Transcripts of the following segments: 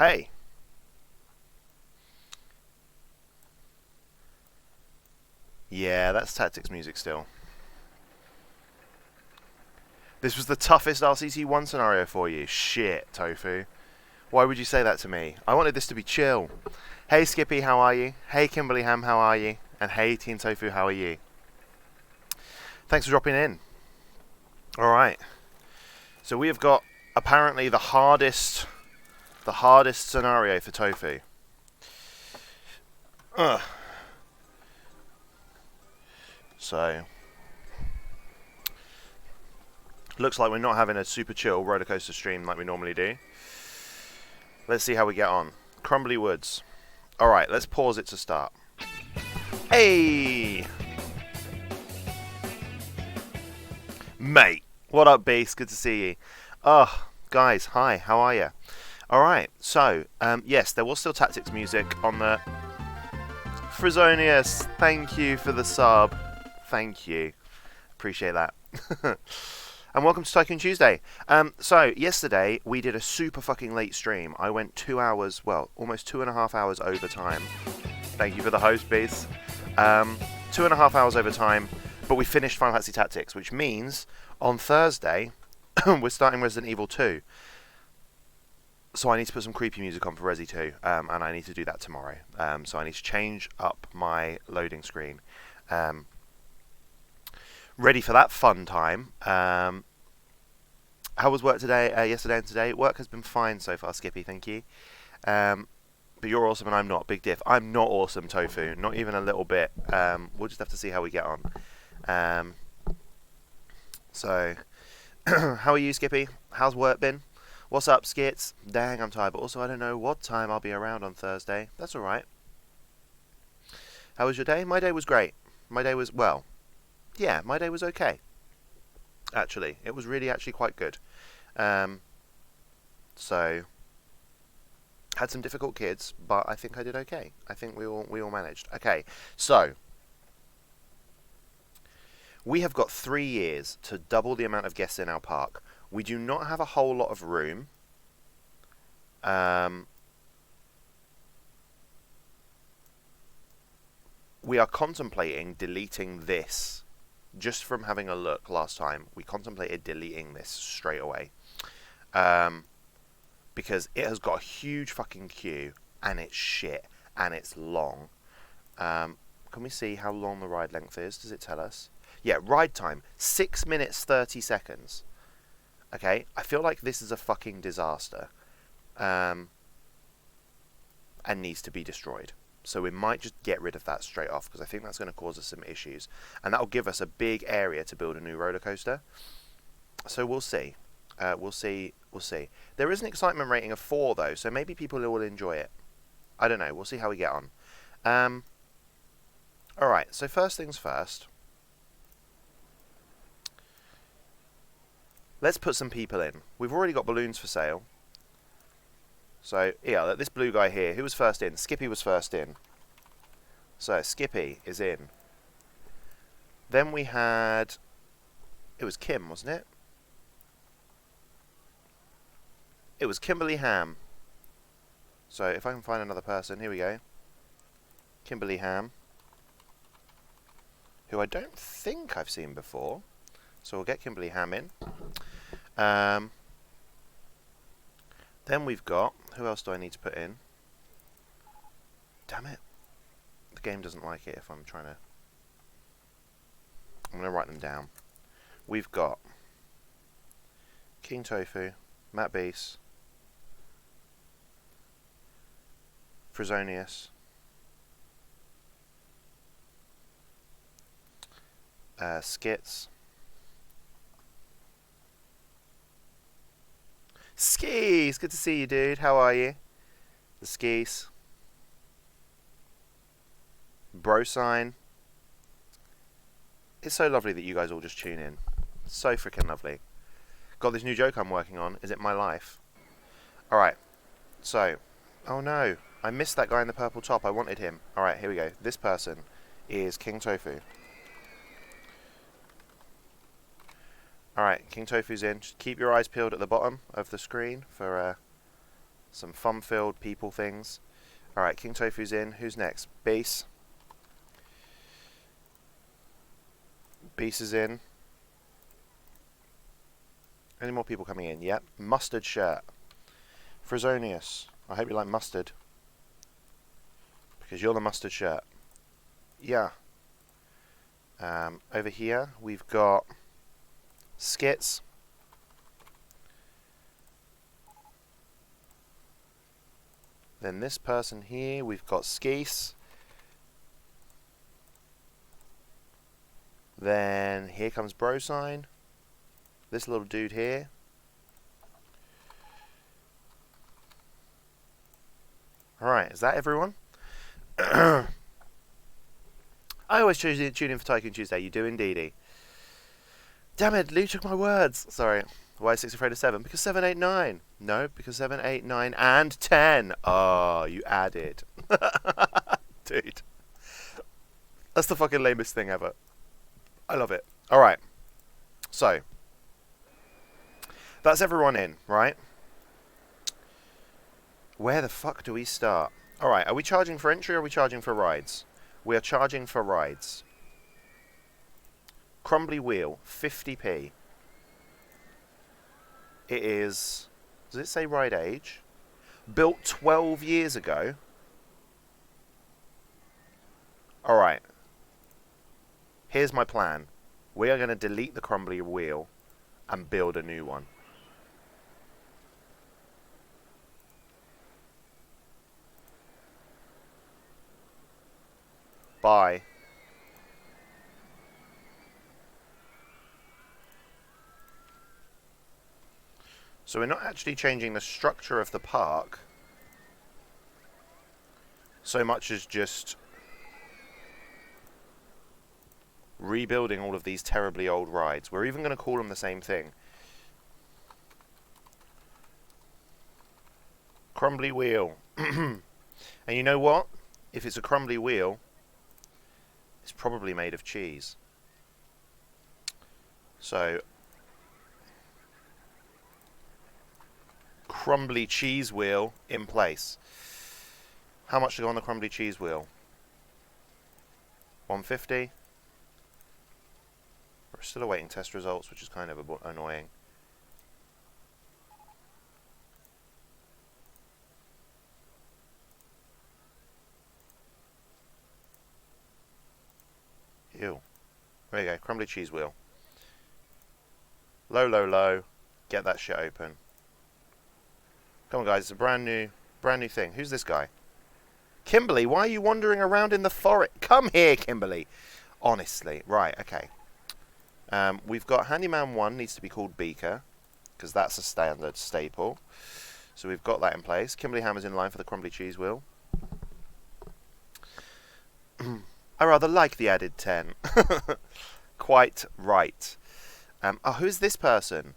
Hey! Yeah, that's tactics music still. This was the toughest RCT1 scenario for you. Shit, Tofu. Why would you say that to me? I wanted this to be chill. Hey Skippy, how are you? Hey Kimberly Ham, how are you? And hey Teen Tofu, how are you? Thanks for dropping in. Alright. So we have got apparently the hardest scenario for Tofu. Ugh. So looks like we're not having a super chill roller coaster stream like we normally do. Let's see how we get on. Crumbly Woods. Alright, let's pause it to start. Hey! Mate! What up, Beast? Good to see you. Oh, guys, hi, how are you? Alright, so, yes, there was still tactics music on the... Frizonius, thank you for the sub. Thank you. Appreciate that. And welcome to Tycoon Tuesday. So, yesterday, we did a super fucking late stream. I went 2 hours, well, almost 2.5 hours over time. Thank you for the host, Beast. 2.5 hours over time, but we finished Final Fantasy Tactics, which means on Thursday, we're starting Resident Evil 2. So I need to put some creepy music on for Resi 2, and I need to do that tomorrow. So I need to change up my loading screen. Ready for that fun time. How was work today, yesterday and today? Work has been fine so far, Skippy, thank you. But you're awesome and I'm not. Big diff. I'm not awesome, Tofu. Not even a little bit. We'll just have to see how we get on. So, how are you, Skippy? How's work been? What's up, Skits? Dang, I'm tired, but also I don't know what time I'll be around on Thursday. That's alright. How was your day? My day was great. My day was, well, yeah, my day was okay. Actually, it was really actually quite good. So, had some difficult kids, but I think I did okay. I think we all managed. Okay, so we have got 3 years to double the amount of guests in our park. We do not have a whole lot of room. We are contemplating deleting this. Just from having a look last time, we contemplated deleting this straight away. Because it has got a huge fucking queue, and it's shit, and it's long. Can we see how long the ride length is? Does it tell us? Yeah, ride time, 6 minutes 30 seconds. Okay, I feel like this is a fucking disaster. And needs to be destroyed. So we might just get rid of that straight off, because I think that's going to cause us some issues. And that'll give us a big area to build a new roller coaster. So we'll see. We'll see. There is an excitement rating of 4, though, so maybe people will enjoy it. I don't know. We'll see how we get on. Alright, so first things first. Let's put some people in. We've already got balloons for sale. So, yeah, this blue guy here, who was first in? Skippy was first in. So, Skippy is in. Then we had... It was Kim, wasn't it? It was Kimberly Ham. So, if I can find another person, here we go. Kimberly Ham. Who I don't think I've seen before. So, we'll get Kimberly Ham in. Then we've got... Who else do I need to put in? Damn it. The game doesn't like it if I'm trying to... I'm going to write them down. We've got... King Tofu, Matt Beast, Frizonius, Skits, Skis! Good to see you, dude. How are you? The Skis. Bro sign. It's so lovely that you guys all just tune in. So freaking lovely. Got this new joke I'm working on. Is it my life? Alright. So. Oh no. I missed that guy in the purple top. I wanted him. Alright, here we go. This person is King Tofu. Alright, King Tofu's in. Just keep your eyes peeled at the bottom of the screen for some fun-filled people things. Alright, King Tofu's in. Who's next? Beast. Beast is in. Any more people coming in? Yep. Mustard shirt. Frizonius. I hope you like mustard. Because you're the mustard shirt. Yeah. Over here, we've got Skits. Then this person here, we've got Skeese. Then here comes Brosign. This little dude here. Alright, is that everyone? I always choose to tune in for Tycoon Tuesday. You do indeedy. Damn it, Lou took my words. Sorry. Why is 6 afraid of 7? Because 7, 8, 9. No, because 7, 8, 9, and 10. Oh, you added. Dude. That's the fucking lamest thing ever. I love it. Alright. So. That's everyone in, right? Where the fuck do we start? Alright, are we charging for entry or are we charging for rides? We are charging for rides. Crumbly wheel, 50p. It is... Does it say ride age? Built 12 years ago. Alright. Here's my plan. We are going to delete the Crumbly wheel and build a new one. Bye. So we're not actually changing the structure of the park so much as just rebuilding all of these terribly old rides. We're even going to call them the same thing. Crumbly wheel. And you know what? If it's a crumbly wheel, it's probably made of cheese. So, crumbly cheese wheel in place. How much to go on the crumbly cheese wheel? 150. We're still awaiting test results, which is kind of annoying. Ew. There you go, crumbly cheese wheel. Low, low, low. Get that shit open. Come on, guys, it's a brand new thing. Who's this guy? Kimberly, why are you wandering around in the forest? Come here, Kimberly. Honestly. Right, okay. We've got Handyman 1 needs to be called Beaker, because that's a standard staple. So we've got that in place. Kimberly Hammer's in line for the crumbly cheese wheel. I rather like the added 10. Quite right. Oh, who's this person?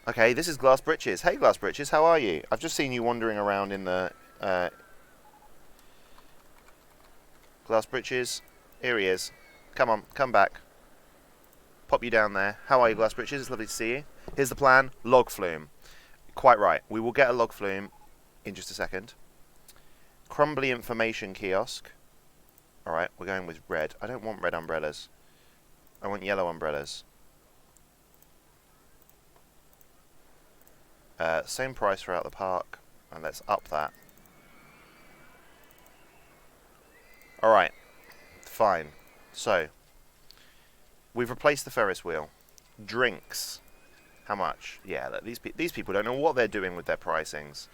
Okay, this is Glass Britches. Hey, Glass Britches, how are you? I've just seen you wandering around in the... Glass Britches, here he is. Come on, come back. Pop you down there. How are you, Glass Britches? It's lovely to see you. Here's the plan. Log flume. Quite right. We will get a log flume in just a second. Crumbly information kiosk. Alright, we're going with red. I don't want red umbrellas. I want yellow umbrellas. Same price throughout the park. And let's up that. Alright. Fine. So, we've replaced the Ferris wheel. Drinks. How much? Yeah, look, these people don't know what they're doing with their pricings.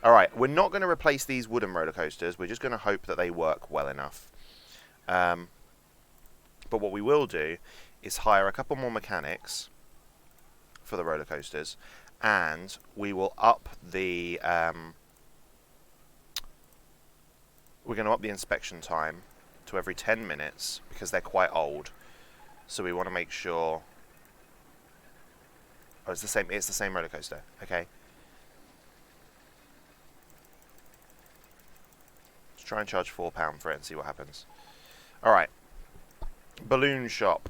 Alright, we're not going to replace these wooden roller coasters. We're just going to hope that they work well enough. But what we will do is hire a couple more mechanics for the roller coasters. And we will up the... we're going to up the inspection time to every 10 minutes because they're quite old. So we want to make sure... Oh, it's the same roller coaster. Okay. Let's try and charge £4 for it and see what happens. Alright. Balloon shop.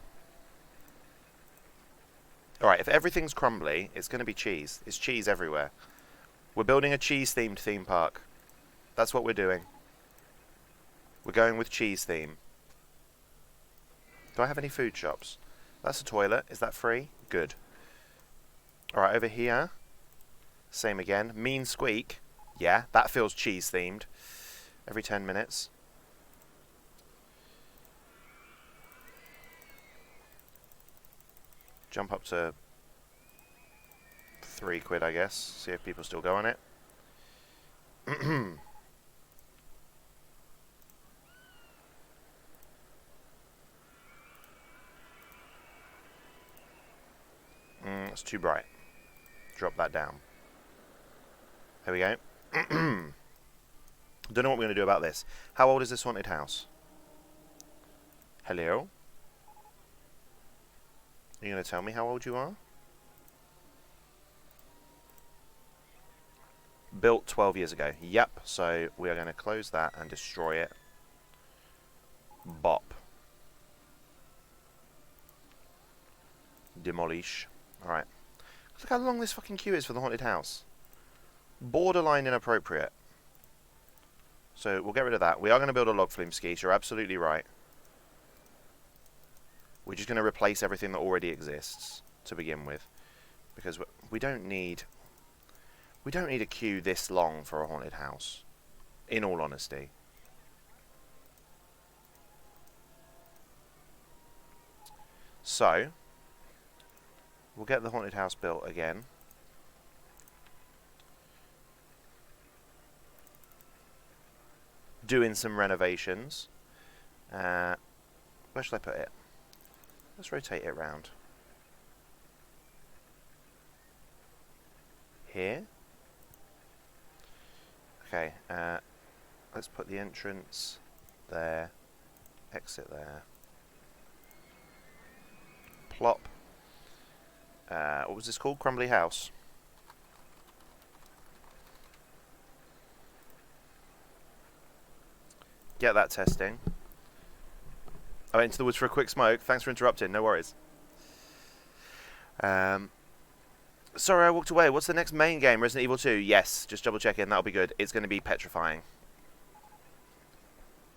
Alright, if everything's crumbly, it's going to be cheese. It's cheese everywhere. We're building a cheese-themed theme park. That's what we're doing. We're going with cheese theme. Do I have any food shops? That's a toilet. Is that free? Good. Alright, over here. Same again. Mean squeak. Yeah, that feels cheese-themed. Every 10 minutes. Jump up to £3, I guess. See if people still go on it. It's too bright. Drop that down. There we go. Don't know what we're going to do about this. How old is this haunted house? Hello? Are you going to tell me how old you are? Built 12 years ago. Yep, so we are going to close that and destroy it. Bop. Demolish. Alright. Look how long this fucking queue is for the haunted house. Borderline inappropriate. So we'll get rid of that. We are going to build a log flume ski. You're absolutely right. We're just going to replace everything that already exists to begin with, because we don't need a queue this long for a haunted house. In all honesty. So we'll get the haunted house built again. Doing some renovations. Where should I put it? Let's rotate it round. Here. Okay, let's put the entrance there. Exit there. Plop. What was this called? Crumbly House. Get that testing. I went into the woods for a quick smoke. Thanks for interrupting. No worries. Sorry, I walked away. What's the next main game? Resident Evil 2? Yes. Just double checking. That'll be good. It's going to be petrifying.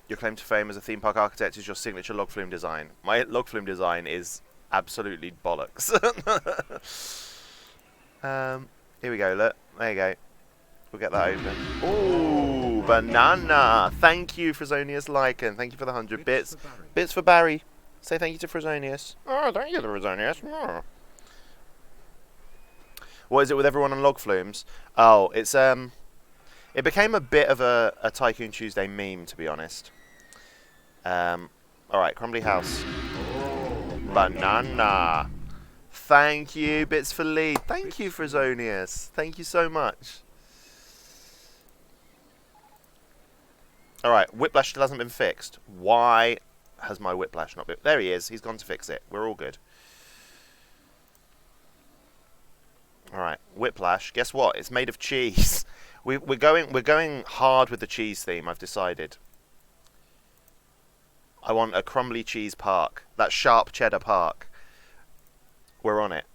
Your claim to fame as a theme park architect is your signature log flume design. My log flume design is absolutely bollocks. Here we go. Look. There you go. We'll get that open. Ooh, banana. Thank you, Frizonius Lycan. Thank you for the 100 bits. Bits for Barry. Say thank you to Frizonius. Oh, thank you to Frizonius. Oh. What is it with everyone on log flumes? Oh, it's it became a bit of a Tycoon Tuesday meme, to be honest. Alright, Crumbly House. Banana. Thank you, Bits for Lee. Thank you, Frizonius. Thank you so much. Alright, Whiplash still hasn't been fixed. Why has my Whiplash not been... There he is. He's gone to fix it. We're all good. Alright, Whiplash. Guess what? It's made of cheese. We're going hard with the cheese theme, I've decided. I want a crumbly cheese park. That sharp cheddar park. We're on it.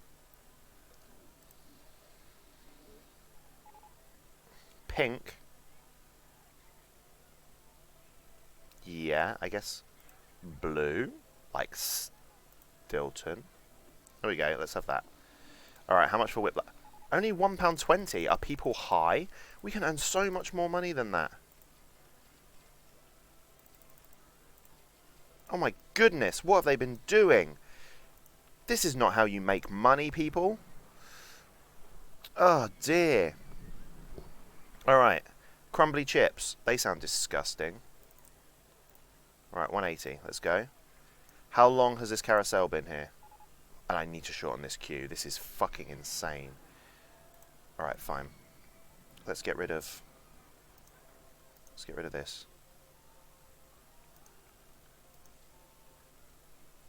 Pink. Yeah, I guess blue. Like Stilton. There we go, let's have that. Alright, how much for Whiplash? Only £1.20. Are people high? We can earn so much more money than that. Oh my goodness, what have they been doing? This is not how you make money, people. Oh dear. Alright, crumbly chips. They sound disgusting. Alright, 180. Let's go. How long has this carousel been here? And I need to shorten this queue. This is fucking insane. Alright, fine. Let's get rid of... Let's get rid of this.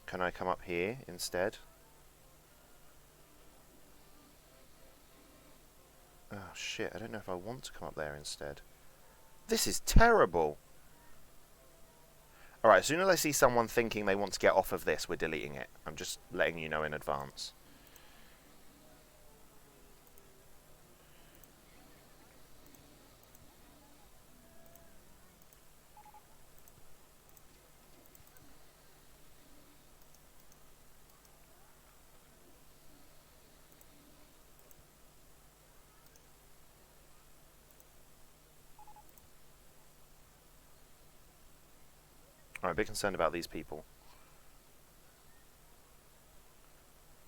Can I come up here instead? Oh shit, I don't know if I want to come up there instead. This is terrible! Alright, as soon as I see someone thinking they want to get off of this, we're deleting it. I'm just letting you know in advance. I'm a bit concerned about these people.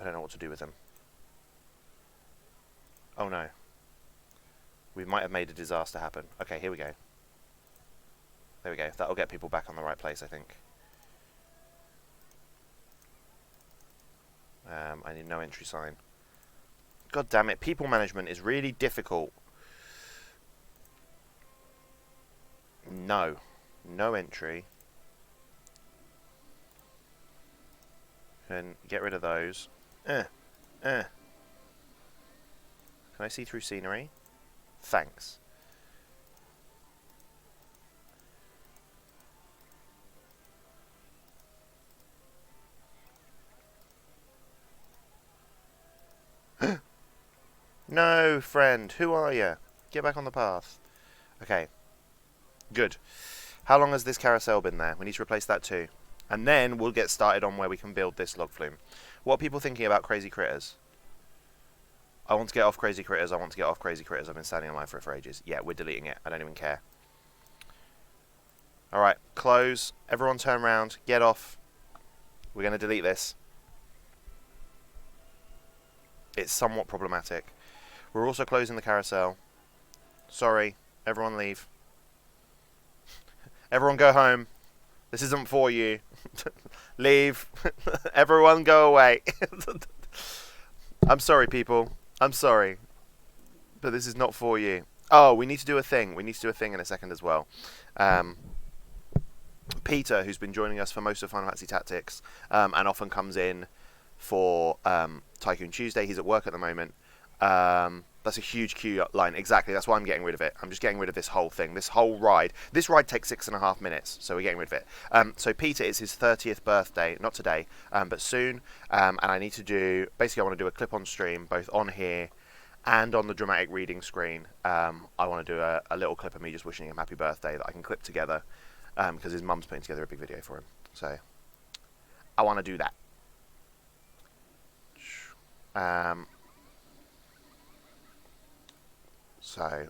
I don't know what to do with them. Oh no. We might have made a disaster happen. Okay, here we go. There we go. That'll get people back on the right place, I think. I need no entry sign. God damn it, people management is really difficult. No. No entry. Can get rid of those. Can I see through scenery? Thanks. No, friend. Who are you? Get back on the path. Okay. Good. How long has this carousel been there? We need to replace that too. And then we'll get started on where we can build this log flume. What are people thinking about crazy critters? I want to get off crazy critters. I want to get off crazy critters. I've been standing in line for it for ages. Yeah, we're deleting it. I don't even care. Alright, close. Everyone turn around. Get off. We're going to delete this. It's somewhat problematic. We're also closing the carousel. Sorry. Everyone leave. Everyone go home. This isn't for you. Leave. Everyone go away. I'm sorry, people. I'm sorry. But this is not for you. Oh, we need to do a thing. We need to do a thing in a second as well. Peter, who's been joining us for most of Final Fantasy Tactics, and often comes in for Tycoon Tuesday. He's at work at the moment. That's a huge queue line. Exactly. That's why I'm getting rid of it. I'm just getting rid of this whole thing. This whole ride. This ride takes 6.5 minutes, so we're getting rid of it. So Peter, it's his 30th birthday. Not today, but soon. And I need to do... Basically, I want to do a clip on stream, both on here and on the dramatic reading screen. I want to do a little clip of me just wishing him happy birthday that I can clip together, because his mum's putting together a big video for him. So I want to do that. So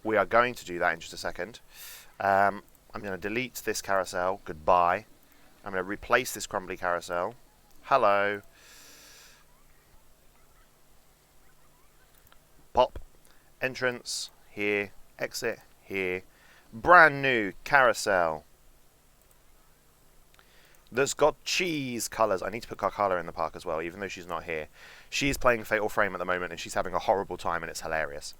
we are going to do that in just a second. I'm going to delete this carousel. Goodbye. I'm going to replace this crumbly carousel. Hello. Pop. Entrance. Here. Exit. Here. Brand new carousel. That's got cheese colours. I need to put Carcala in the park as well, even though she's not here. She's playing Fatal Frame at the moment, and she's having a horrible time, and it's hilarious.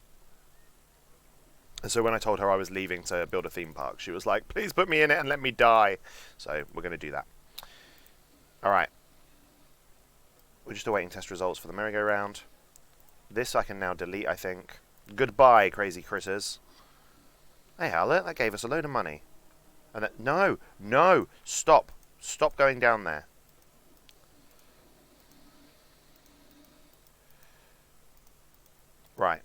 And so when I told her I was leaving to build a theme park, she was like, please put me in it and let me die. So we're going to do that. Alright. We're just awaiting test results for the merry-go-round. This I can now delete, I think. Goodbye, crazy critters. Hey, Howlett, that gave us a load of money. And that, no, no, stop. Stop going down there. Right.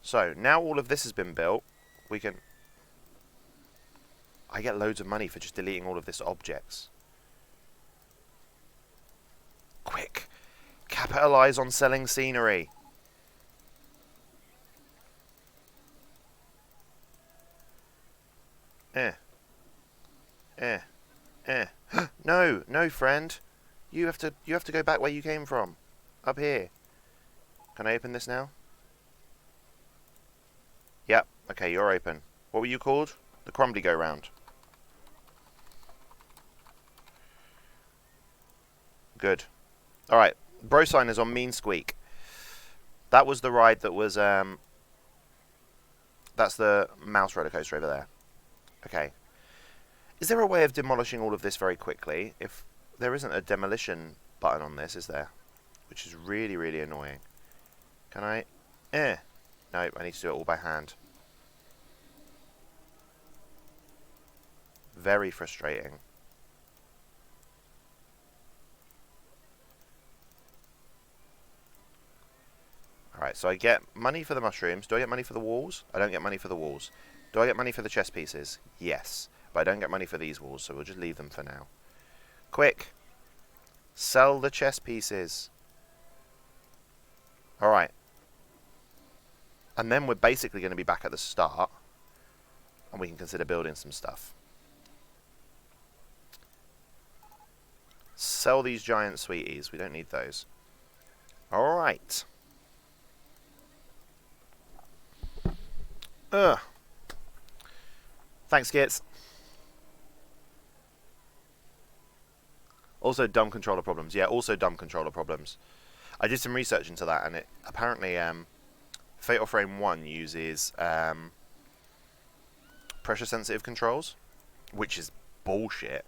So, now all of this has been built, we can... I get loads of money for just deleting all of this objects. Quick! Capitalize on selling scenery! No, no, friend. You have to go back where you came from. Up here. Can I open this now? Yep. Okay, you're open. What were you called? The Crumbly go-round. Good. Alright. Bro sign is on Mean Squeak. That was the ride that was, that's the mouse roller coaster over there. Okay. Is there a way of demolishing all of this very quickly? If there isn't a demolition button on this, is there? Which is really, really annoying. Can I? Nope, I need to do it all by hand. Very frustrating. Alright, so I get money for the mushrooms. Do I get money for the walls? I don't get money for the walls. Do I get money for the chess pieces? Yes. But I don't get money for these walls, so we'll just leave them for now. Quick! Sell the chess pieces. Alright. And then we're basically going to be back at the start. And we can consider building some stuff. Sell these giant sweeties. We don't need those. Alright. Thanks, Skits. Also dumb controller problems. Yeah, also dumb controller problems. I did some research into that, and it apparently Fatal Frame 1 uses pressure sensitive controls, which is bullshit.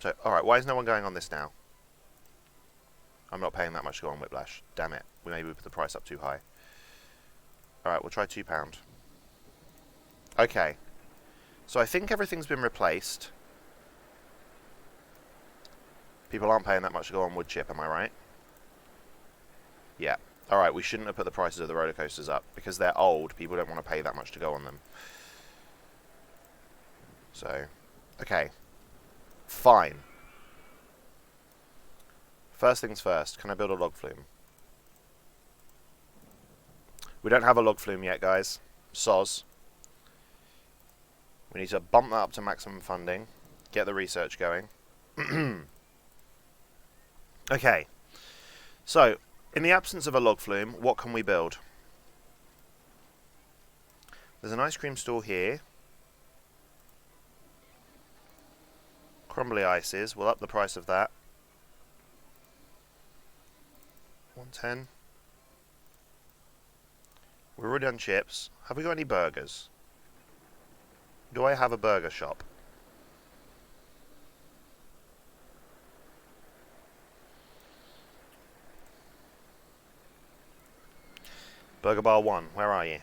So, alright, why is no one going on this now? I'm not paying that much to go on Whiplash. Damn it. Maybe we put the price up too high. Alright, we'll try £2. Okay. So I think everything's been replaced. People aren't paying that much to go on wood chip, am I right? Yeah. Alright, we shouldn't have put the prices of the roller coasters up. Because they're old, people don't want to pay that much to go on them. So, okay. Fine. First things first, can I build a log flume? We don't have a log flume yet, guys. Soz. We need to bump that up to maximum funding. Get the research going. Okay. So, in the absence of a log flume, what can we build? There's an ice cream store here. Crumbly ices. We'll up the price of that. 110. We're already on chips. Have we got any burgers? Do I have a burger shop? Burger Bar 1, where are you?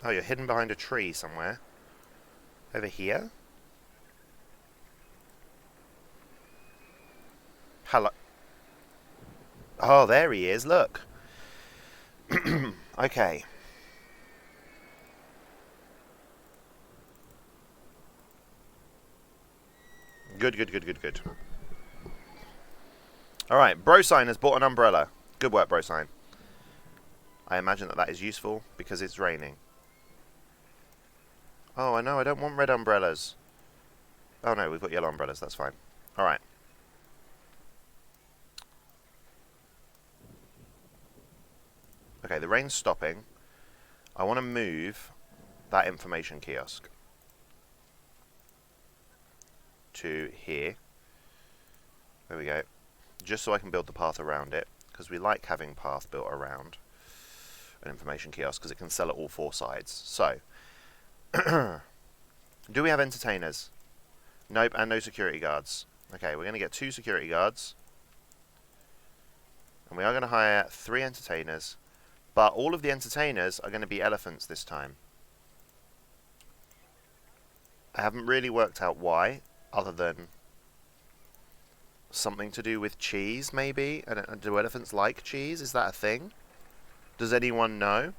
Oh, you're hidden behind a tree somewhere. Over here? Hello. Oh, there he is, look. Okay. Good. Alright, Brosign has bought an umbrella. Good work, Brosign. I imagine that is useful because it's raining. Oh, I know, I don't want red umbrellas. Oh no, we've got yellow umbrellas, that's fine. Alright. Okay, the rain's stopping. I want to move that information kiosk to here. There we go. Just so I can build the path around it, because we like having path built around an information kiosk, because it can sell at all four sides. So, do we have entertainers? Nope, and no security guards. Okay, we're going to get 2 security guards. And we are going to hire 3 entertainers. But all of the entertainers are going to be elephants this time. I haven't really worked out why, other than something to do with cheese, maybe? I don't know, do elephants like cheese? Is that a thing? Does anyone know?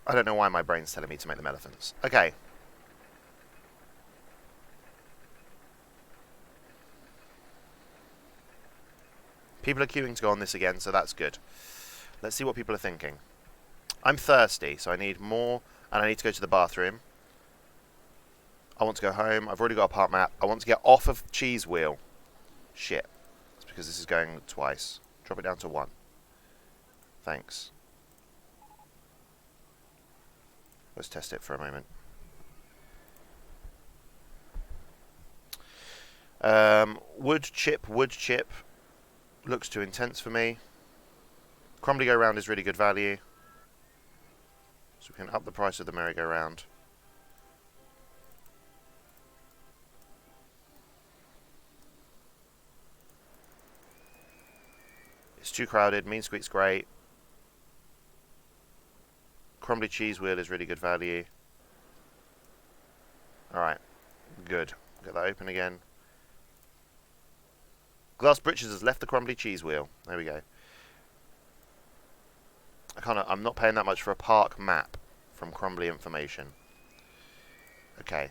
I don't know why my brain's telling me to make them elephants. Okay. People are queuing to go on this again, so that's good. Let's see what people are thinking. I'm thirsty, so I need more, and I need to go to the bathroom. I want to go home. I've already got a part map. I want to get off of cheese wheel. Shit. It's because this is going twice. Drop it down to 1. Thanks. Let's test it for a moment. Wood chip. Looks too intense for me. Crumbly go-round is really good value. So we can up the price of the merry-go-round. It's too crowded. Mean Squeak's great. Crumbly cheese wheel is really good value. Alright. Good. Get that open again. Glass Britches has left the Crumbly cheese wheel. There we go. I'm not paying that much for a park map from Crumbly Information. Okay.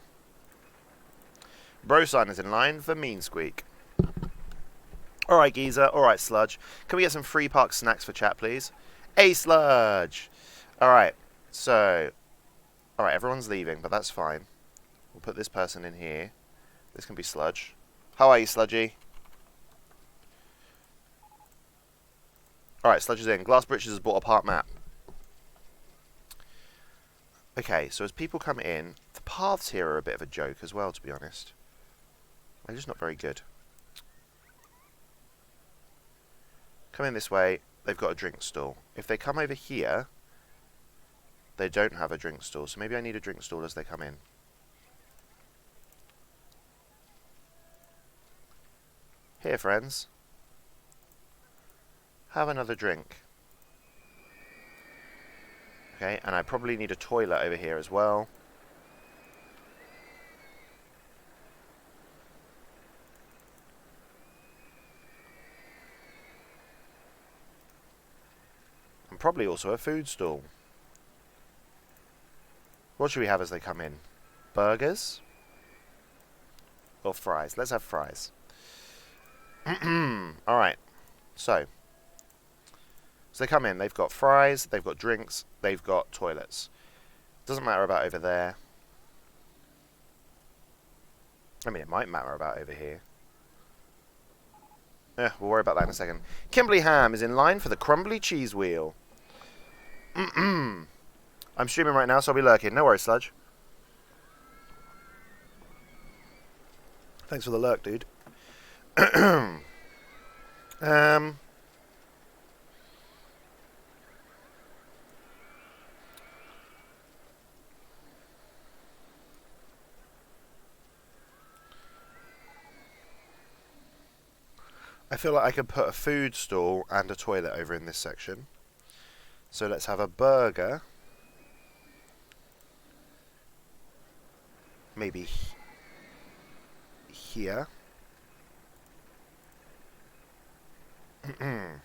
Brosign is in line for Mean Squeak. Alright, Geezer. Alright, Sludge. Can we get some free park snacks for chat, please? Hey, Sludge! Alright, so... Alright, everyone's leaving, but that's fine. We'll put this person in here. This can be Sludge. How are you, Sludgy? Alright, Sludge is in. Glass Britches has bought a part map. Okay, so as people come in, the paths here are a bit of a joke as well, to be honest. They're just not very good. Come in this way, they've got a drink stall. If they come over here, they don't have a drink stall, so maybe I need a drink stall as they come in. Here, friends. Have another drink. Okay, and I probably need a toilet over here as well. And probably also a food stall. What should we have as they come in? Burgers? Or fries? Let's have fries. Alright, so they come in, they've got fries, they've got drinks, they've got toilets. Doesn't matter about over there. I mean, it might matter about over here. We'll worry about that in a second. Kimberly Ham is in line for the Crumbly cheese wheel. I'm streaming right now, so I'll be lurking. No worries, Sludge. Thanks for the lurk, dude. I feel like I could put a food stall and a toilet over in this section. So let's have a burger. Maybe here. And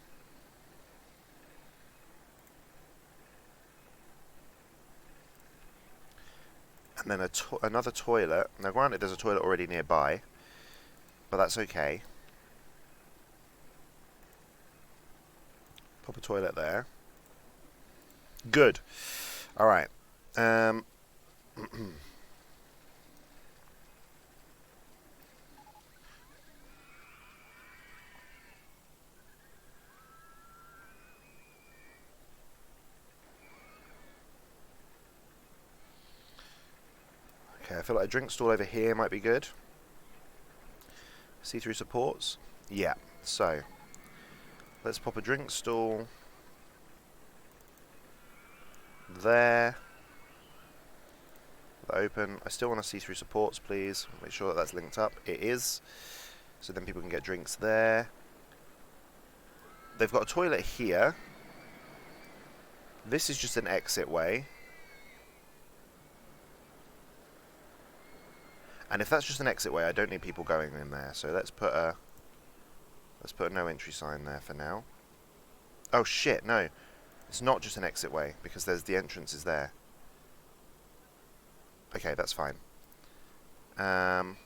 then another toilet. Now granted there's a toilet already nearby, but that's okay. Pop a toilet there. Good. Alright. Okay, I feel like a drink stall over here might be good. See-through supports? Yeah, so let's pop a drink stall there. Open. I still want to see through supports, please. Make sure that that's linked up. It is. So then people can get drinks there. They've got a toilet here. This is just an exit way. And if that's just an exit way, I don't need people going in there. So let's put a no entry sign there for now. Oh shit, no. It's not just an exit way because there's the entrance is there. Okay, that's fine. Alright.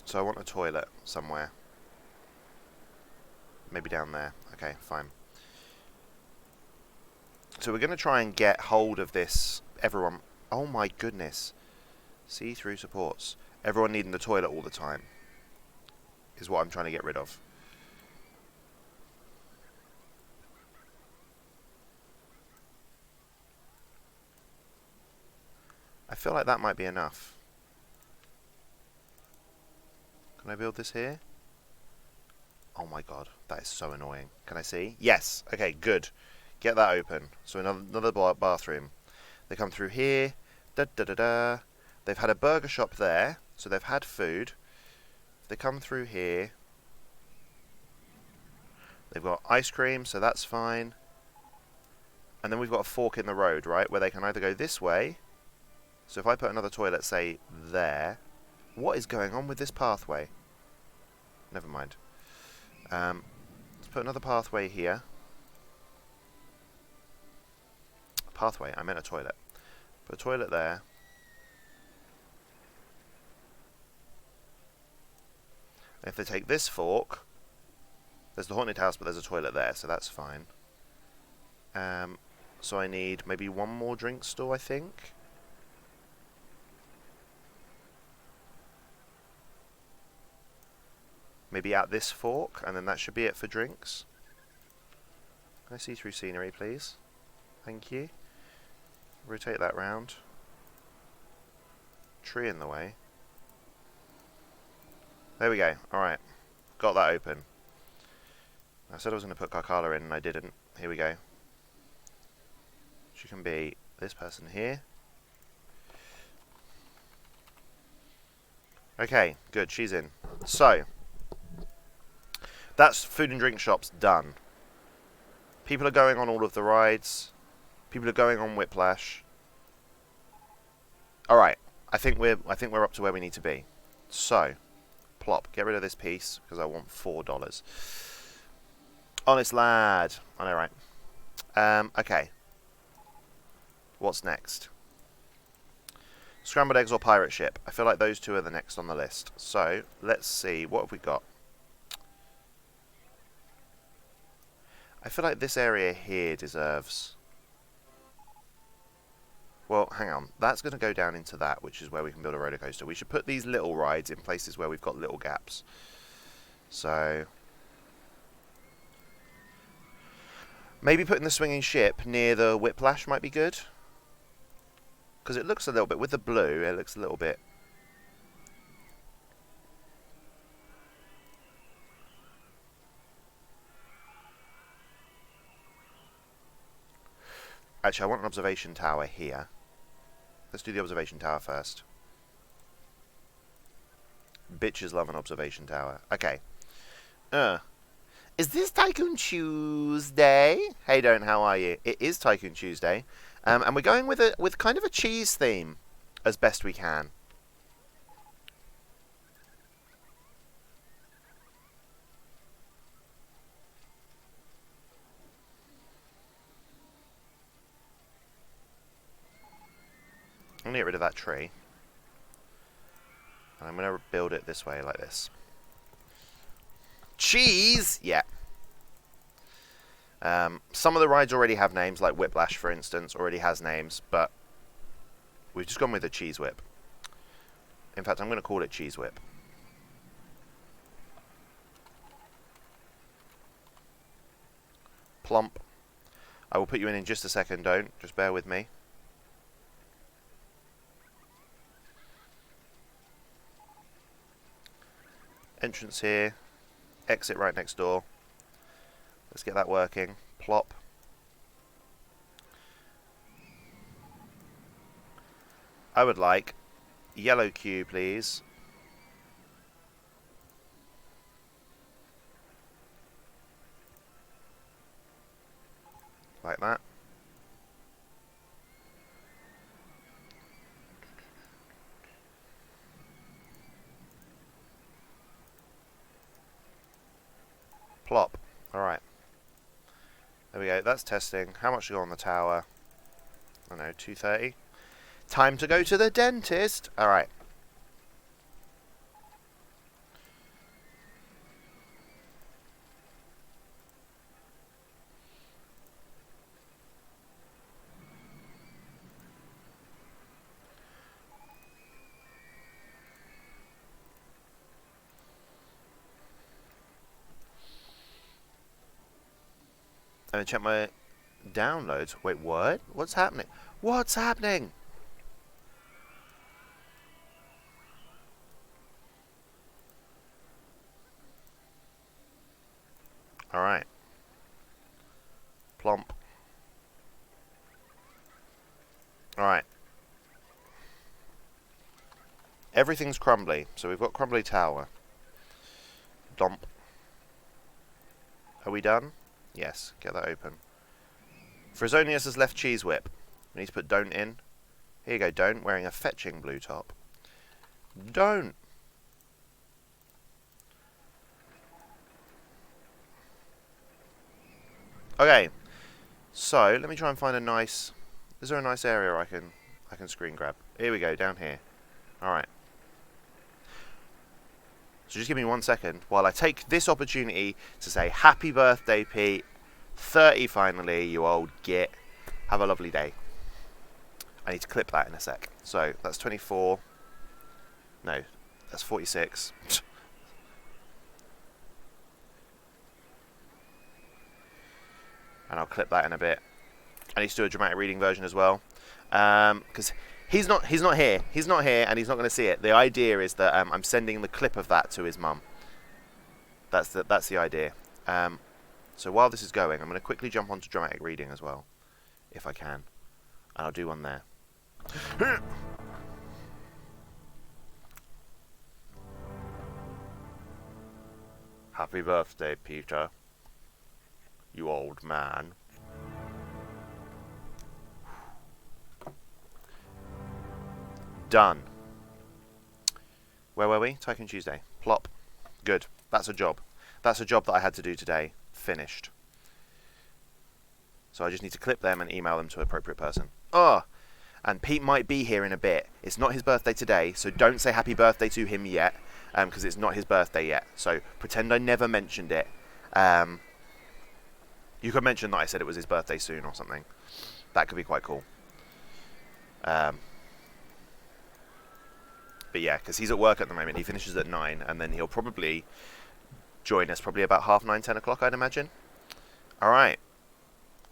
So I want a toilet somewhere. Maybe down there. Okay, fine. So we're going to try and get hold of this. Everyone. Oh my goodness. See-through supports. Everyone needing the toilet all the time is what I'm trying to get rid of. I feel like that might be enough. Can I build this here? Oh my god, that is so annoying. Can I see? Yes. Okay, good. Get that open. So another bathroom. They come through here. Da da da da. They've had a burger shop there, so they've had food. They come through here. They've got ice cream, so that's fine. And then we've got a fork in the road, right, where they can either go this way. So if I put another toilet, say, there. What is going on with this pathway? Never mind. Let's put another pathway here. Pathway, I meant a toilet. Put a toilet there. If they take this fork, There's the haunted house, but there's a toilet there, so that's fine. So I need maybe one more drink store, I think. Maybe at this fork, and then that should be it for drinks. Can I see through scenery, please? Thank you. Rotate that round. Tree in the way. There we go. Alright. Got that open. I said I was going to put Carcala in, and I didn't. Here we go. She can be this person here. Okay, good. She's in. So, that's food and drink shops done. People are going on all of the rides. People are going on Whiplash. All right, I think we're up to where we need to be. So, plop. Get rid of this piece because I want $4. Honest lad. I know, right? Okay. What's next? Scrambled eggs or pirate ship? I feel like those two are the next on the list. So, let's see. What have we got? I feel like this area here deserves... Well, hang on. That's going to go down into that, which is where we can build a roller coaster. We should put these little rides in places where we've got little gaps. So... maybe putting the swinging ship near the Whiplash might be good. Because it looks a little bit... with the blue, it looks a little bit... Actually, I want an observation tower here. Let's do the observation tower first. Bitches love an observation tower. Okay. Is this Tycoon Tuesday? Hey, Don't, how are you? It is Tycoon Tuesday. And we're going with kind of a cheese theme as best we can. I'm going to get rid of that tree. And I'm going to build it this way, like this. Cheese! Yeah. Some of the rides already have names, like Whiplash, for instance, already has names, but we've just gone with a cheese whip. In fact, I'm going to call it cheese whip. Plump. I will put you in just a second, Don't. Just bear with me. Entrance here. Exit right next door. Let's get that working. Plop. I would like yellow queue, please. Like that. Plop. Alright. There we go. That's testing. How much to go on the tower? I don't know, 230. Time to go to the dentist. Alright. I'm going to check my downloads. Wait, what? What's happening? What's happening? Alright. Plump. Alright. Everything's crumbly. So we've got crumbly tower. Dump. Are we done? Yes, get that open. Frisonius has left cheese whip. We need to put Don't in. Here you go, Don't, wearing a fetching blue top. Don't. Okay. So, let me try and find a nice... Is there a nice area I can screen grab? Here we go, down here. Alright. So just give me 1 second while I take this opportunity to say happy birthday, Pete. 30 finally, you old git. Have a lovely day. I need to clip that in a sec. So that's 24. No, that's 46. And I'll clip that in a bit. I need to do a dramatic reading version as well, because he's not here. He's not here, and he's not going to see it. The idea is that I'm sending the clip of that to his mum. That's the idea. So while this is going, I'm going to quickly jump onto dramatic reading as well, if I can, and I'll do one there. Happy birthday, Peter. You old man. Done. Where were we? Tycoon Tuesday. Plop. Good. That's a job. That's a job that I had to do today. Finished. So I just need to clip them and email them to an appropriate person. Oh! And Pete might be here in a bit. It's not his birthday today, so don't say happy birthday to him yet, because it's not his birthday yet. So pretend I never mentioned it. You could mention that I said it was his birthday soon or something. That could be quite cool. But yeah, because he's at work at the moment. He finishes at 9, and then he'll probably join us probably about 9:30, 10 o'clock, I'd imagine. Alright.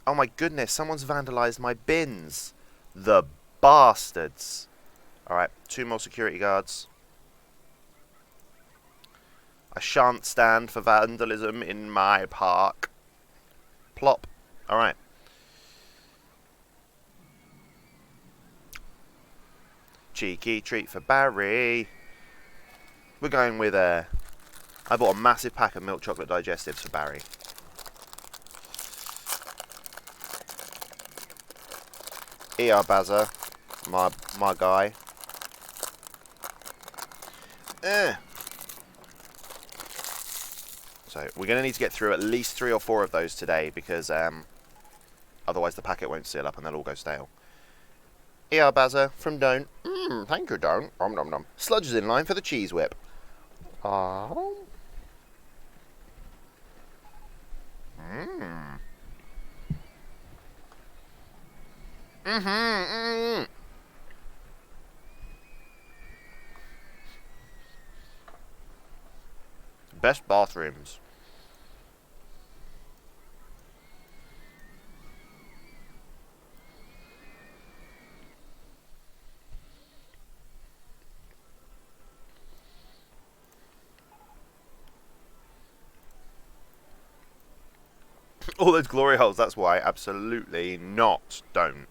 Oh my goodness, someone's vandalised my bins. The bastards. Alright, 2 more security guards. I shan't stand for vandalism in my park. Plop. Alright. Cheeky treat for Barry. We're going with I bought a massive pack of milk chocolate digestives for Barry. ER Bazza, my guy. So we're going to need to get through at least 3 or 4 of those today, because otherwise the packet won't seal up and they'll all go stale. ER Bazza from Don't. Thank you, Don't. Nom nom nom. Sludge is in line for the cheese whip. Oh. Best bathrooms. All those glory holes, that's why. Absolutely not. Don't.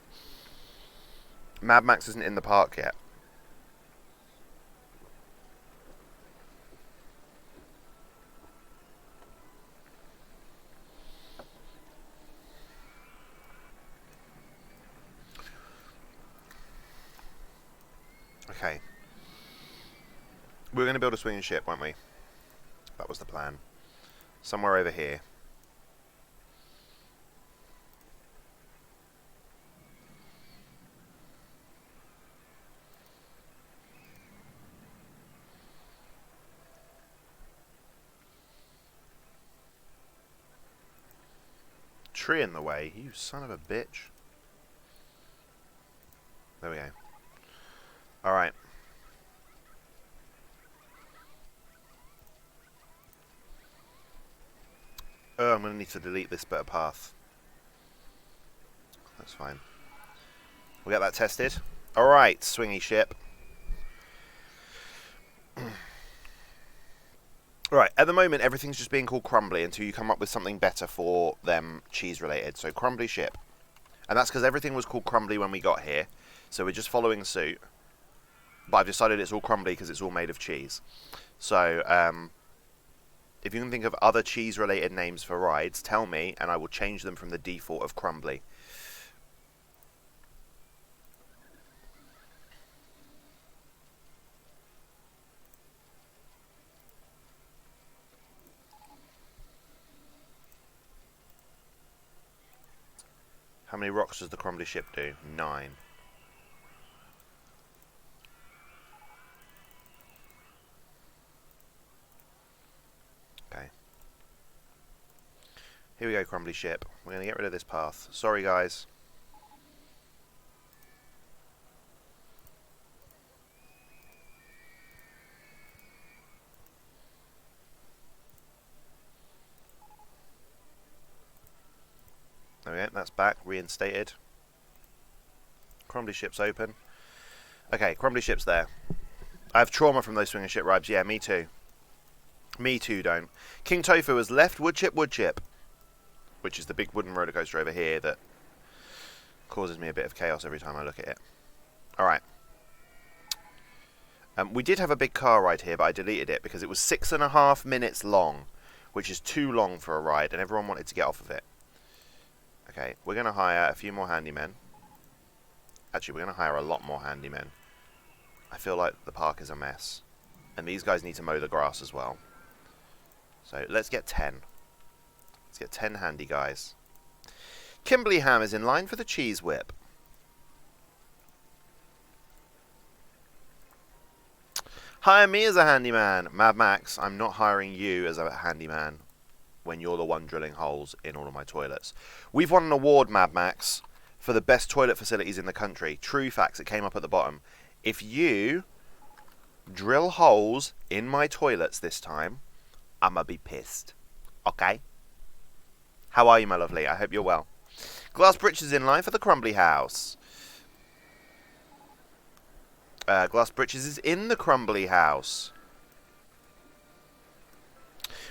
Mad Max isn't in the park yet. Okay. We were going to build a swinging ship, weren't we? That was the plan. Somewhere over here. Tree in the way, you son of a bitch. There we go. Alright. Oh, I'm going to need to delete this bit of path. That's fine. We'll get that tested. Alright, swingy ship. Right, at the moment everything's just being called Crumbly until you come up with something better for them cheese related. So Crumbly ship. And that's because everything was called Crumbly when we got here. So we're just following suit. But I've decided it's all Crumbly because it's all made of cheese. So, if you can think of other cheese related names for rides, tell me and I will change them from the default of Crumbly. How many rocks does the Crumbly ship do? 9. Okay. Here we go, Crumbly ship. We're going to get rid of this path. Sorry, guys. There we go, that's back, reinstated. Crumbly ship's open. Okay, Crumbly ship's there. I have trauma from those swinger ship rides. Yeah, me too. Me too, don't. King Tofu has left wood chip, which is the big wooden roller coaster over here that causes me a bit of chaos every time I look at it. Alright. We did have a big car ride here, but I deleted it because it was 6.5 minutes long, which is too long for a ride, and everyone wanted to get off of it. Okay, we're going to hire a few more handymen. Actually, we're going to hire a lot more handymen. I feel like the park is a mess. And these guys need to mow the grass as well. So let's get 10. Let's get 10 handy guys. Kimberly Ham is in line for the cheese whip. Hire me as a handyman. Mad Max, I'm not hiring you as a handyman when you're the one drilling holes in all of my toilets. We've won an award, Mad Max, for the best toilet facilities in the country. True facts, it came up at the bottom. If you drill holes in my toilets this time, I'ma be pissed. Okay? How are you, my lovely? I hope you're well. Glass Britches in line for the Crumbly house. Glass Britches is in the Crumbly house.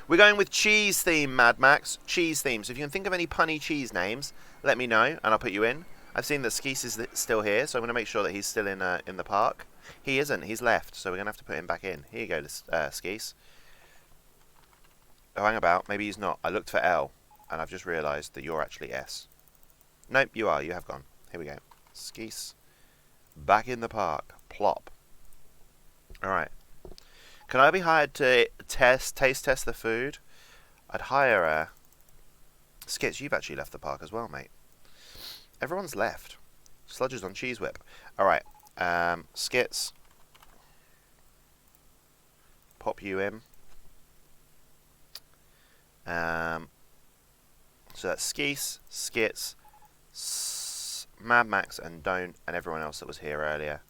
We're going with cheese theme, Mad Max. Cheese theme. So if you can think of any punny cheese names, let me know, and I'll put you in. I've seen that Skeese is still here, so I'm going to make sure that he's still in the park. He isn't. He's left, so we're going to have to put him back in. Here you go, Skeese. Oh, hang about. Maybe he's not. I looked for L, and I've just realised that you're actually S. Nope, you are. You have gone. Here we go. Skeese. Back in the park. Plop. Alright. Can I be hired to taste test the food? I'd hire Skits, you've actually left the park as well, mate. Everyone's left. Sludger's on cheese whip. Alright. Skits. Pop you in. So that's Skeese, Skits, Mad Max, and Don't, and everyone else that was here earlier.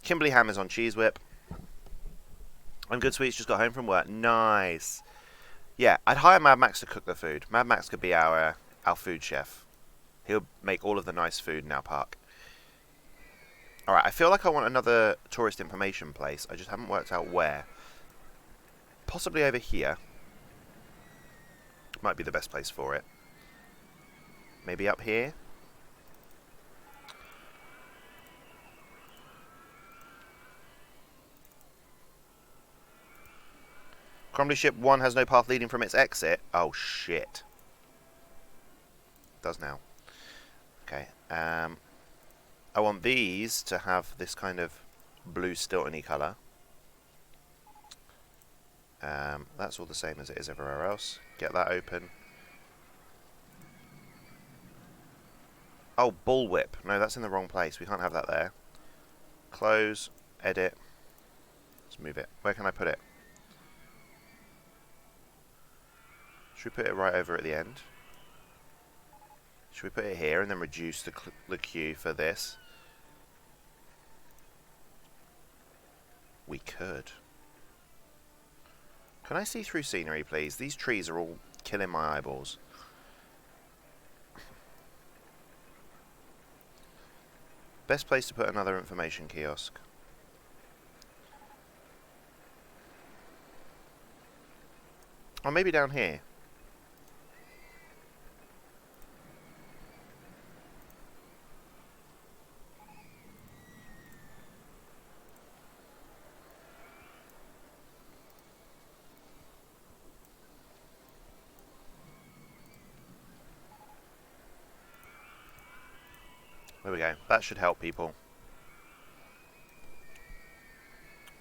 Kimberly Ham is on cheese whip. And Good Sweets just got home from work. Nice. Yeah, I'd hire Mad Max to cook the food. Mad Max could be our food chef. He'll make all of the nice food in our park. Alright, I feel like I want another tourist information place. I just haven't worked out where. Possibly over here. Might be the best place for it. Maybe up here. Crumbly Ship 1 has no path leading from its exit. Oh, shit. It does now. Okay. I want these to have this kind of blue Stiltony colour. That's all the same as it is everywhere else. Get that open. Oh, bullwhip. No, that's in the wrong place. We can't have that there. Close. Edit. Let's move it. Where can I put it? Should we put it right over at the end? Should we put it here and then reduce the queue for this? We could. Can I see through scenery, please? These trees are all killing my eyeballs. Best place to put another information kiosk. Or maybe down here. There we go. That should help people.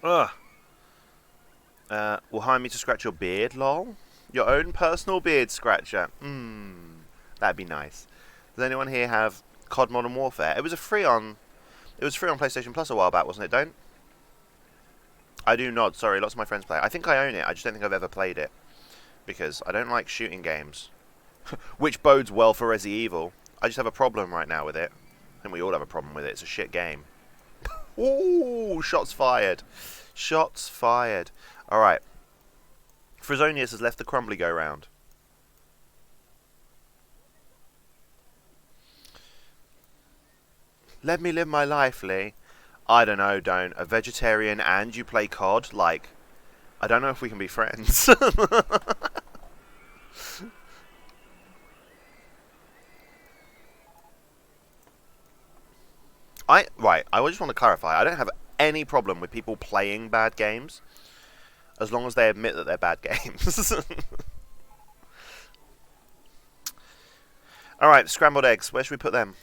Ugh. Will hire me to scratch your beard, lol? Your own personal beard scratcher. That'd be nice. Does anyone here have COD Modern Warfare? It was free on PlayStation Plus a while back, wasn't it? Don't? I do nod. Sorry, lots of my friends play it. I think I own it. I just don't think I've ever played it. because I don't like shooting games, which bodes well for Resi Evil. I just have a problem right now with it. I think we all have a problem with it. It's a shit game. Ooh, shots fired. Shots fired. Alright. Frizonius has left the Crumbly go round. Let me live my life, Lee. I don't know, don't. A vegetarian and you play COD? Like, I don't know if we can be friends. I just want to clarify. I don't have any problem with people playing bad games, as long as they admit that they're bad games. Alright, scrambled eggs. Where should we put them?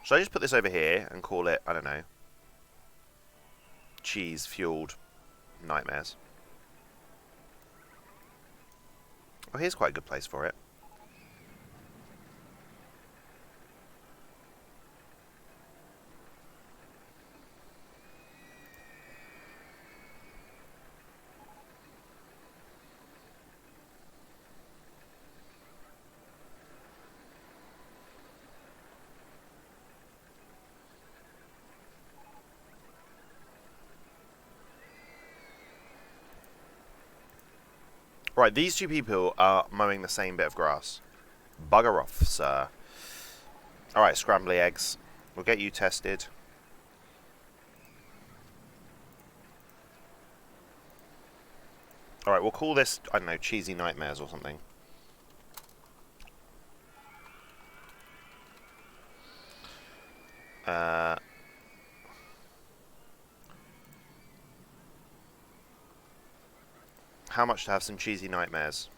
Should I just put this over here and call it, I don't know, cheese-fueled nightmares? Oh, here's quite a good place for it. Right, these two people are mowing the same bit of grass. Bugger off, sir. Alright, scrambly eggs. We'll get you tested. Alright, we'll call this, I don't know, cheesy nightmares or something. How much to have some cheesy nightmares?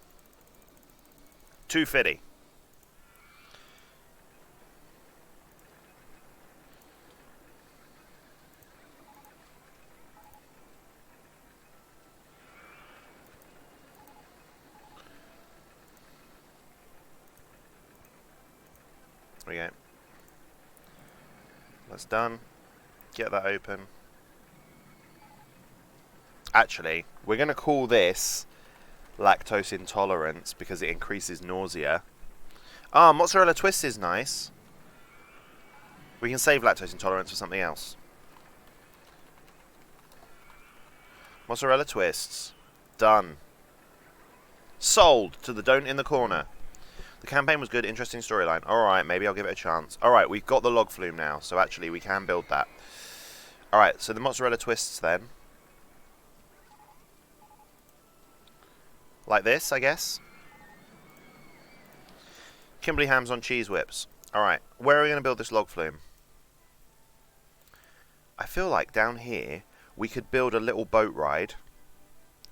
$2.50. There we go. That's done. Get that open. Actually, we're going to call this lactose intolerance because it increases nausea. Ah, mozzarella twist is nice. We can save lactose intolerance for something else. Mozzarella twists. Done. Sold to the don't in the corner. The campaign was good, interesting storyline. Alright, maybe I'll give it a chance. Alright, we've got the log flume now, so actually we can build that. Alright, so the mozzarella twists then. Like this, I guess. Kimberly hams on cheese whips. Alright, where are we going to build this log flume? I feel like down here we could build a little boat ride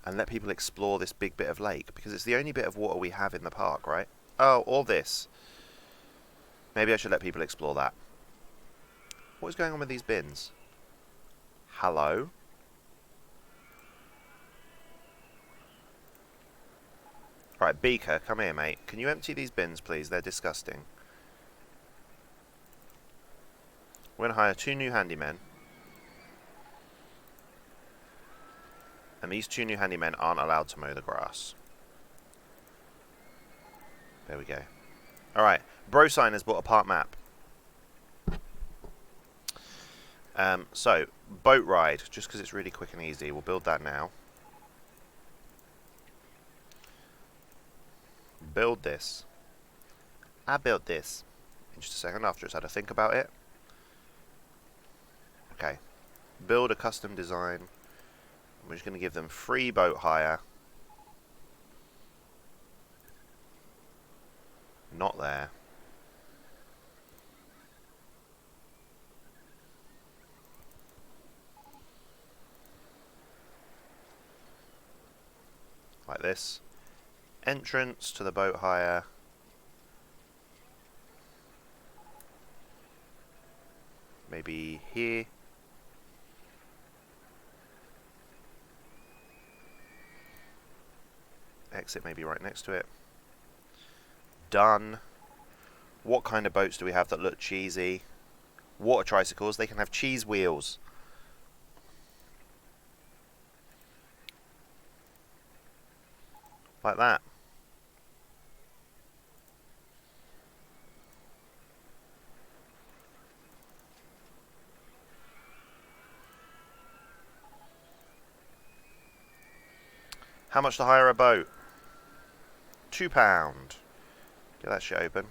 and let people explore this big bit of lake, because it's the only bit of water we have in the park, right? Oh, or this. Maybe I should let people explore that. What is going on with these bins? Hello? Right, Beaker, come here, mate. Can you empty these bins, please? They're disgusting. We're going to hire 2 new handymen. And these 2 new handymen aren't allowed to mow the grass. There we go. Alright, BroSign has bought a part map. So, boat ride, just because it's really quick and easy. We'll build that now. Build this. I built this. In just a second after it's had to think about it. Okay. Build a custom design. We're just going to give them free boat hire. Not there. Like this. Entrance to the boat hire. Maybe here. Exit maybe right next to it. Done. What kind of boats do we have that look cheesy? Water tricycles. They can have cheese wheels. Like that. How much to hire a boat? £2. Get that shit open.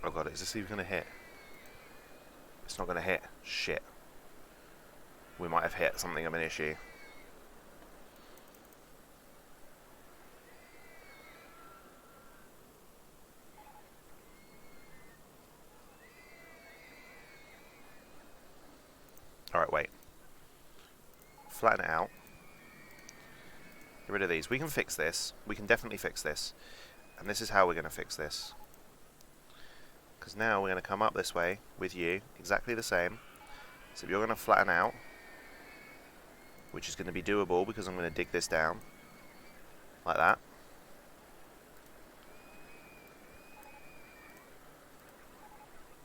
Oh god, is this even going to hit? It's not going to hit. Shit. We might have hit something of an issue. Alright, wait. Flatten it out. Get rid of these. We can fix this. We can definitely fix this. And this is how we're going to fix this. Because now we're going to come up this way with you. Exactly the same. So you're going to flatten out. Which is going to be doable because I'm going to dig this down. Like that.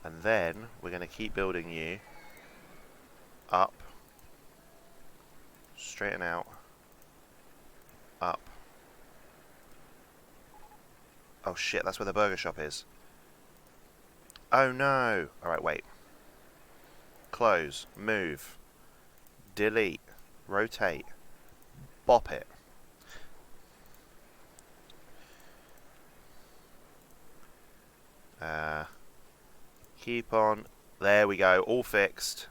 And then we're going to keep building you up, straighten out, up. Oh shit, that's where the burger shop is. Oh no. Alright, wait. Close, move, delete, rotate, bop it. Keep on. There we go, all fixed.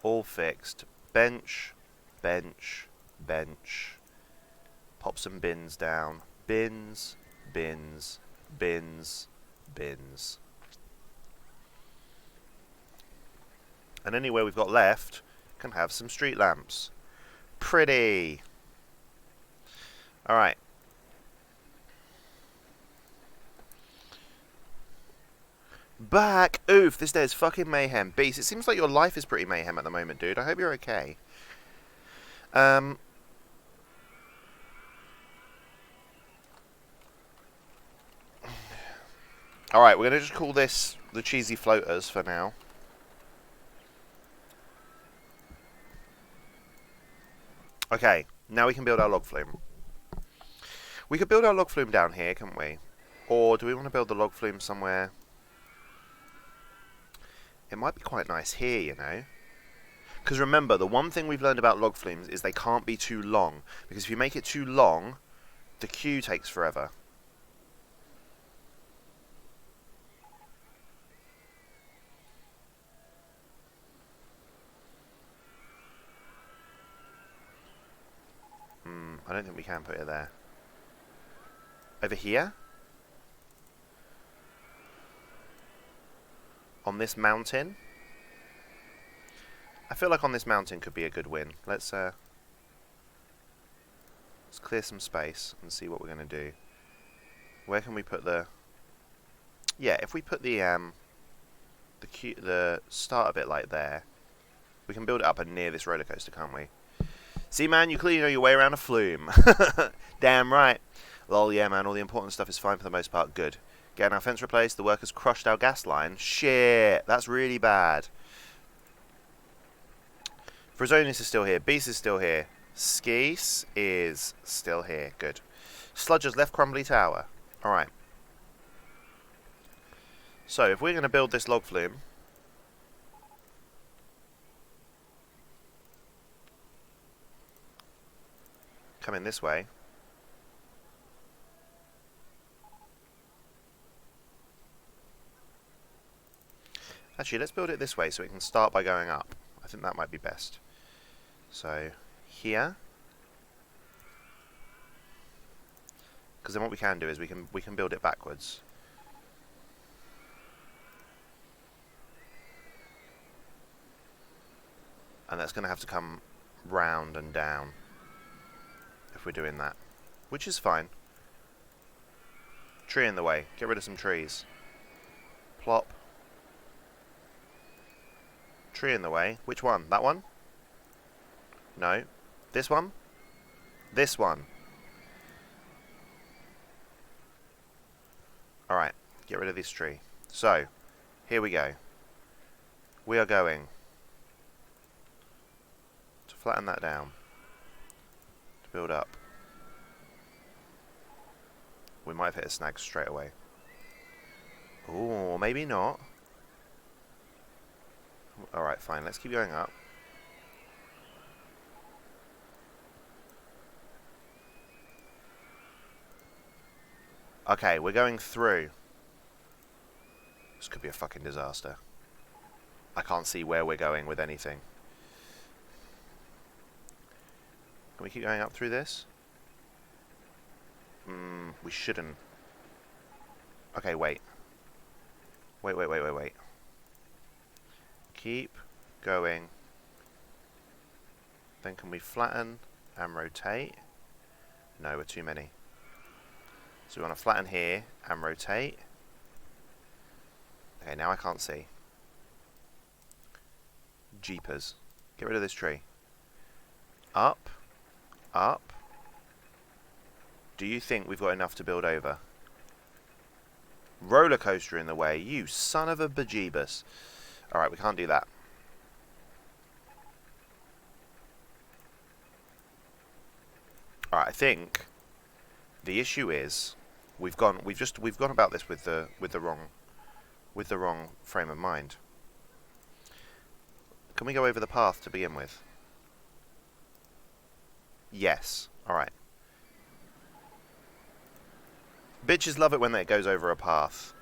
All fixed. Bench, bench, bench. Pop some bins down. Bins, bins, bins, bins. And anywhere we've got left can have some street lamps. Pretty. Alright. Back! Oof, this day is fucking mayhem. Beast, it seems like your life is pretty mayhem at the moment, dude. I hope you're okay. Alright, we're going to just call this the cheesy floaters for now. Okay, now we can build our log flume. We could build our log flume down here, can't we? Or do we want to build the log flume somewhere? It might be quite nice here, you know. Because remember, the one thing we've learned about log flumes is they can't be too long. Because if you make it too long, the queue takes forever. I don't think we can put it there. Over here? On this mountain? I feel like on this mountain could be a good win. Let's clear some space and see what we're going to do. Where can we put the... Yeah, if we put the start a bit like there, we can build it up and near this roller coaster, can't we? See, man, you clearly know your way around a flume. Damn right. Lol, yeah, man, all the important stuff is fine for the most part. Good. Getting our fence replaced, the workers crushed our gas line. Shit, that's really bad. Frozonis is still here. Beast is still here. Skeese is still here. Good. Sludger's left Crumbly Tower. Alright. So, if we're going to build this log flume... come in this way. Actually, let's build it this way so it can start by going up. I think that might be best. So, here. Because then what we can do is we can build it backwards. And that's going to have to come round and down if we're doing that. Which is fine. Tree in the way. Get rid of some trees. Plop. Tree in the way. Which one? That one? No. This one? This one. Alright. Get rid of this tree. So, here we go. We are going to flatten that down, to build up. We might have hit a snag straight away. Ooh, maybe not. Alright, fine. Let's keep going up. Okay, we're going through. This could be a fucking disaster. I can't see where we're going with anything. Can we keep going up through this? We shouldn't. Okay, wait. Wait. Keep going. Then can we flatten and rotate? No, we're too many. So we want to flatten here and rotate. Okay, now I can't see. Jeepers. Get rid of this tree. Up. Up. Do you think we've got enough to build over? Rollercoaster in the way, you son of a bejeebus. Alright, we can't do that. Alright, I think the issue is we've gone about this with the wrong frame of mind. Can we go over the path to begin with? Yes. Alright. Bitches love it when it goes over a path.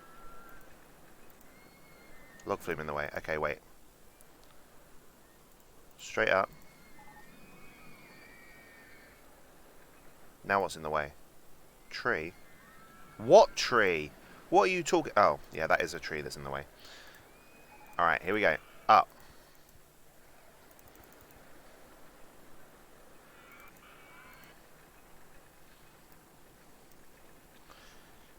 Log flume in the way. Okay, wait. Straight up. Now what's in the way? Tree? What tree? What are you talking... Oh, yeah, that is a tree that's in the way. Alright, here we go. Up.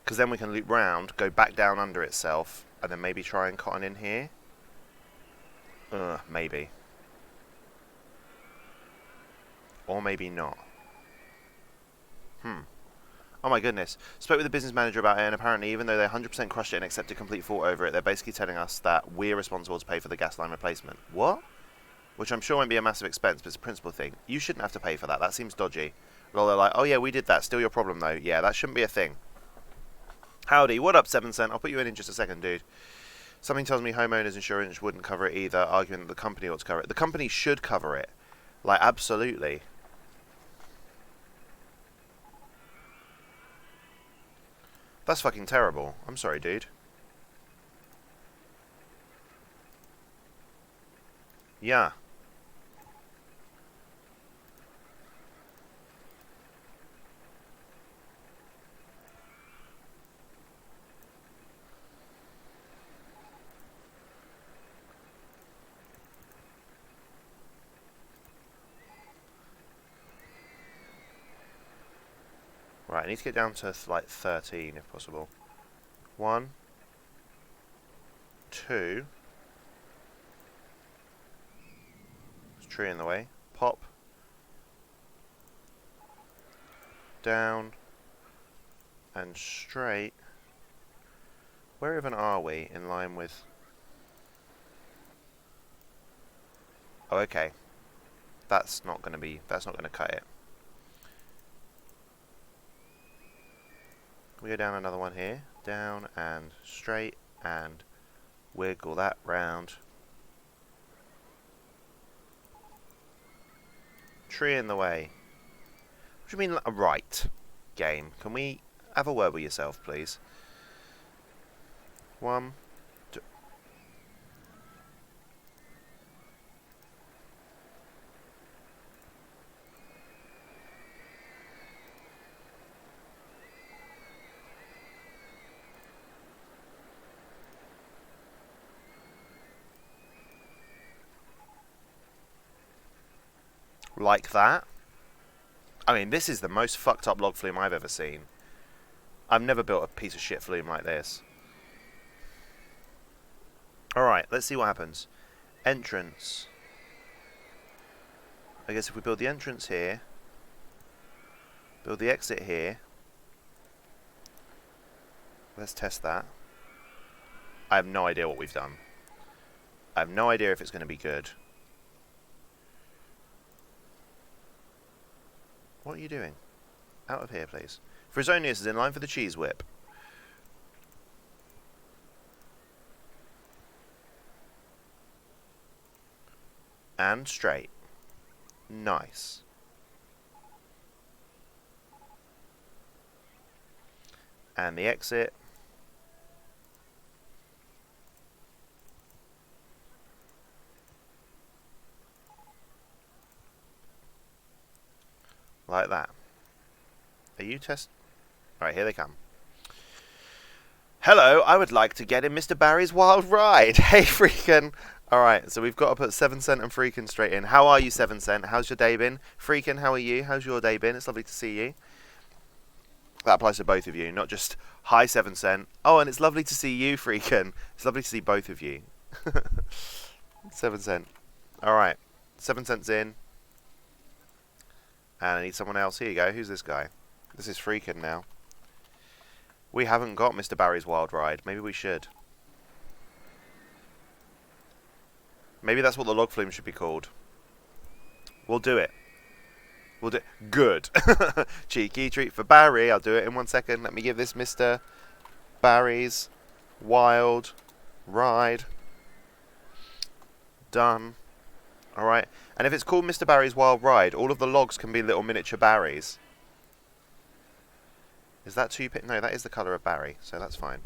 Because then we can loop round, go back down under itself, and then maybe try and cotton in here. Maybe. Or maybe not. Oh my goodness. Spoke with the business manager about it, and apparently even though they 100% crushed it and accepted complete fault over it, they're basically telling us that we're responsible to pay for the gas line replacement. What? Which I'm sure won't be a massive expense, but it's a principal thing. You shouldn't have to pay for that. That seems dodgy. Well, they're like, oh yeah, we did that. Still your problem though. Yeah, that shouldn't be a thing. Howdy, what up 7 Cent? I'll put you in just a second, dude. Something tells me homeowners insurance wouldn't cover it either, arguing that the company ought to cover it. The company should cover it. Like, absolutely. That's fucking terrible. I'm sorry, dude. Yeah. Right, I need to get down to like 13 if possible. 1, 2. There's a tree in the way. Pop. Down. And straight. Where even are we in line with... Oh, okay. That's not going to cut it. Can we go down another one here? Down and straight and wiggle that round. Tree in the way. What do you mean, right, game? Can we have a word with yourself, please? 1, 2. Like that. I mean, this is the most fucked up log flume I've ever seen. I've never built a piece of shit flume like this. Alright, let's see what happens. Entrance. I guess if we build the entrance here, build the exit here. Let's test that. I have no idea what we've done. I have no idea if it's going to be good. What are you doing? Out of here, please. Frisonius is in line for the cheese whip. And straight. Nice. And the exit. Like that. Are you Alright, here they come. Hello, I would like to get in Mr. Barry's wild ride. Hey, Freakin'. Alright, so we've got to put 7 Cent and Freakin' straight in. How are you, 7 Cent? How's your day been? Freakin', how are you? How's your day been? It's lovely to see you. That applies to both of you, not just hi, 7 Cent. Oh, and it's lovely to see you, Freakin'. It's lovely to see both of you. 7 Cent. Alright, 7 Cent's in. And I need someone else. Here you go. Who's this guy? This is Freakin' now. We haven't got Mr. Barry's Wild Ride. Maybe we should. Maybe that's what the log flume should be called. We'll do it. We'll do it. Good. Cheeky treat for Barry. I'll do it in 1 second. Let me give this Mr. Barry's Wild Ride. Done. Alright. And if it's called Mr. Barry's Wild Ride, all of the logs can be little miniature Barrys. Is that too... No, that is the colour of Barry, so that's fine.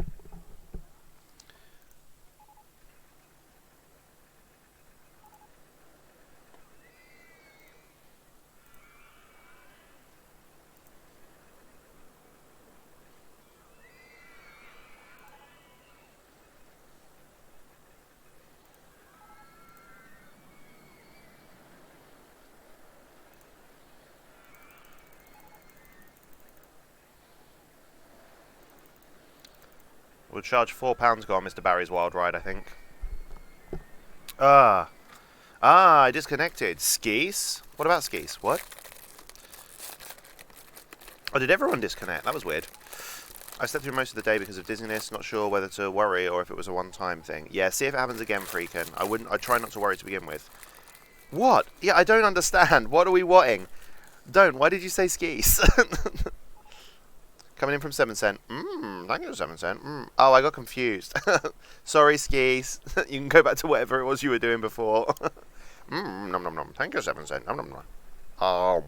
We'll charge £4 to go on Mr. Barry's Wild Ride, I think. I disconnected. Skis? What about skis? What? Oh, did everyone disconnect? That was weird. I slept through most of the day because of dizziness. Not sure whether to worry or if it was a one-time thing. Yeah, see if it happens again, Freakin'. I'd try not to worry to begin with. What? Yeah, I don't understand. What are we whatting? Don't. Why did you say skis? Coming in from 7 Cent. Thank you, 7 Cent. Oh, I got confused. Sorry, skis. You can go back to whatever it was you were doing before. Nom nom nom. Thank you, 7 Cent. Nom nom nom. Oh.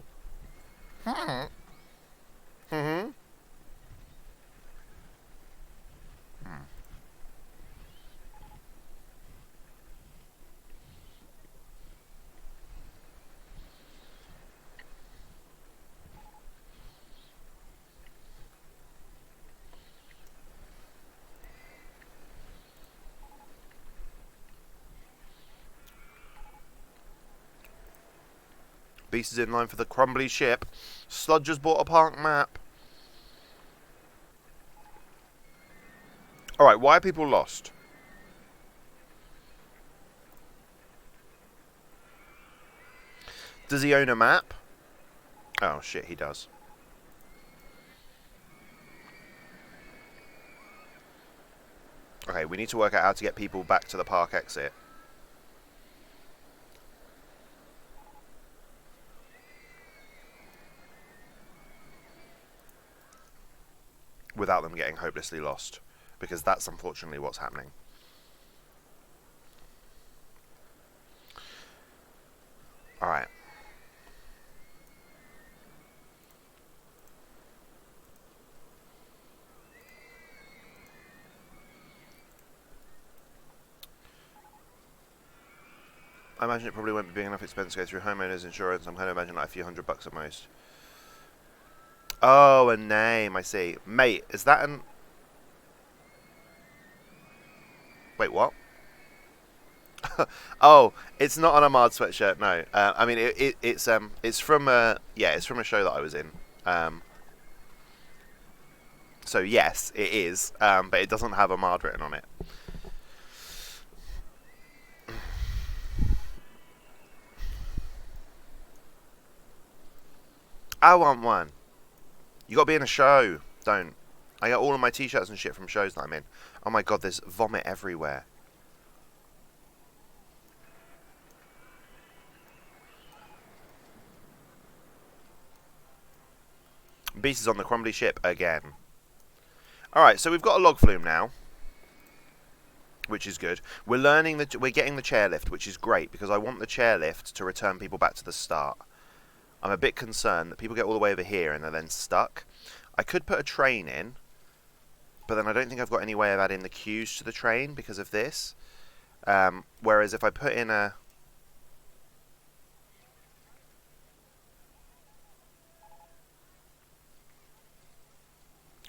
Beast is in line for the Crumbly ship. Sludger's bought a park map. Alright, why are people lost? Does he own a map? Oh shit, he does. Okay, we need to work out how to get people back to the park exit. Without them getting hopelessly lost. Because that's unfortunately what's happening. Alright. I imagine it probably won't be big enough expense to go through homeowners insurance. I'm kind of imagining like a few $100 at most. Oh, a name, I see. Mate, is that an... Wait, what? Oh, it's not on a Mard sweatshirt, no. I mean, it's from a... Yeah, it's from a show that I was in. So, yes, it is. But it doesn't have a Mard written on it. I want one. You gotta be in a show. Don't. I get all of my t-shirts and shit from shows that I'm in. Oh my god, there's vomit everywhere. Beast is on the Crumbly ship again. Alright, so we've got a log flume now, which is good. We're learning that we're getting the chairlift, which is great, because I want the chairlift to return people back to the start. I'm a bit concerned that people get all the way over here and they're then stuck. I could put a train in, but then I don't think I've got any way of adding the queues to the train because of this. Whereas if I put in a...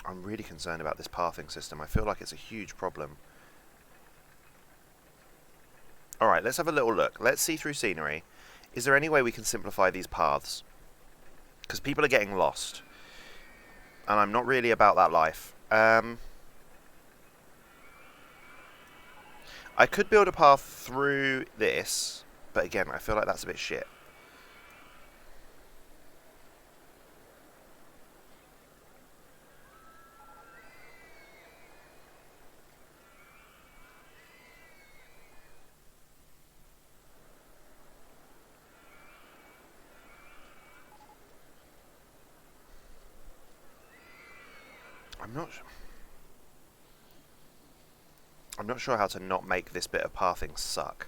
I'm really concerned about this pathing system. I feel like it's a huge problem. Alright, let's have a little look. Let's see through scenery. Is there any way we can simplify these paths? Because people are getting lost. And I'm not really about that life. I could build a path through this, but again, I feel like that's a bit shit. I'm not sure how to not make this bit of pathing suck.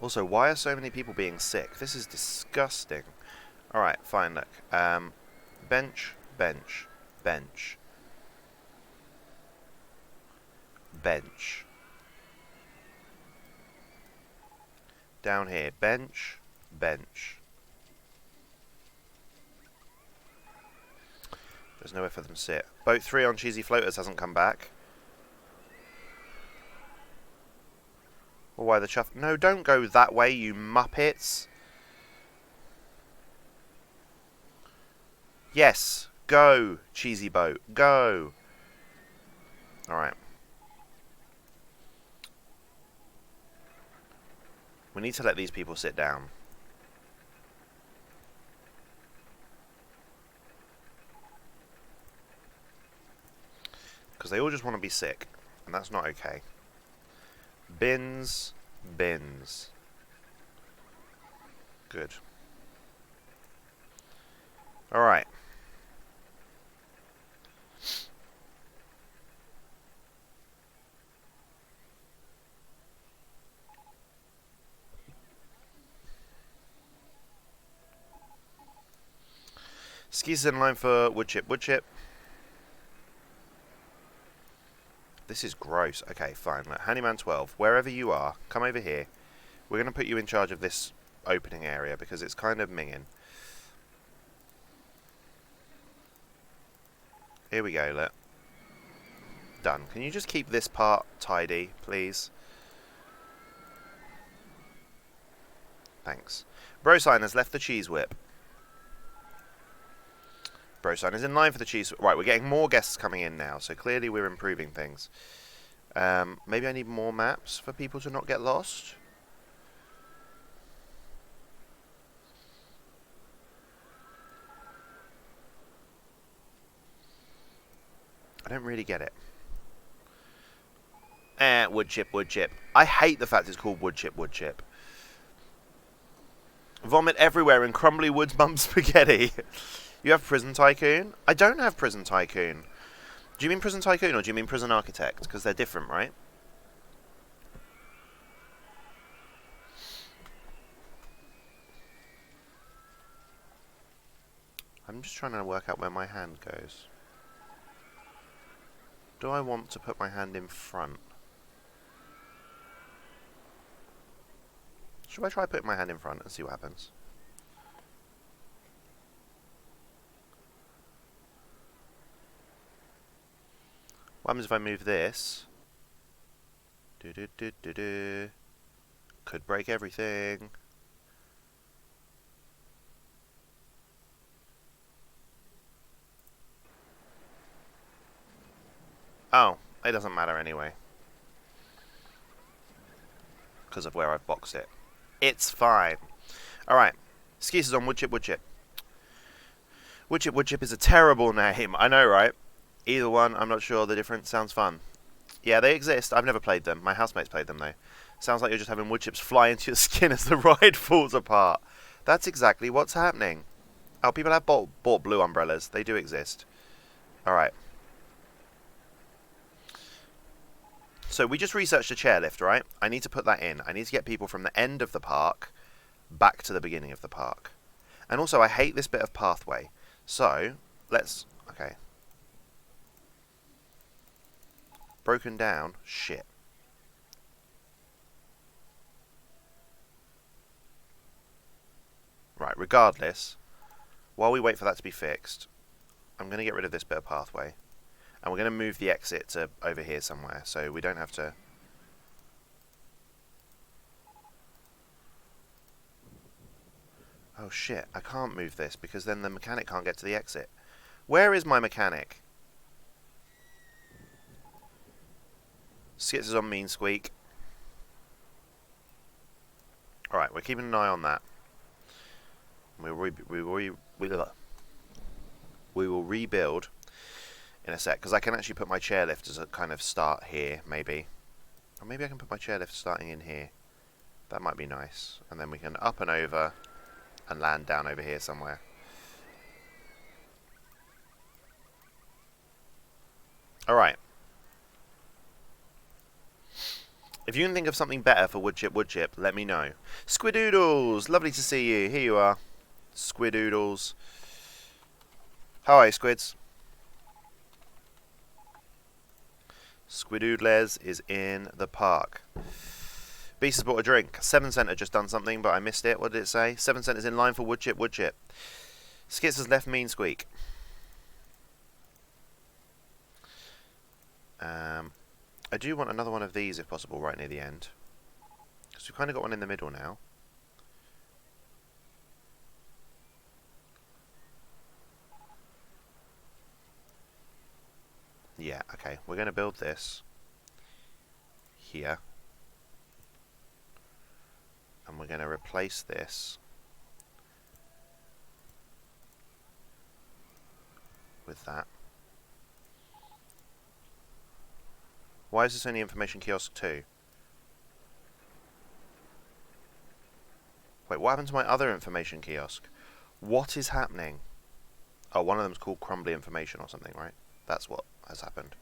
Also, why are so many people being sick? This is disgusting. Alright, fine, look. Bench, bench, bench. Bench. Down here, bench, bench. There's nowhere for them to sit. Boat 3 on Cheesy Floaters hasn't come back. Well, why the chuff? No, don't go that way, you muppets. Yes, go, Cheesy Boat, go. Alright. We need to let these people sit down. Because they all just want to be sick, and that's not okay. Bins, bins. Good. Alright. Skis in line for wood chip, wood chip. This is gross. Okay, fine. Look, Handyman 12, wherever you are, come over here. We're going to put you in charge of this opening area because it's kind of minging. Here we go, look. Done. Can you just keep this part tidy, please? Thanks. Brosign has left the cheese whip. Brosign is in line for the cheese. Right, we're getting more guests coming in now, so clearly we're improving things. Maybe I need more maps for people to not get lost. I don't really get it. Wood chip, wood chip. I hate the fact it's called wood chip, wood chip. Vomit everywhere in Crumbly Woods Mum Spaghetti. You have Prison Tycoon? I don't have Prison Tycoon. Do you mean Prison Tycoon or do you mean Prison Architect? Because they're different, right? I'm just trying to work out where my hand goes. Do I want to put my hand in front? Should I try putting my hand in front and see what happens? What happens if I move this? Could break everything. Oh, it doesn't matter anyway. Because of where I've boxed it. It's fine. Alright. Skeezers on wood chip, wood chip. Woodchip is a terrible name. I know, right? Either one, I'm not sure. The difference sounds fun. Yeah, they exist. I've never played them. My housemates played them, though. Sounds like you're just having woodchips fly into your skin as the ride falls apart. That's exactly what's happening. Oh, people have bought blue umbrellas. They do exist. Alright. So we just researched a chairlift, right? I need to put that in. I need to get people from the end of the park back to the beginning of the park. And also, I hate this bit of pathway. So, let's... Okay. Broken down. Shit. Right, regardless, while we wait for that to be fixed, I'm going to get rid of this bit of pathway. And we're going to move the exit to over here somewhere, so we don't have to... Oh shit, I can't move this, because then the mechanic can't get to the exit. Where is my mechanic? Skits is on Mean Squeak. Alright, we're keeping an eye on that. We will rebuild in a sec, because I can actually put my chairlift as a kind of start here, maybe. Or maybe I can put my chairlift starting in here. That might be nice. And then we can up and over and land down over here somewhere. Alright. If you can think of something better for Woodchip, let me know. Squidoodles! Lovely to see you. Here you are. Squidoodles. How are you, Squids? Squidoodles is in the park. Beast has bought a drink. 7 Cent had just done something, but I missed it. What did it say? 7 Cent is in line for Woodchip. Skits has left Mean Squeak. I do want another one of these, if possible, right near the end. Because we've kind of got one in the middle now. Yeah, okay. We're going to build this here. And we're going to replace this with that. Why is this only information kiosk 2? Wait, what happened to my other information kiosk? What is happening? Oh, one of them's called Crumbly Information or something, right? That's what has happened.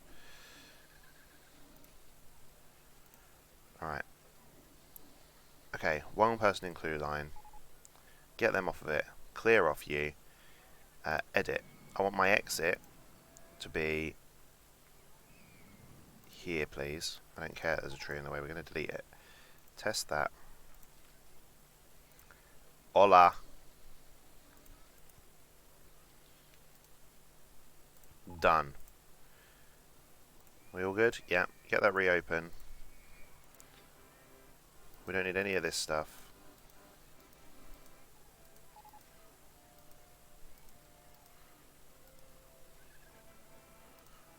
Alright. Okay, one person in clue line. Get them off of it. Clear off you. Edit. I want my exit to be here, please. I don't care there's a tree in the way. We're going to delete it. Test that. Hola. Done. We all good? Yeah. Get that reopen. We don't need any of this stuff.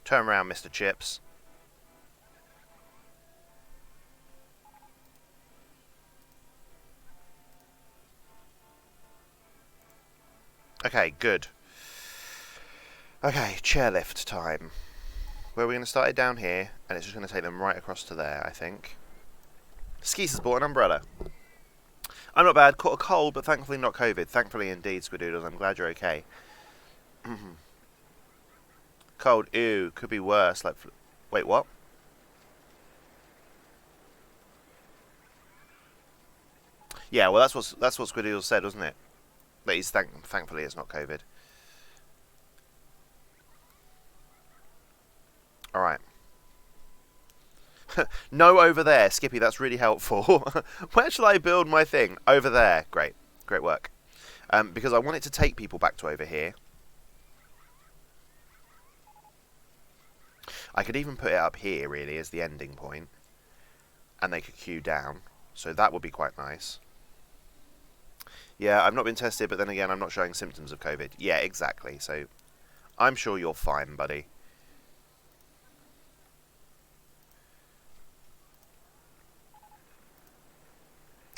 Turn around, Mr. Chips. Okay, good. Okay, chairlift time. Where are we going to start it? Down here, and it's just going to take them right across to there, I think. Skeese has bought an umbrella. I'm not bad. Caught a cold, but thankfully not COVID. Thankfully indeed, Squidoodles. I'm glad you're okay. Cold. Ew. Could be worse. Like, wait, what? Yeah, well, that's what Squidoodles said, wasn't it? That he's thankfully it's not COVID. All right. No, over there, Skippy. That's really helpful. Where shall I build my thing? Over there. Great, great work. Because I want it to take people back to over here. I could even put it up here, really, as the ending point, and they could queue down. So that would be quite nice. Yeah, I've not been tested, but then again, I'm not showing symptoms of COVID. Yeah, exactly. So I'm sure you're fine, buddy.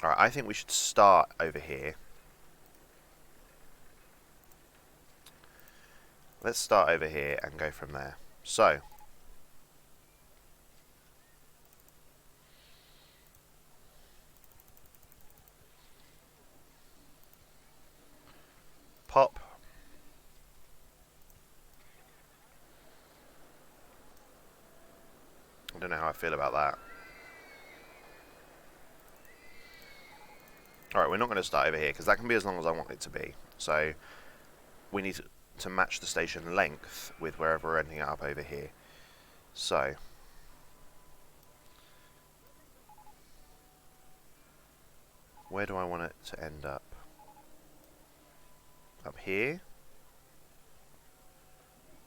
Alright, I think we should start over here. Let's start over here and go from there. So, pop. I don't know how I feel about that. Alright, we're not going to start over here, because that can be as long as I want it to be. So, we need to match the station length with wherever we're ending up over here. So, where do I want it to end up? Up here?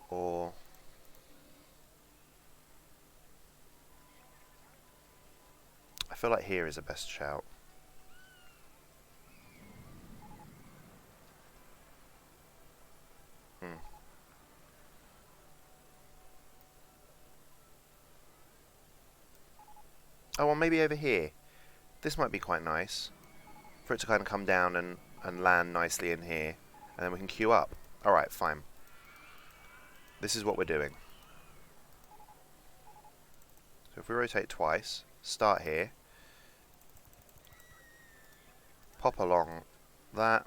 Or... I feel like here is the best shout. Oh, well, maybe over here. This might be quite nice. For it to kind of come down and land nicely in here. And then we can queue up. Alright, fine. This is what we're doing. So if we rotate twice, start here. Pop along that.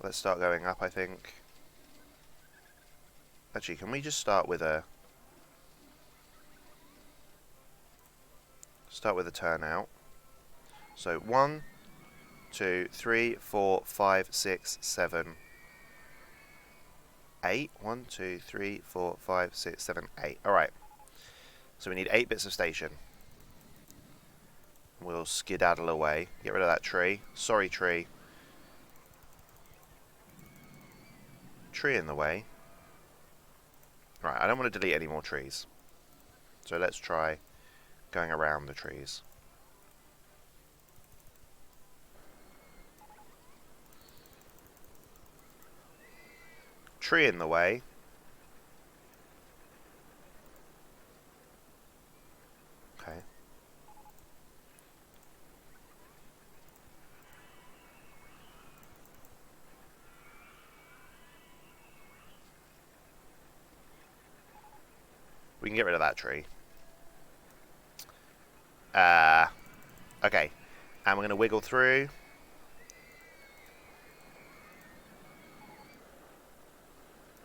Let's start going up, I think. Actually, can we just start with a... Start with a turnout. So 1, 2, 3, 4, 5, 6, 7, 8. 1, 2, 3, 4, 5, 6, 7, 8. Alright. So we need 8 bits of station. We'll skedaddle away. Get rid of that tree. Sorry, tree. Tree in the way. Right, I don't want to delete any more trees. So let's try going around the trees. Tree in the way. Okay. We can get rid of that tree. Okay. And we're going to wiggle through.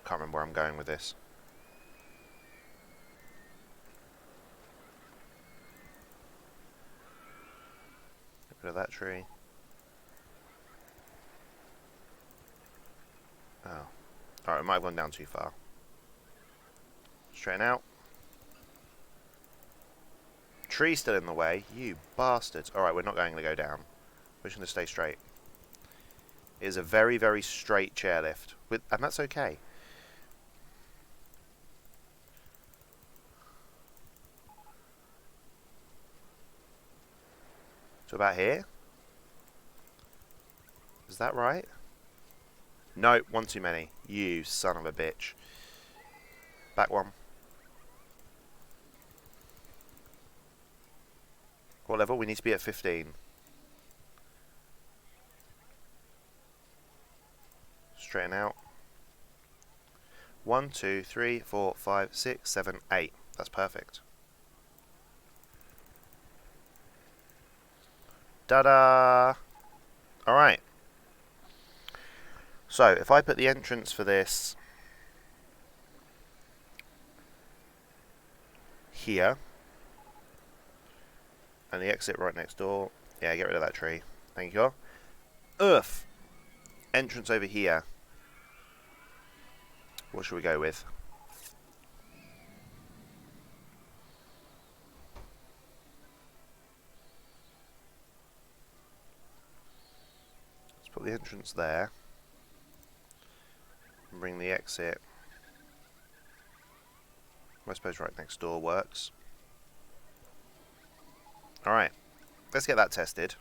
Can't remember where I'm going with this. Get rid of that tree. Oh. Alright, we might have gone down too far. Straighten out. Tree still in the way. You bastards. Alright, we're not going to go down. We're just going to stay straight. It is a very, very straight chairlift. And that's okay. So about here? Is that right? No, one too many. You son of a bitch. Back one. What level? We need to be at 15. Straighten out. 1, 2, 3, 4, 5, 6, 7, 8. That's perfect. Ta-da! Alright. So, if I put the entrance for this here, and the exit right next door, yeah, get rid of that tree. Thank you. Earth. Entrance over here. What should we go with? Let's put the entrance there. And bring the exit. I suppose right next door works. Alright. Let's get that tested.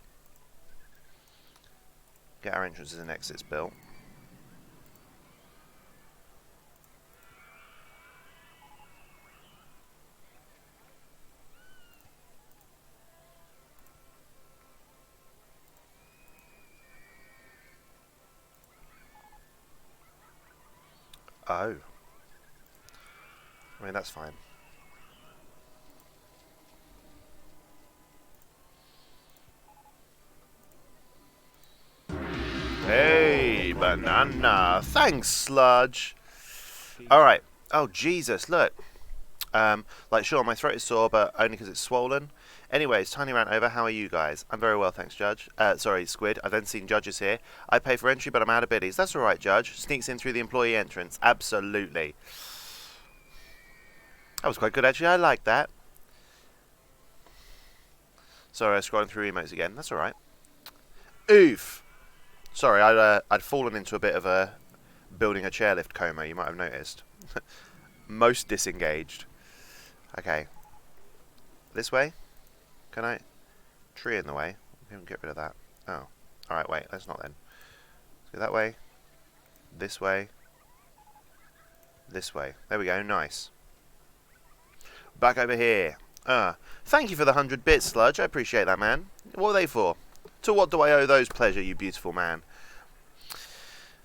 Get our entrances and exits built. Oh. I mean, that's fine. Hey, banana. Thanks, Sludge. Alright. Oh, Jesus, look. Like, sure, my throat is sore, but only because it's swollen. Anyways, tiny rant over. How are you guys? I'm very well, thanks, Judge. Sorry, Squid. I've then seen Judges here. I pay for entry, but I'm out of biddies. That's alright, Judge. Sneaks in through the employee entrance. Absolutely. That was quite good, actually. I like that. Sorry, I'm scrolling through emotes again. That's alright. Oof. Sorry, I'd fallen into a bit of a building a chairlift coma, you might have noticed. Most disengaged. Okay. This way? Can I? Tree in the way. We can get rid of that. Oh. Alright, wait. Let's not then. Let's go that way. This way. This way. There we go. Nice. Back over here. Thank you for the 100 bits, Sludge. I appreciate that, man. What are they for? To what do I owe those pleasure, you beautiful man?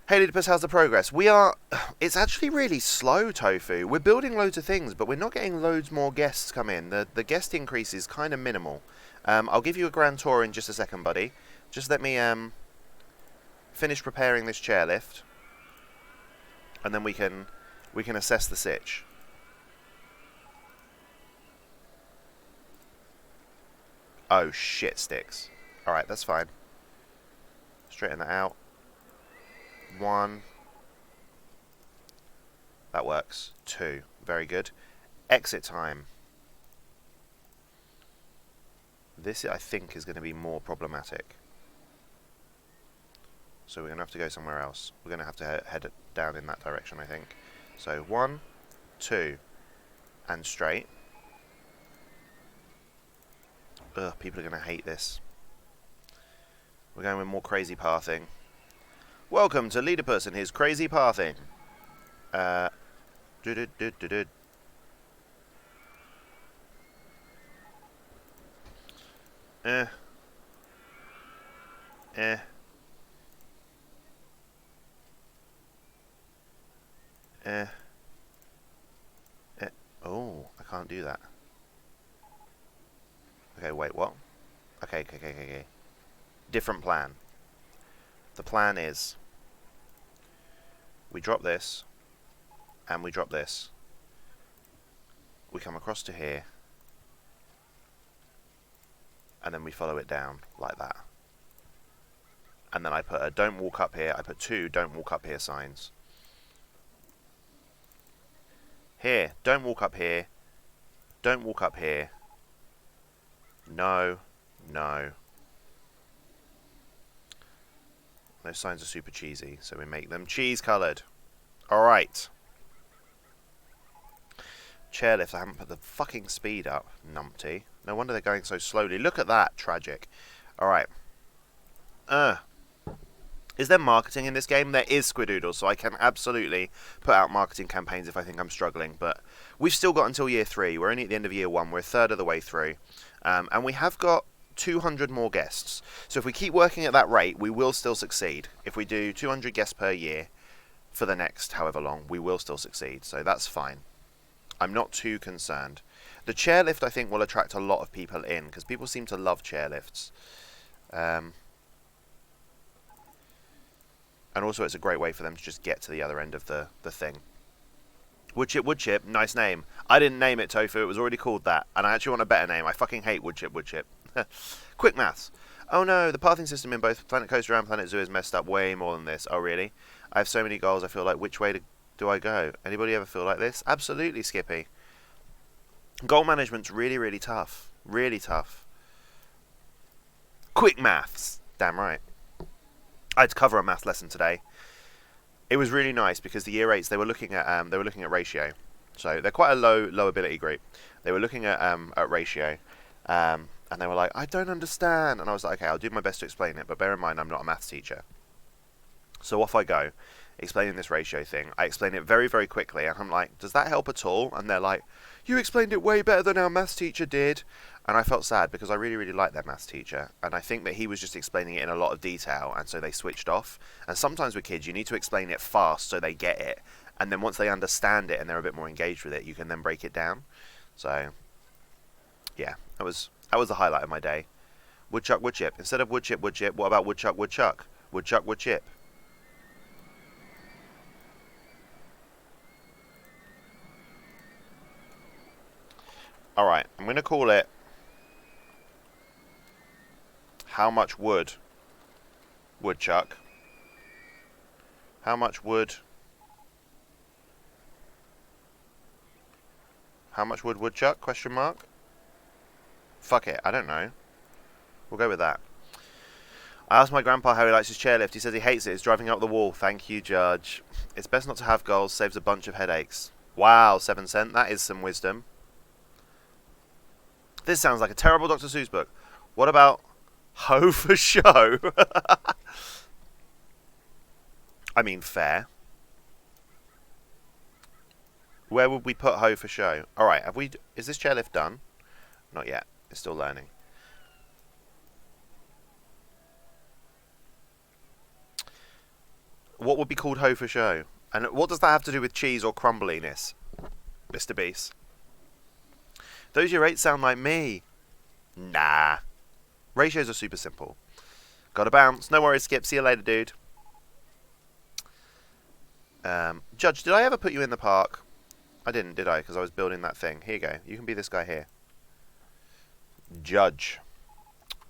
Hey, Leedipus, how's the progress? It's actually really slow, Tofu. We're building loads of things, but we're not getting loads more guests come in. The guest increase is kind of minimal. I'll give you a grand tour in just a second, buddy. Just let me finish preparing this chairlift, and then we can assess the sitch. Oh, shit sticks. Alright, that's fine. Straighten that out. 1. That works. 2. Very good. Exit time. This, I think, is going to be more problematic. So we're going to have to go somewhere else. We're going to have to head down in that direction, I think. So 1, 2, and straight. Ugh, people are going to hate this. We're going with more crazy pathing. Welcome to Leedipus and his crazy pathing. Eh. Oh, I can't do that. Okay, wait, what? Okay. Different plan. The plan is we drop this and we drop this. We come across to here and then we follow it down like that. And then I put a don't walk up here. I put 2 don't walk up here signs. Here, don't walk up here. Don't walk up here. No. Those signs are super cheesy, so we make them cheese coloured. Alright. Chairlift, I haven't put the fucking speed up, numpty. No wonder they're going so slowly. Look at that, tragic. Alright. Is there marketing in this game? There is Squidoodle, so I can absolutely put out marketing campaigns if I think I'm struggling. But we've still got until year 3. We're only at the end of year 1. We're a third of the way through. And we have got 200 more guests. So if we keep working at that rate, we will still succeed. If we do 200 guests per year for the next however long, we will still succeed. So that's fine. I'm not too concerned. The chairlift, I think, will attract a lot of people in, because people seem to love chairlifts. And also it's a great way for them to just get to the other end of the thing. Woodchip, nice name. I didn't name it, Tofu, it was already called that. And I actually want a better name. I fucking hate Woodchip. Quick maths. Oh no, the pathing system in both Planet Coaster and Planet Zoo is messed up way more than this. Oh really? I have so many goals, I feel like, which way do I go? Anybody ever feel like this? Absolutely, Skippy. Goal management's really, really tough. Really tough. Quick maths. Damn right. I had to cover a math lesson today. It was really nice because the year 8s they were looking at ratio, so they're quite a low ability group. They were looking at ratio, and they were like, I don't understand, and I was like, okay, I'll do my best to explain it, but bear in mind I'm not a maths teacher. So off I go, explaining this ratio thing. I explain it very, very quickly, and I'm like, does that help at all? And they're like, you explained it way better than our maths teacher did. And I felt sad because I really, really liked their maths teacher. And I think that he was just explaining it in a lot of detail, and so they switched off. And sometimes with kids, you need to explain it fast so they get it. and then once they understand it and they're a bit more engaged with it, you can then break it down. So, yeah, that was the highlight of my day. Woodchuck, woodchip. Instead of woodchip, woodchip, what about woodchuck, woodchuck? Woodchuck, woodchip. Alright, I'm going to call it How Much Wood Woodchuck. How much wood? How much wood woodchuck? Question mark. Fuck it, I don't know. We'll go with that. I asked my grandpa how he likes his chairlift. He says he hates it. It's driving up the wall. Thank you, Judge. It's best not to have goals. Saves a bunch of headaches. Wow, 7 cent. That is some wisdom. This sounds like a terrible Dr. Seuss book. What about Ho for Show? I mean, fair. Where would we put Ho for Show? Alright, have we... Is this chairlift done? Not yet. It's still learning. What would be called Ho for Show? And what does that have to do with cheese or crumbliness, Mr. Beast? Those your eights sound like me. Nah. Ratios are super simple. Gotta bounce. No worries, Skip. See you later, dude. Judge, did I ever put you in the park? I didn't, did I? Because I was building that thing. Here you go. You can be this guy here. Judge.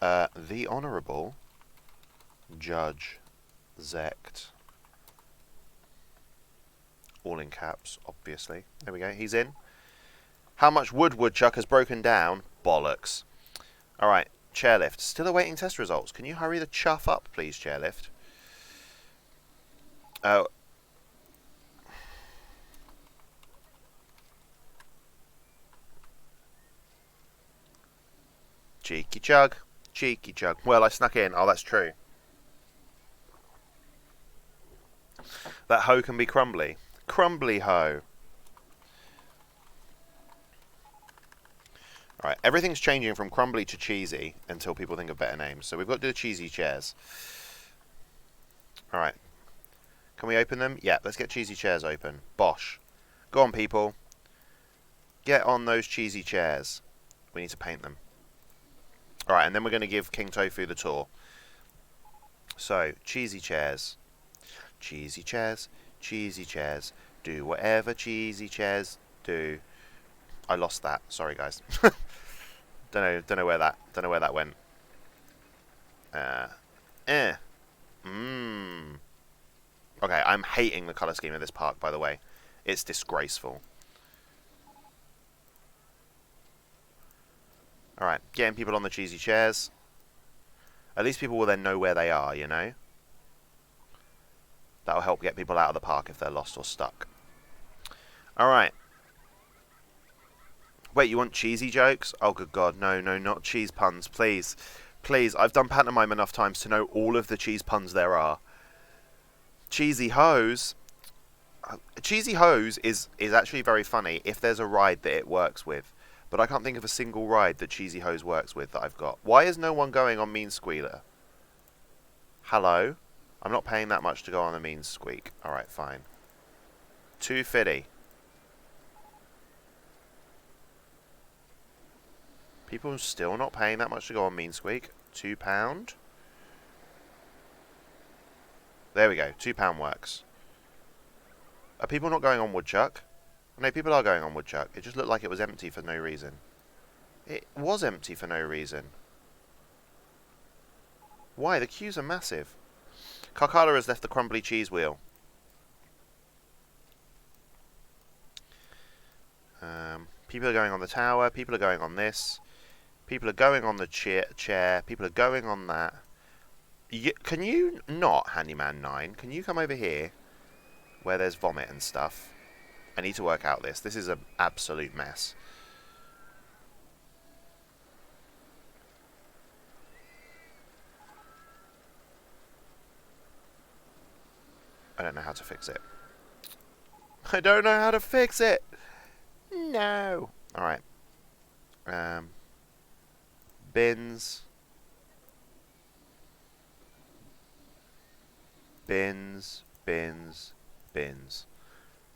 The Honourable Judge Zect. All in caps, obviously. There we go. He's in. How much wood woodchuck has broken down? Bollocks. Alright, chairlift. Still awaiting test results. Can you hurry the chuff up, please, chairlift? Oh. Cheeky chug. Cheeky chug. Well, I snuck in. Oh, that's true. That hoe can be crumbly. Crumbly hoe. Alright, everything's changing from crumbly to cheesy until people think of better names. So we've got to do the cheesy chairs. Alright. Can we open them? Yeah, let's get cheesy chairs open. Bosh. Go on, people. Get on those cheesy chairs. We need to paint them. Alright, and then we're going to give King Tofu the tour. So, cheesy chairs. Cheesy chairs. Cheesy chairs. Do whatever cheesy chairs do. I lost that. Sorry, guys. Don't know where that went. Okay, I'm hating the colour scheme of this park, by the way. It's disgraceful. Alright, getting people on the cheesy chairs. At least people will then know where they are, you know? That'll help get people out of the park if they're lost or stuck. Alright. Wait, you want cheesy jokes? Oh, good God. No, not cheese puns. Please. Please. I've done pantomime enough times to know all of the cheese puns there are. Cheesy hose. Cheesy hose is actually very funny if there's a ride that it works with. But I can't think of a single ride that Cheesy Hose works with that I've got. Why is no one going on Mean Squealer? Hello? I'm not paying that much to go on a Mean Squeak. Alright, fine. $2.50. People still not paying that much to go on Mean Squeak. £2. There we go. £2 works. Are people not going on Woodchuck? No, people are going on Woodchuck. It just looked like it was empty for no reason. It was empty for no reason. Why? The queues are massive. Carcala has left the crumbly cheese wheel. People are going on the tower. People are going on this. People are going on the chair. People are going on that. Can you not, Handyman 9? Can you come over here where there's vomit and stuff? I need to work out this. This is an absolute mess. I don't know how to fix it. I don't know how to fix it! No! Alright. Bins. Bins. Bins. Bins.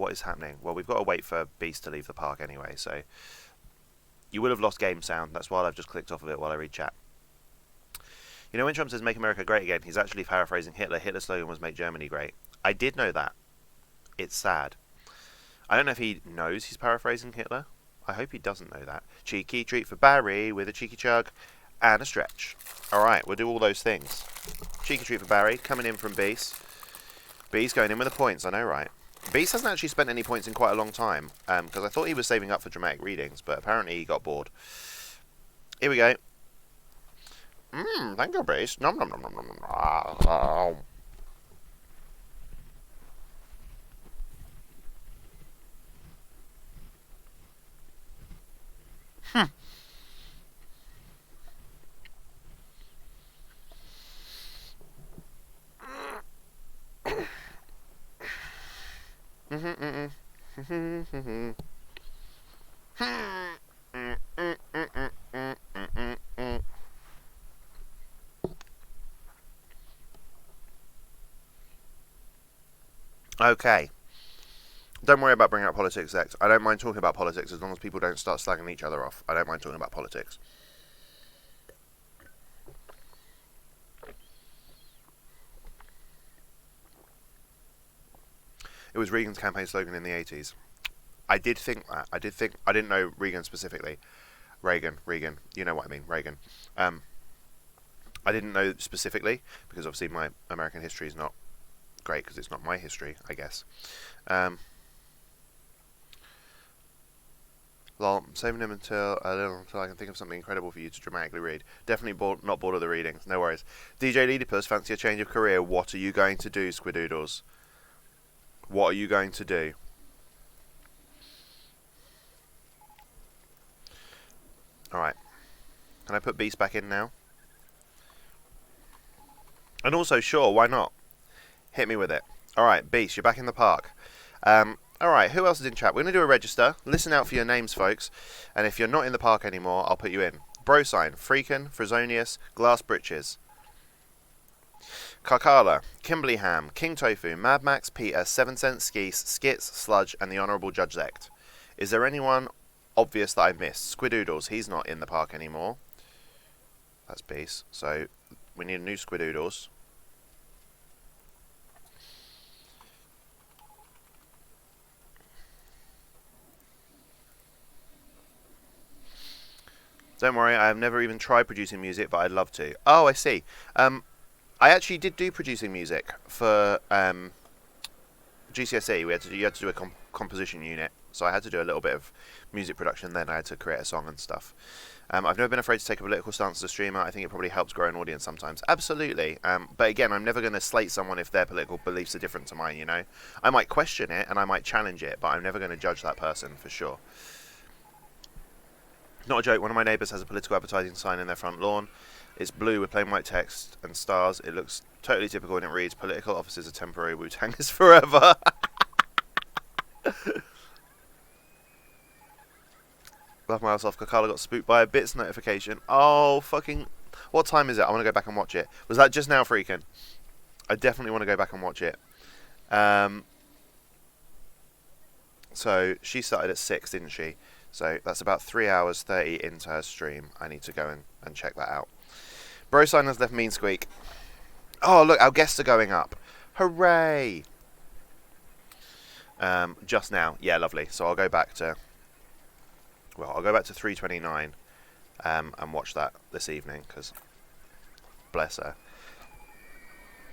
What is happening? Well, we've got to wait for Beast to leave the park anyway, so... You would have lost game sound. That's why I've just clicked off of it while I read chat. You know, when Trump says, make America great again, he's actually paraphrasing Hitler. Hitler's slogan was, make Germany great. I did know that. It's sad. I don't know if he knows he's paraphrasing Hitler. I hope he doesn't know that. Cheeky treat for Barry with a cheeky chug and a stretch. Alright, we'll do all those things. Cheeky treat for Barry, coming in from Beast. Beast going in with the points, I know, right? Beast hasn't actually spent any points in quite a long time, because I thought he was saving up for dramatic readings, but apparently he got bored. Here we go. Thank you, Beast. Nom nom nom nom nom nom. Okay. Don't worry about bringing up politics, X. I don't mind talking about politics as long as people don't start slagging each other off. I don't mind talking about politics. It was Reagan's campaign slogan in the 80s. I did think that. I didn't know Reagan specifically. Reagan. You know what I mean, Reagan. I didn't know specifically, because obviously my American history is not great, because it's not my history, I guess. Well, I'm saving him until I can think of something incredible for you to dramatically read. Definitely not bored of the readings, no worries. DJ Leedipus, fancy a change of career. What are you going to do, Squidoodles? What are you going to do? Alright. Can I put Beast back in now? And also, sure, why not? Hit me with it. Alright, Beast, you're back in the park. Alright, who else is in chat? We're going to do a register. Listen out for your names, folks. And if you're not in the park anymore, I'll put you in. Brosign, Freakin, Frizonius, Glass Britches. Karkala, Kimberly Ham, King Tofu, Mad Max, Peter, 7 Cent, Skis, Skits, Sludge, and the Honourable Judge Zect. Is there anyone obvious that I missed? Squidoodles, he's not in the park anymore. That's Beast. So, we need a new Squidoodles. Don't worry, I have never even tried producing music, but I'd love to. Oh, I see. I actually did do producing music for GCSE. You had to do a composition unit, so I had to do a little bit of music production. Then I had to create a song and stuff. I've never been afraid to take a political stance as a streamer. I think it probably helps grow an audience sometimes. Absolutely. But again, I'm never going to slate someone if their political beliefs are different to mine, you know? I might question it and I might challenge it, but I'm never going to judge that person, for sure. Not a joke, one of my neighbours has a political advertising sign in their front lawn. It's blue with plain white text and stars. It looks totally typical and it reads, political offices are temporary, Wu-Tang is forever. Laugh my ass off, Kakala got spooked by a bits notification. Oh, fucking... What time is it? I want to go back and watch it. Was that just now, Freakin'? I definitely want to go back and watch it. So, she started at 6, didn't she? So, that's about 3 hours 30 into her stream. I need to go and check that out. Brosign has left Mean Squeak. Oh, look, our guests are going up. Hooray! Just now. Yeah, lovely. So, I'll go back to... Well, I'll go back to 329 and watch that this evening, because bless her.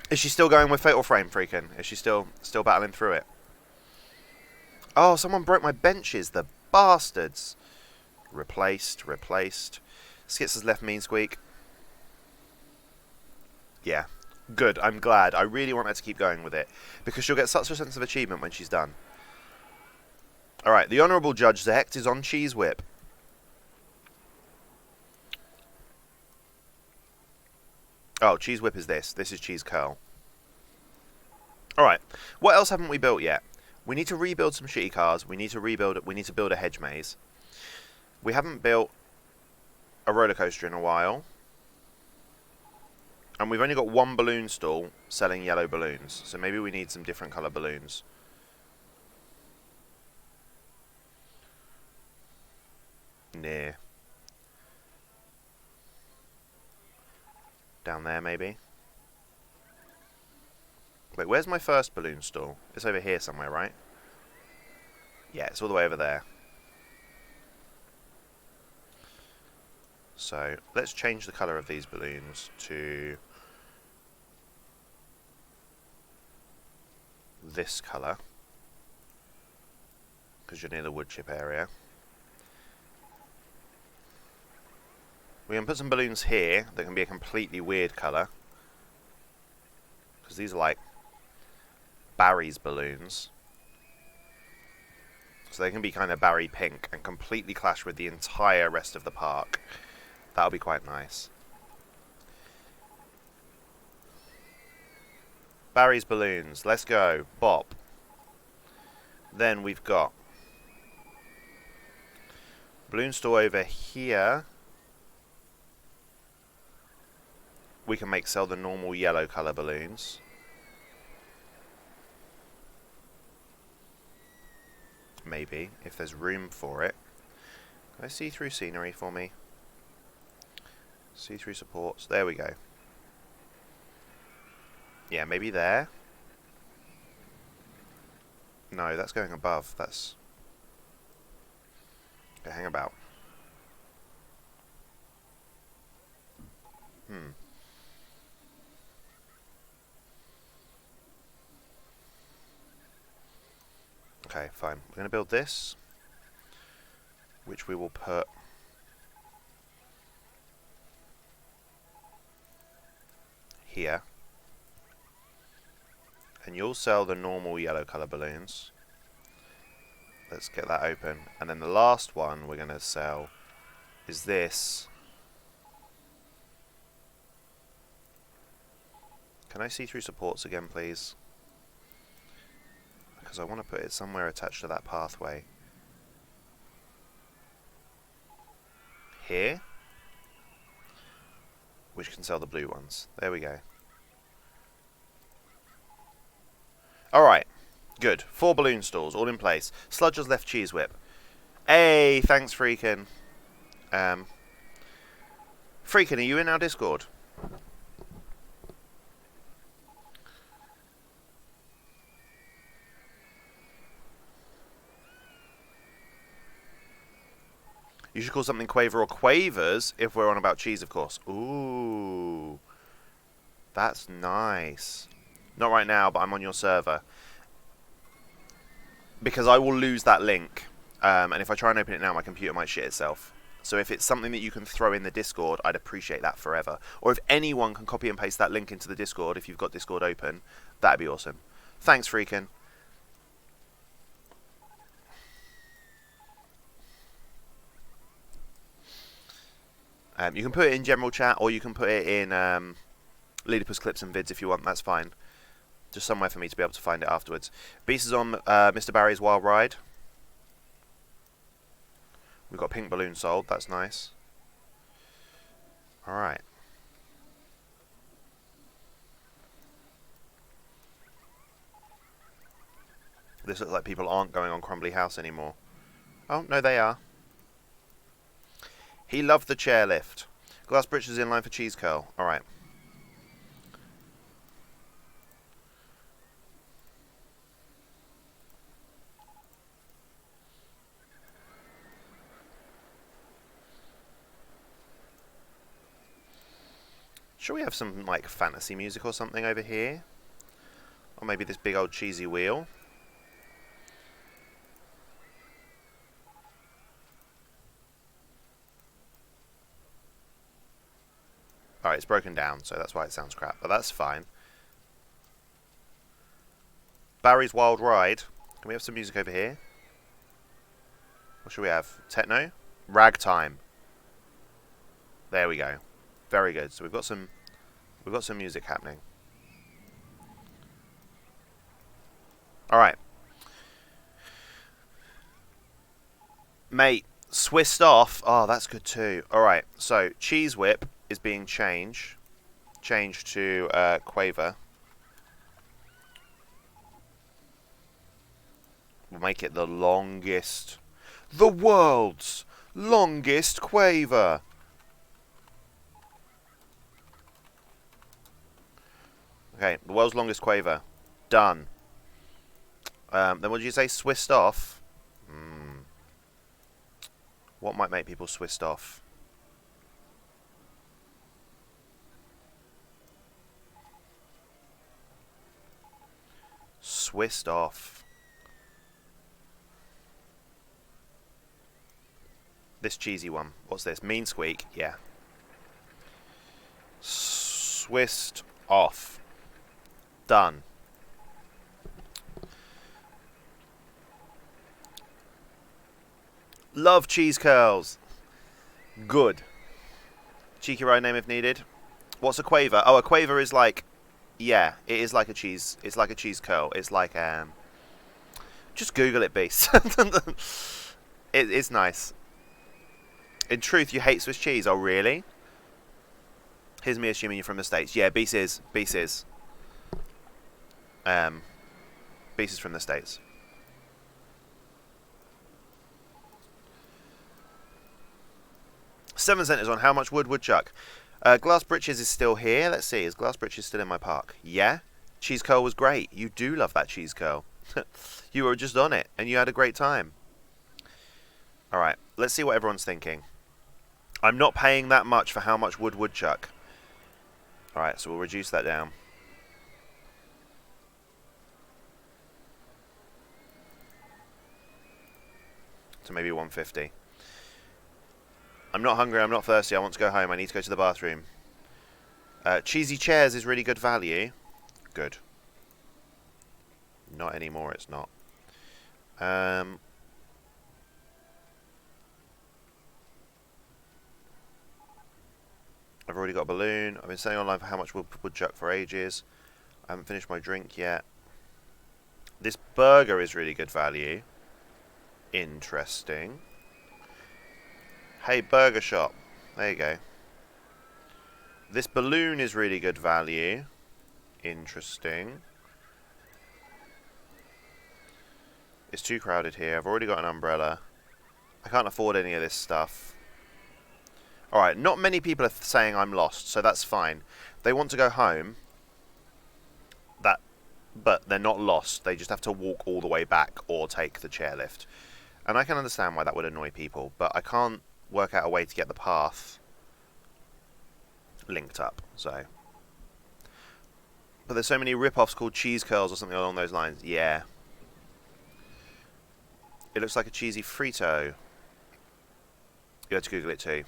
Is she still going with Fatal Frame, Freakin'? Is she still battling through it? Oh, someone broke my benches, the bastards. Replaced. Skits has left Mean Squeak. Yeah, good, I'm glad. I really want her to keep going with it, because she'll get such a sense of achievement when she's done. Alright, the Honourable Judge Zect is on Cheese Whip. Oh, Cheese Whip is this. This is Cheese Curl. Alright, what else haven't we built yet? We need to rebuild some shitty cars. We need to build a hedge maze. We haven't built a roller coaster in a while. And we've only got one balloon stall selling yellow balloons. So maybe we need some different colour balloons. near down there, maybe. Wait, where's my first balloon stall? It's over here somewhere, right? Yeah, it's all the way over there. So let's change the colour of these balloons to this colour, because you're near the wood chip area. We're going to put some balloons here that can be a completely weird colour, because these are like Barry's balloons. So they can be kind of berry pink and completely clash with the entire rest of the park. That'll be quite nice. Barry's balloons. Let's go. Bop. Then we've got balloon store over here. We can sell the normal yellow colour balloons. Maybe, if there's room for it. Can I see through scenery for me? See through supports. There we go. Yeah, maybe there. No, that's going above. That's... Okay, hang about. Okay, fine. We're going to build this, which we will put here. And you'll sell the normal yellow colour balloons. Let's get that open. And then the last one we're going to sell is this. Can I see through supports again, please? Because I want to put it somewhere attached to that pathway. Here. Which can sell the blue ones. There we go. Alright. Good. 4 balloon stalls, all in place. Sludger's left cheese whip. Hey, thanks, Freakin. Freakin, are you in our Discord? You should call something Quaver or Quavers if we're on about cheese, of course. Ooh. That's nice. Not right now, but I'm on your server. Because I will lose that link. And if I try and open it now, my computer might shit itself. So if it's something that you can throw in the Discord, I'd appreciate that forever. Or if anyone can copy and paste that link into the Discord, if you've got Discord open, that'd be awesome. Thanks, Freakin. You can put it in general chat, or you can put it in Leedipus clips and vids if you want. That's fine. Just somewhere for me to be able to find it afterwards. Beast is on Mr. Barry's Wild Ride. We've got pink balloon sold. That's nice. Alright. This looks like people aren't going on Crumbly House anymore. Oh, no, they are. He loved the chairlift. Glass britches in line for cheese curl. Alright. Should we have some, like, fantasy music or something over here? Or maybe this big old cheesy wheel? Alright, it's broken down, so that's why it sounds crap, but that's fine. Barry's Wild Ride. Can we have some music over here? What should we have? Techno? Ragtime. There we go. Very good. So we've got some music happening. Alright. Mate, Swissed off. Oh, that's good too. Alright, so Cheese Whip is being changed to Quaver. We'll make it the world's Longest quaver. Okay, the world's longest quaver. Done. Then what did you say? Swissed off? What might make people swissed off? Swissed off. This cheesy one. What's this? Mean squeak? Yeah. Swissed off. Done. Love cheese curls. Good. Cheeky ride name if needed. What's a quaver? Oh, a quaver is like... Yeah, it is like a cheese... It's like a cheese curl. It's like... Just Google it, beast. It's nice. In truth, you hate Swiss cheese. Oh, really? Here's me assuming you're from the States. Yeah, Beast is. Beast is. Beast is from the States. $7 is on how much woodchuck. Glass Britches is still here. Let's see. Is Glass Britches still in my park? Yeah. Cheese curl was great. You do love that cheese curl. You were just on it, and you had a great time. Alright, let's see what everyone's thinking. I'm not paying that much for how much woodchuck. Alright, so we'll reduce that down. To maybe 150. I'm not hungry, I'm not thirsty, I want to go home, I need to go to the bathroom. Cheesy chairs is really good value. Good. Not anymore, it's not. I've already got a balloon. I've been saying online for how much woodchuck for ages. I haven't finished my drink yet. This burger is really good value. Interesting. Hey, burger shop. There you go. This balloon is really good value. Interesting. It's too crowded here. I've already got an umbrella. I can't afford any of this stuff. Alright, not many people are saying I'm lost, so that's fine. They want to go home. But they're not lost. They just have to walk all the way back or take the chairlift. And I can understand why that would annoy people, but I can't work out a way to get the path linked up, so. But there's so many rip-offs called cheese curls or something along those lines. Yeah. It looks like a cheesy Frito. You have to Google it too.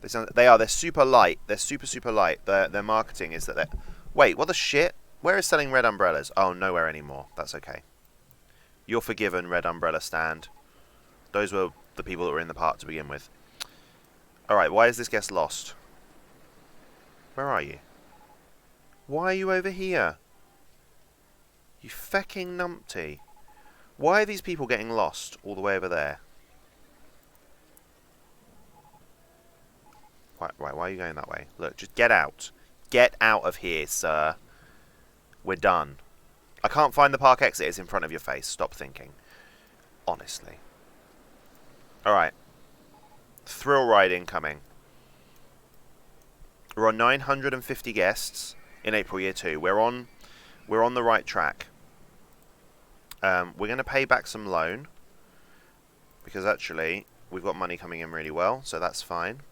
They're super light. They're super light. Their marketing is that they're... Wait, what the shit? Where is selling red umbrellas? Oh, nowhere anymore. That's okay. You're forgiven, red umbrella stand. Those were the people that were in the park to begin with. Alright, why is this guest lost? Where are you? Why are you over here? You fecking numpty. Why are these people getting lost all the way over there? Right, why are you going that way? Look, just get out. Get out of here, sir. We're done. I can't find the park exit. It's in front of your face. Stop thinking. Honestly. Alright. Thrill ride incoming. We're on 950 guests in April year 2. We're on the right track. We're going to pay back some loan. Because actually, we've got money coming in really well. So that's fine.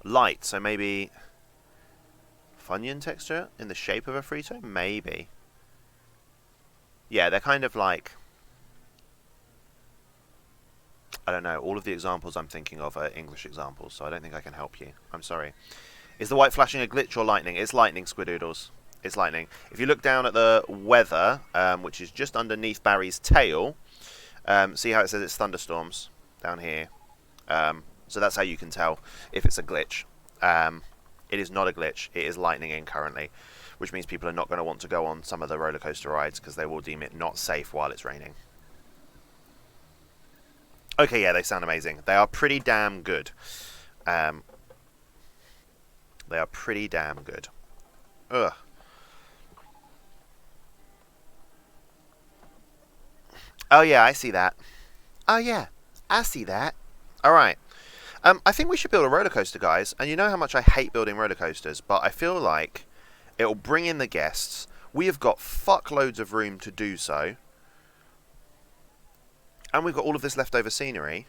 Light. So maybe... Funyun texture in the shape of a Frito? Maybe. Yeah, they're kind of like... I don't know. All of the examples I'm thinking of are English examples, so I don't think I can help you. I'm sorry. Is the white flashing a glitch or lightning? It's lightning, Squidoodles. It's lightning. If you look down at the weather, which is just underneath Barry's tail, see how it says it's thunderstorms down here? So that's how you can tell if it's a glitch. It is not a glitch. It is lightning in currently, which means people are not going to want to go on some of the roller coaster rides because they will deem it not safe while it's raining. Okay, yeah, they sound amazing. They are pretty damn good. They are pretty damn good. Ugh. Oh yeah, I see that. Oh yeah, I see that. All right. I think we should build a roller coaster, guys. And you know how much I hate building roller coasters, but I feel like it'll bring in the guests. We have got fuckloads of room to do so, and we've got all of this leftover scenery.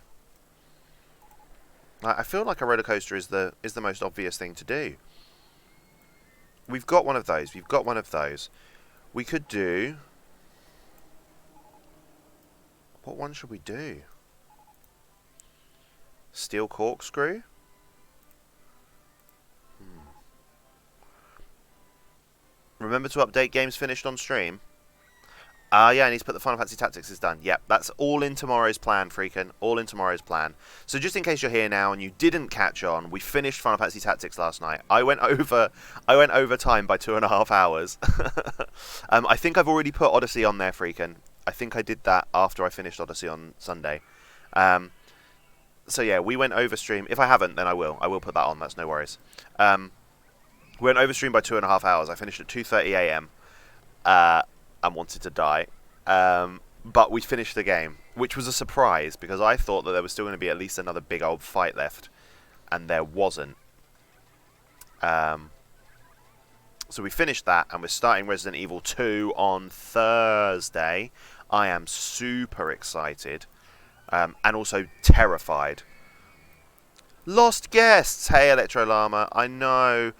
I feel like a roller coaster is the most obvious thing to do. We've got one of those. We've got one of those. We could do. What one should we do? Steel corkscrew? Remember to update games finished on stream? Yeah, I need to put the Final Fantasy Tactics is done. Yep, that's all in tomorrow's plan, Freakin'. All in tomorrow's plan. So just in case you're here now and you didn't catch on, we finished Final Fantasy Tactics last night. I went over time by 2.5 hours. I think I've already put Odyssey on there, Freakin'. I think I did that after I finished Odyssey on Sunday. So yeah, we went over stream. If I haven't, then I will. I will put that on. That's no worries. We went over stream by 2.5 hours. I finished at 2:30 a.m. And wanted to die. But we finished the game, which was a surprise because I thought that there was still going to be at least another big old fight left, and there wasn't. So we finished that, and we're starting Resident Evil 2 on Thursday. I am super excited, and also terrified. Lost guests! Hey, Electro Llama, I know.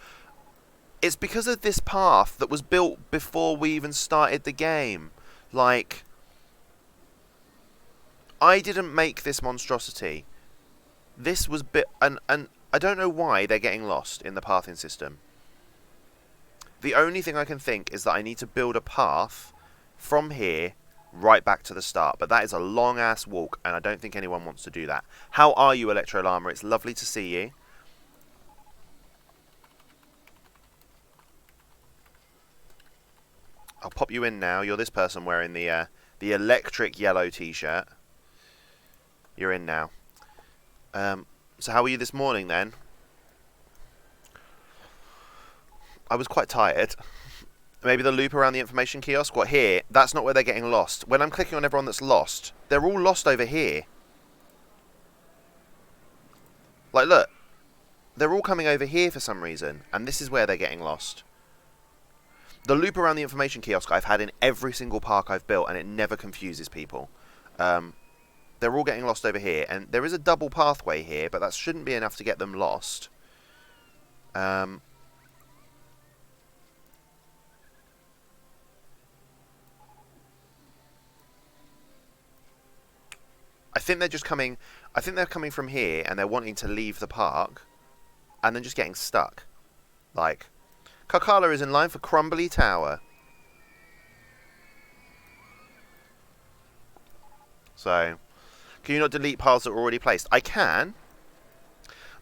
It's because of this path that was built before we even started the game. Like, I didn't make this monstrosity. This was and I don't know why they're getting lost in the pathing system. The only thing I can think is that I need to build a path from here right back to the start. But that is a long-ass walk, and I don't think anyone wants to do that. How are you, Electro Llama? It's lovely to see you. I'll pop you in now. You're this person wearing the electric yellow t-shirt. You're in now. So how were you this morning then? I was quite tired. Maybe the loop around the information kiosk? What, here? That's not where they're getting lost. When I'm clicking on everyone that's lost, they're all lost over here. Like, look. They're all coming over here for some reason, and this is where they're getting lost. The loop around the information kiosk I've had in every single park I've built, and it never confuses people. They're all getting lost over here, and there is a double pathway here, but that shouldn't be enough to get them lost. I think they're just coming. I think they're coming from here, and they're wanting to leave the park, and then just getting stuck. Like, Kakala is in line for Crumbly Tower. So, can you not delete paths that are already placed? I can,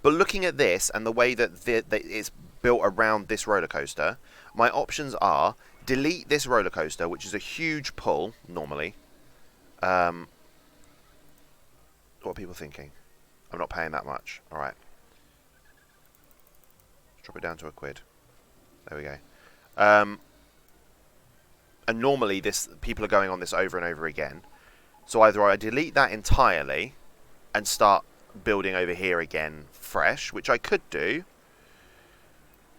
but looking at this and the way that it's built around this roller coaster, my options are delete this roller coaster, which is a huge pull normally. What are people thinking? I'm not paying that much. All right, drop it down to £1. There we go. And normally people are going on this over and over again. So either I delete that entirely and start building over here again fresh, which I could do.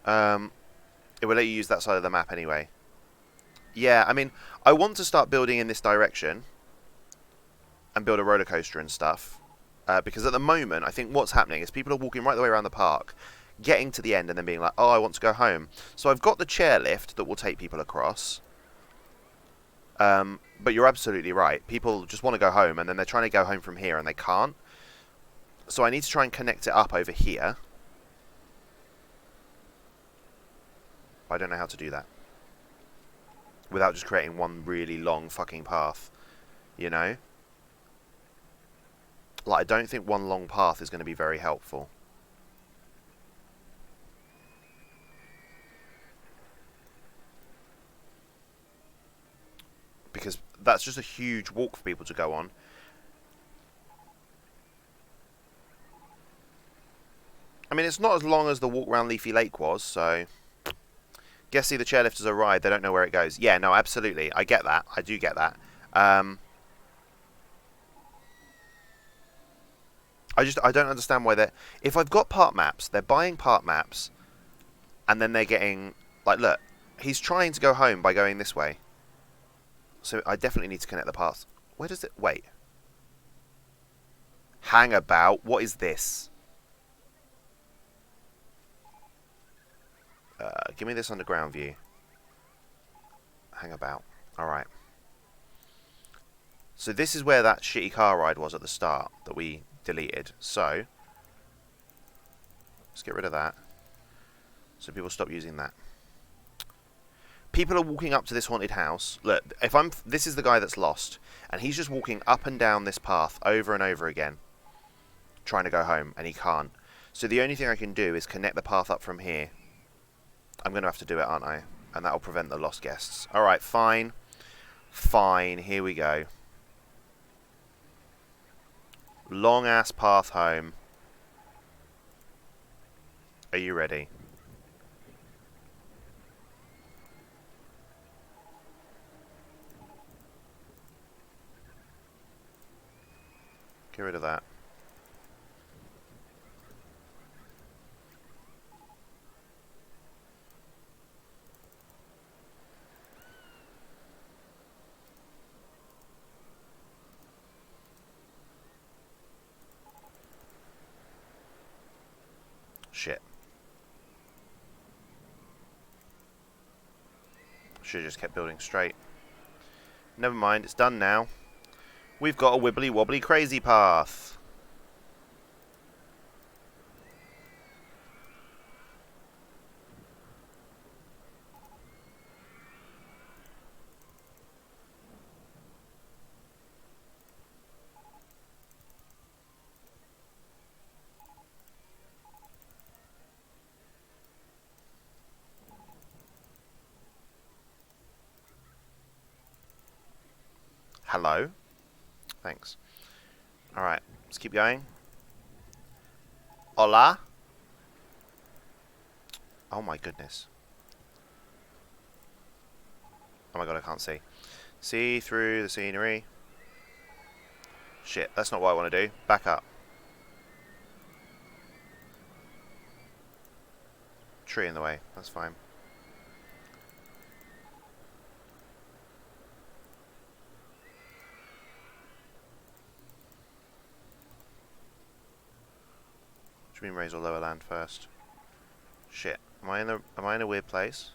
It will let you use that side of the map anyway. Yeah, I mean, I want to start building in this direction and build a roller coaster and stuff. Because at the moment, I think what's happening is people are walking right the way around the park, getting to the end and then being like, oh, I want to go home. So I've got the chairlift that will take people across. But you're absolutely right. People just want to go home, and then they're trying to go home from here, and they can't. So I need to try and connect it up over here. I don't know how to do that without just creating one really long fucking path. You know? Like, I don't think one long path is going to be very helpful. Because that's just a huge walk for people to go on. I mean, it's not as long as the walk around Leafy Lake was, so... Guess see the chairlift as a ride, they don't know where it goes. Yeah, no, absolutely. I get that. I do get that. I don't understand why they're... If I've got part maps, they're buying part maps, and then they're getting... Like, look, he's trying to go home by going this way. So I definitely need to connect the paths. Where does it... Wait. Hang about. What is this? Give me this underground view. Hang about. Alright. So this is where that shitty car ride was at the start that we deleted. So let's get rid of that. So people stop using that. People are walking up to this haunted house. Look, this is the guy that's lost, and he's just walking up and down this path over and over again, trying to go home, and he can't. So the only thing I can do is connect the path up from here. I'm going to have to do it, aren't I? And that'll prevent the lost guests. Alright, fine. Fine, here we go. Long ass path home. Are you ready? Get rid of that. Shit. Should have just kept building straight. Never mind, it's done now. We've got a wibbly wobbly crazy path. Hello. Thanks. Alright, let's keep going. Hola. Oh my goodness. Oh my god, I can't see. See through the scenery. Shit, that's not what I want to do. Back up. Tree in the way, that's fine. Should we raise or lower land first? Shit. Am I in a weird place?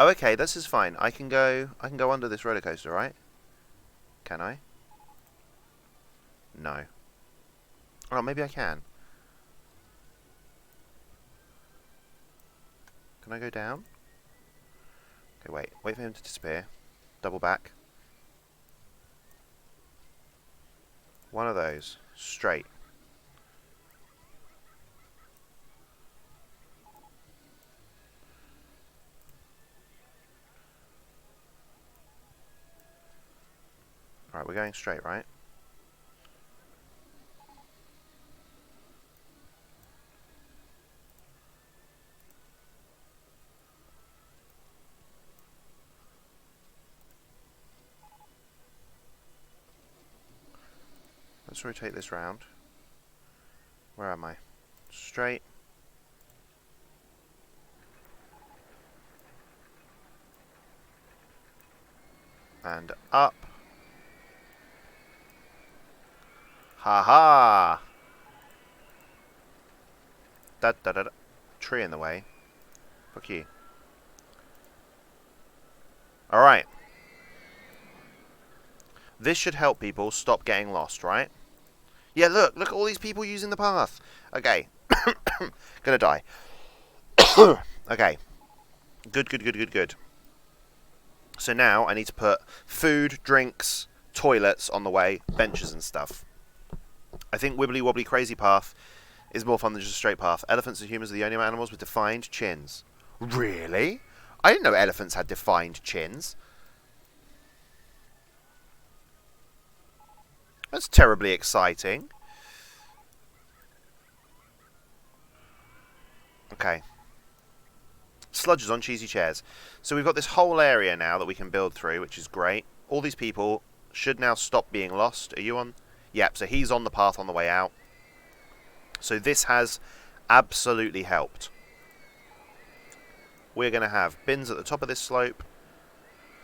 Oh, okay, this is fine. I can go under this roller coaster, right? Can I? No. Oh, maybe I can. Can I go down? Okay, wait. Wait for him to disappear. Double back. One of those. Straight. Alright, we're going straight, right? Let's rotate this round. Where am I? Straight. And up. Ha ha! Da da da da. Tree in the way. Fuck you. Alright. This should help people stop getting lost, right? Yeah, look at all these people using the path. Okay. Gonna die. Okay. Good. So now I need to put food, drinks, toilets on the way, benches and stuff. I think wibbly wobbly crazy path is more fun than just a straight path. Elephants and humans are the only animals with defined chins. Really? I didn't know elephants had defined chins. That's terribly exciting. Okay. Sludges on cheesy chairs. So we've got this whole area now that we can build through, which is great. All these people should now stop being lost. Are you on? Yep, so he's on the path on the way out. So this has absolutely helped. We're going to have bins at the top of this slope,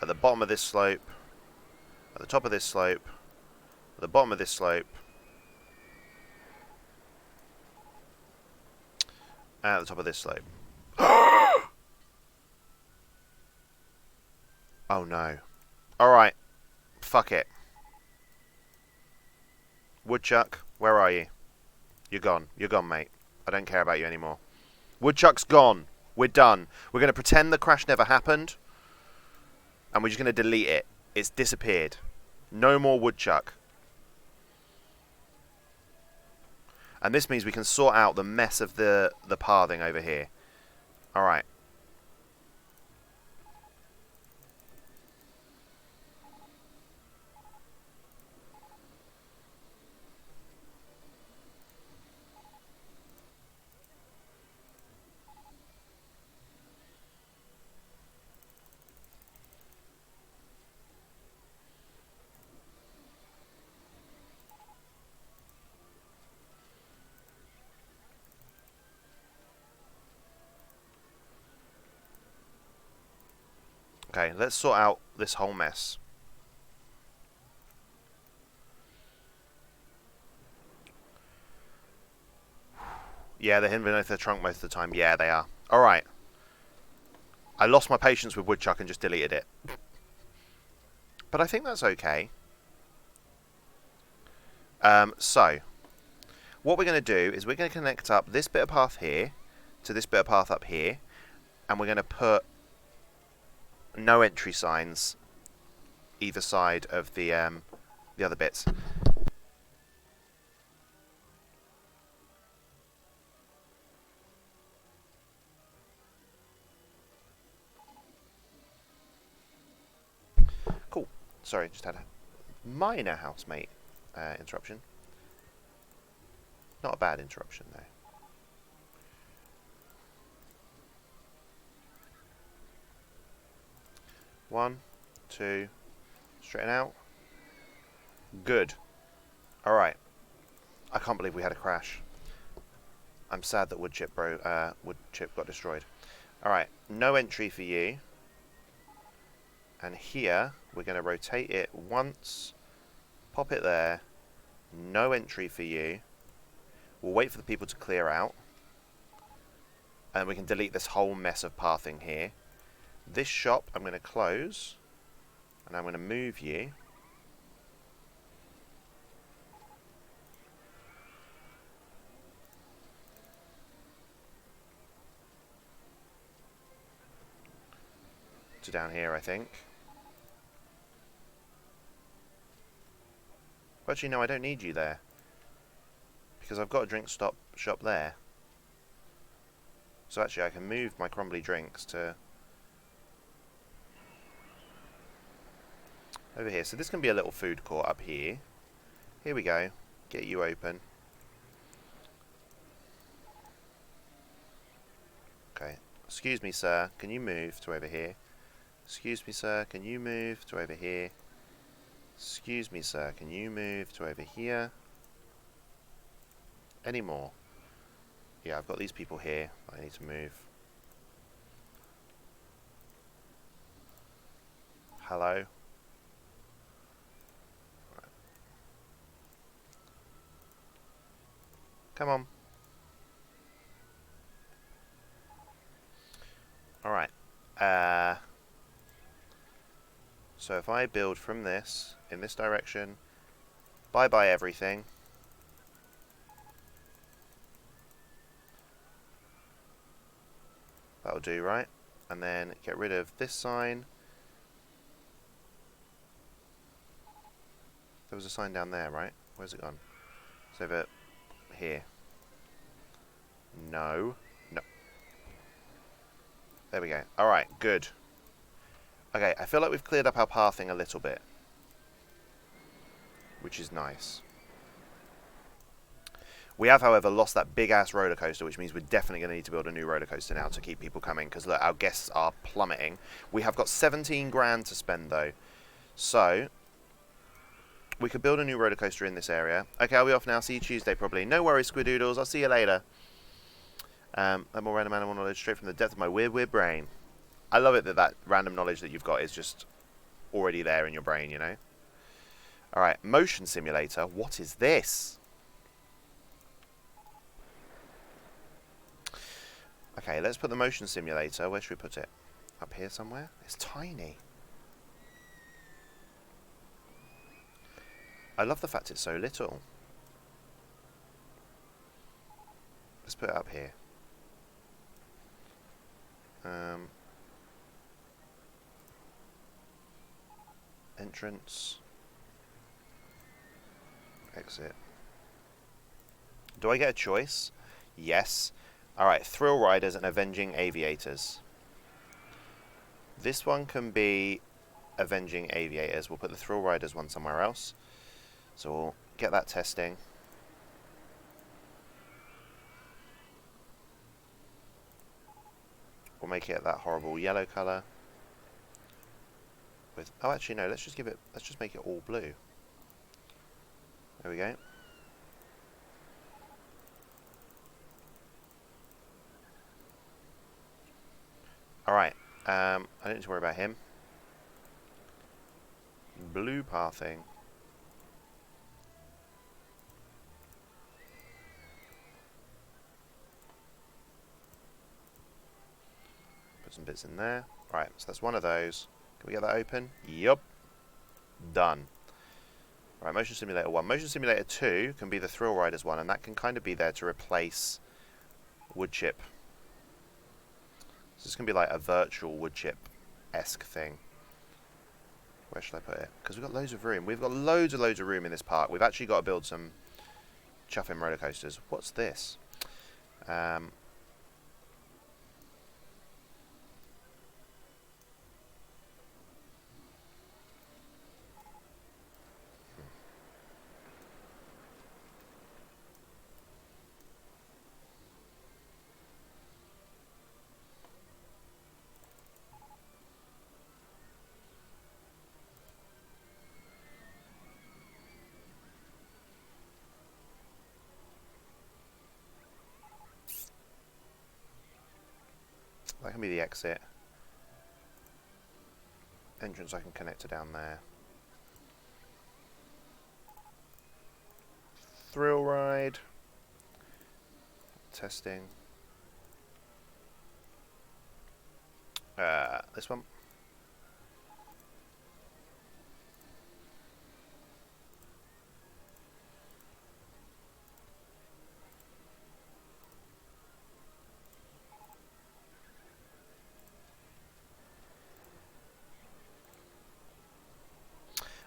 at the bottom of this slope, at the top of this slope, at the bottom of this slope, and at the top of this slope. Oh no. Alright. Fuck it. Woodchuck, where are you? You're gone. You're gone, mate. I don't care about you anymore. Woodchuck's gone. We're done. We're going to pretend the crash never happened. And we're just going to delete it. It's disappeared. No more woodchuck. And this means we can sort out the mess of the pathing over here. Alright. Okay, let's sort out this whole mess. Yeah, they're hidden beneath the trunk most of the time. Yeah, they are. Alright. I lost my patience with woodchuck and just deleted it. But I think that's okay. So, what we're going to do is we're going to connect up this bit of path here to this bit of path up here. And we're going to put no entry signs either side of the other bits. Cool. Sorry, just had a minor housemate interruption. Not a bad interruption though. One, two, straighten out. Good. Alright. I can't believe we had a crash. I'm sad that wood chip got destroyed. Alright, no entry for you. And here, we're going to rotate it once. Pop it there. No entry for you. We'll wait for the people to clear out. And we can delete this whole mess of pathing here. This shop I'm going to close, and I'm going to move you to down here, I think. Well, actually, no, I don't need you there, because I've got a drink shop there. So actually I can move my Crumbly drinks to over here. So this can be a little food court up here. Here we go. Get you open. Okay. Excuse me, sir. Can you move to over here? Excuse me, sir. Can you move to over here? Excuse me, sir. Can you move to over here? Any more? Yeah, I've got these people here. I need to move. Hello? Come on. Alright. So if I build from this, in this direction, bye-bye everything. That'll do, right? And then get rid of this sign. There was a sign down there, right? Where's it gone? It's over here. No. No. There we go. Alright, good. Okay, I feel like we've cleared up our pathing a little bit, which is nice. We have, however, lost that big-ass roller coaster, which means we're definitely going to need to build a new roller coaster now to keep people coming, because look, our guests are plummeting. We have got 17 grand to spend, though. So, We could build a new roller coaster in this area. Okay, I'll be off now. See you Tuesday, probably. No worries, Squidoodles. I'll see you later. That more random animal knowledge straight from the depth of my weird brain. I love it that random knowledge that you've got is just already there in your brain, you know? Alright, motion simulator. What is this? Okay, let's put the motion simulator. Where should we put it? Up here somewhere? It's tiny. I love the fact it's so little. Let's put it up here. Entrance. Exit. Do I get a choice? Yes. Alright, Thrill Riders and Avenging Aviators. This one can be Avenging Aviators. We'll put the Thrill Riders one somewhere else. So we'll get that testing. We'll make it that horrible yellow colour. With oh, actually no. Let's just make it all blue. There we go. All right. I don't need to worry about him. Blue pathing. Put some bits in there. Right, so that's one of those. Can we get that open? Yup. Done. Right, Motion Simulator 1. Motion Simulator 2 can be the Thrill Riders one, and that can kind of be there to replace wood chip. So this can be like a virtual wood chip-esque thing. Where should I put it? Because we've got loads of room. We've got loads of room in this park. We've actually got to build some chuffing roller coasters. What's this? That can be the exit. Entrance I can connect to down there. Thrill ride. Testing. This one.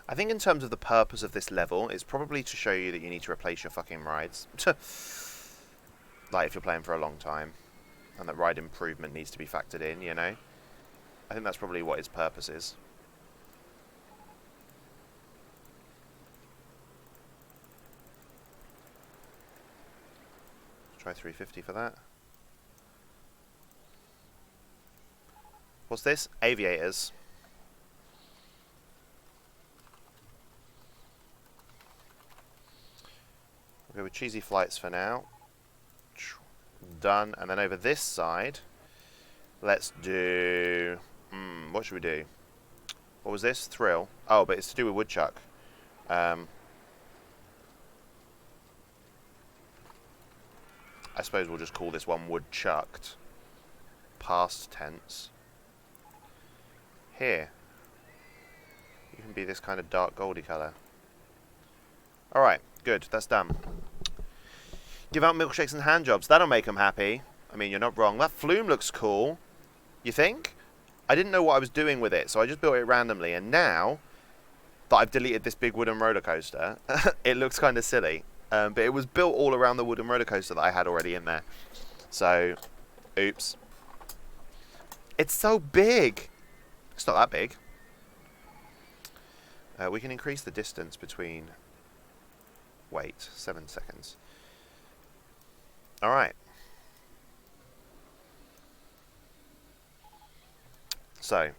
I think in terms of the purpose of this level, it's probably to show you that you need to replace your fucking rides. Like if you're playing for a long time. And that ride improvement needs to be factored in, you know? I think that's probably what its purpose is. Let's try 350 for that. What's this? Aviators. We'll go with cheesy flights for now. Done. And then over this side, let's do... what should we do? What was this? Thrill. Oh, but it's to do with woodchuck. I suppose we'll just call this one woodchucked. Past tense. Here. You can be this kind of dark goldy colour. Alright, good. That's done. Give out milkshakes and hand jobs. That'll make them happy. I mean, you're not wrong. That flume looks cool. You think? I didn't know what I was doing with it, so I just built it randomly. And now that I've deleted this big wooden roller coaster, it looks kind of silly. But it was built all around the wooden roller coaster that I had already in there. So, oops. It's so big. It's not that big. We can increase the distance between... Wait, 7 seconds. Alright. So.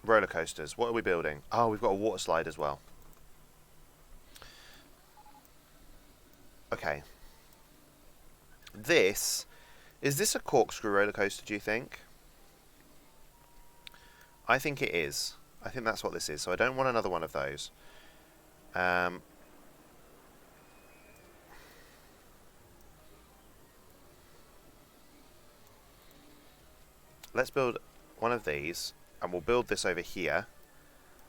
Roller coasters. What are we building? Oh, we've got a water slide as well. Okay. Is this a corkscrew roller coaster, do you think? I think it is. I think that's what this is. So I don't want another one of those. Let's build one of these, and we'll build this over here.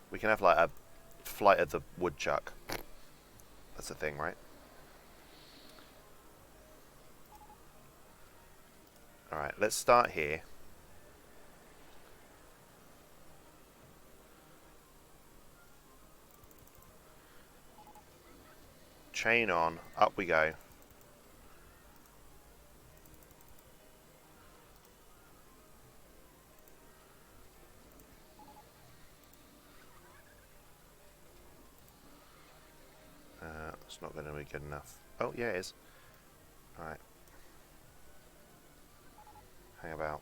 We can have like a flight of the woodchuck. That's the thing, right? Alright, let's start here. Chain on, up we go. It's not going to be good enough. Oh, yeah, it is. Alright. Hang about.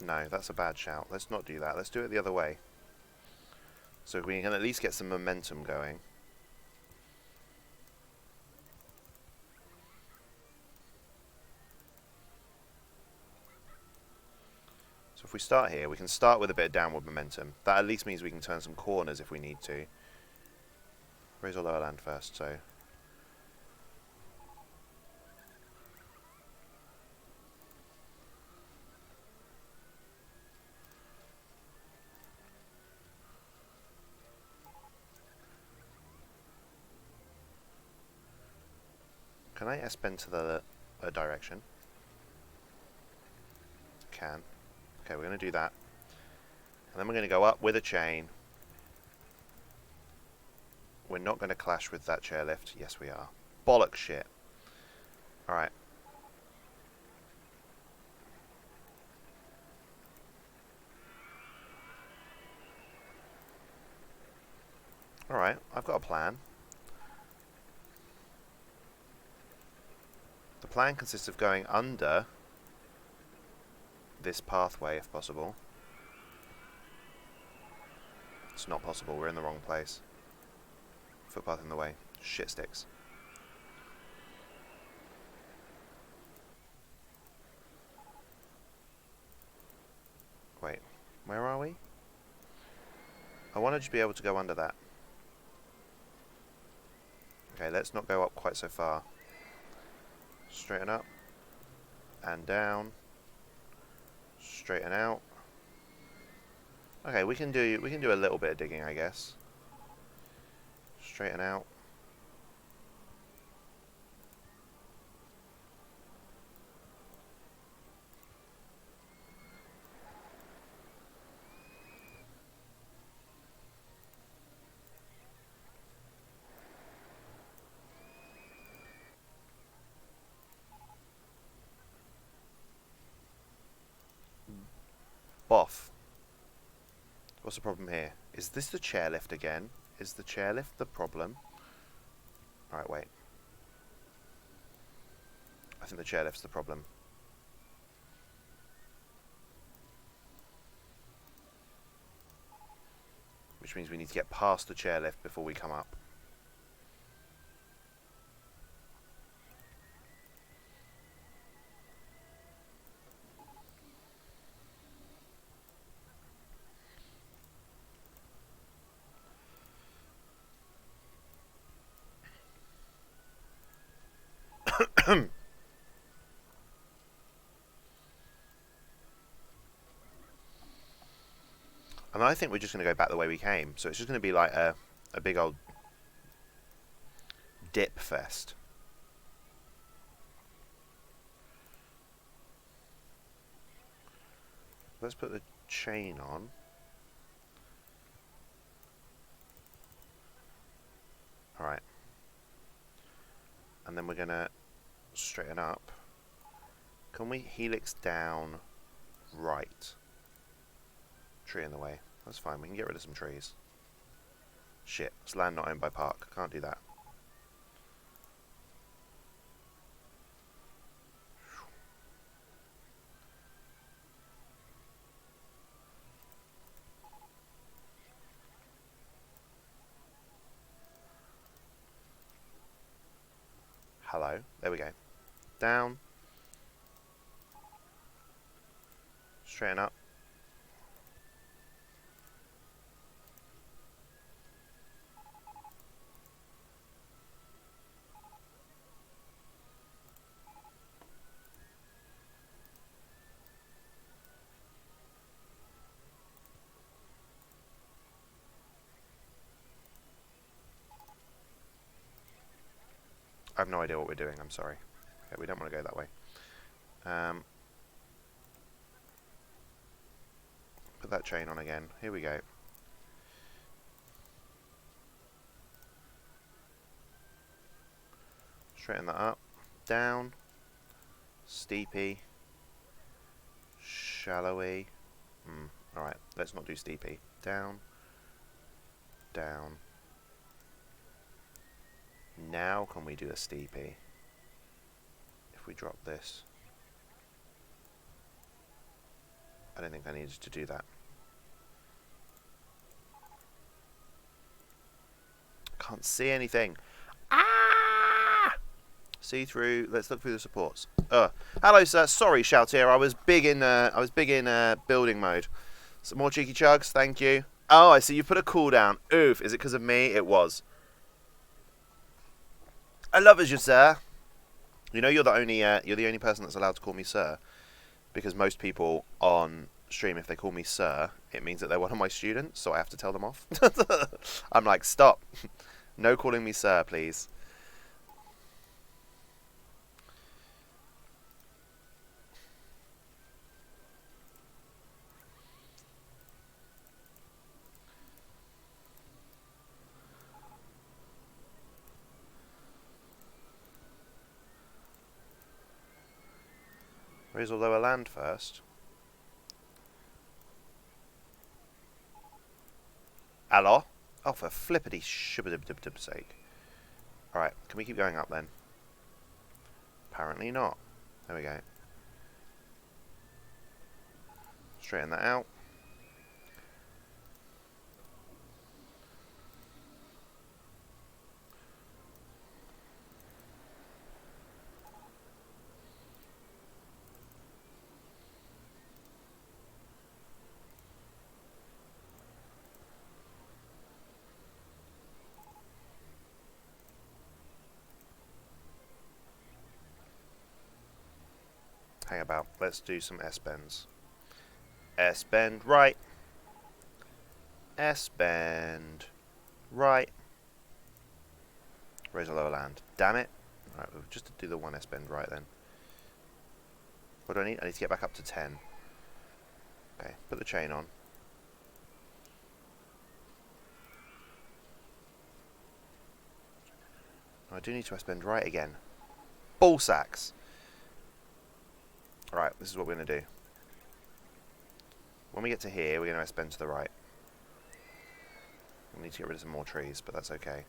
No, that's a bad shout. Let's not do that. Let's do it the other way. So we can at least get some momentum going. So if we start here, we can start with a bit of downward momentum. That at least means we can turn some corners if we need to. Raise our lower land first, so... Can I S-bend to the direction? Can. Okay, we're going to do that. And then we're going to go up with a chain. We're not going to clash with that chairlift. Yes, we are. Bollock shit. Alright. Alright, I've got a plan. The plan consists of going under this pathway if possible. It's not possible, we're in the wrong place. Footpath in the way. Shit sticks. Wait, where are we? I wanted to be able to go under that. Okay, let's not go up quite so far. Straighten up. And down. Straighten out. Okay, we can do a little bit of digging, I guess. Straighten out. Boff. What's the problem here? Is this the chairlift again? Is the chairlift the problem? Alright, wait. I think the chairlift's the problem. Which means we need to get past the chairlift before we come up. And I think we're just going to go back the way we came. So it's just going to be like a big old dip fest. Let's put the chain on. Alright. And then we're going to straighten up. Can we helix down right? Tree in the way. That's fine, we can get rid of some trees. Shit, it's land not owned by Park. Can't do that. There we go. Down. Straighten up. I have no idea what we're doing, I'm sorry. Okay, we don't want to go that way. Put that chain on again. Here we go. Straighten that up. Down. Steepy. Shallowy. Alright, let's not do steepy. Down. Down. Now can we do a steepy? If we drop this. I don't think I needed to do that. Can't see anything. Ah! See through. Let's look through the supports. Hello, sir. Sorry, Shoutier. I was big in building mode. Some more cheeky chugs. Thank you. Oh, I see. You put a cooldown. Oof. Is it because of me? It was. I love you, sir. You know you're the only person that's allowed to call me sir, because most people on stream, if they call me sir, it means that they're one of my students, so I have to tell them off. I'm like, stop. No calling me sir, please. Raise or lower land first. Hello? Oh, for flippity shibba-dib-dib-dib sake. Alright, can we keep going up then? Apparently not. There we go. Straighten that out. Hang about. Let's do some S-bends. S-bend right. S-bend right. Raise a lower land. Damn it. Alright, we'll just do the one S-bend right then. What do I need? I need to get back up to 10. Okay, put the chain on. I do need to S-bend right again. Ball sacks. Alright, this is what we're going to do. When we get to here, we're going to S-bend to the right. We need to get rid of some more trees, but that's okay.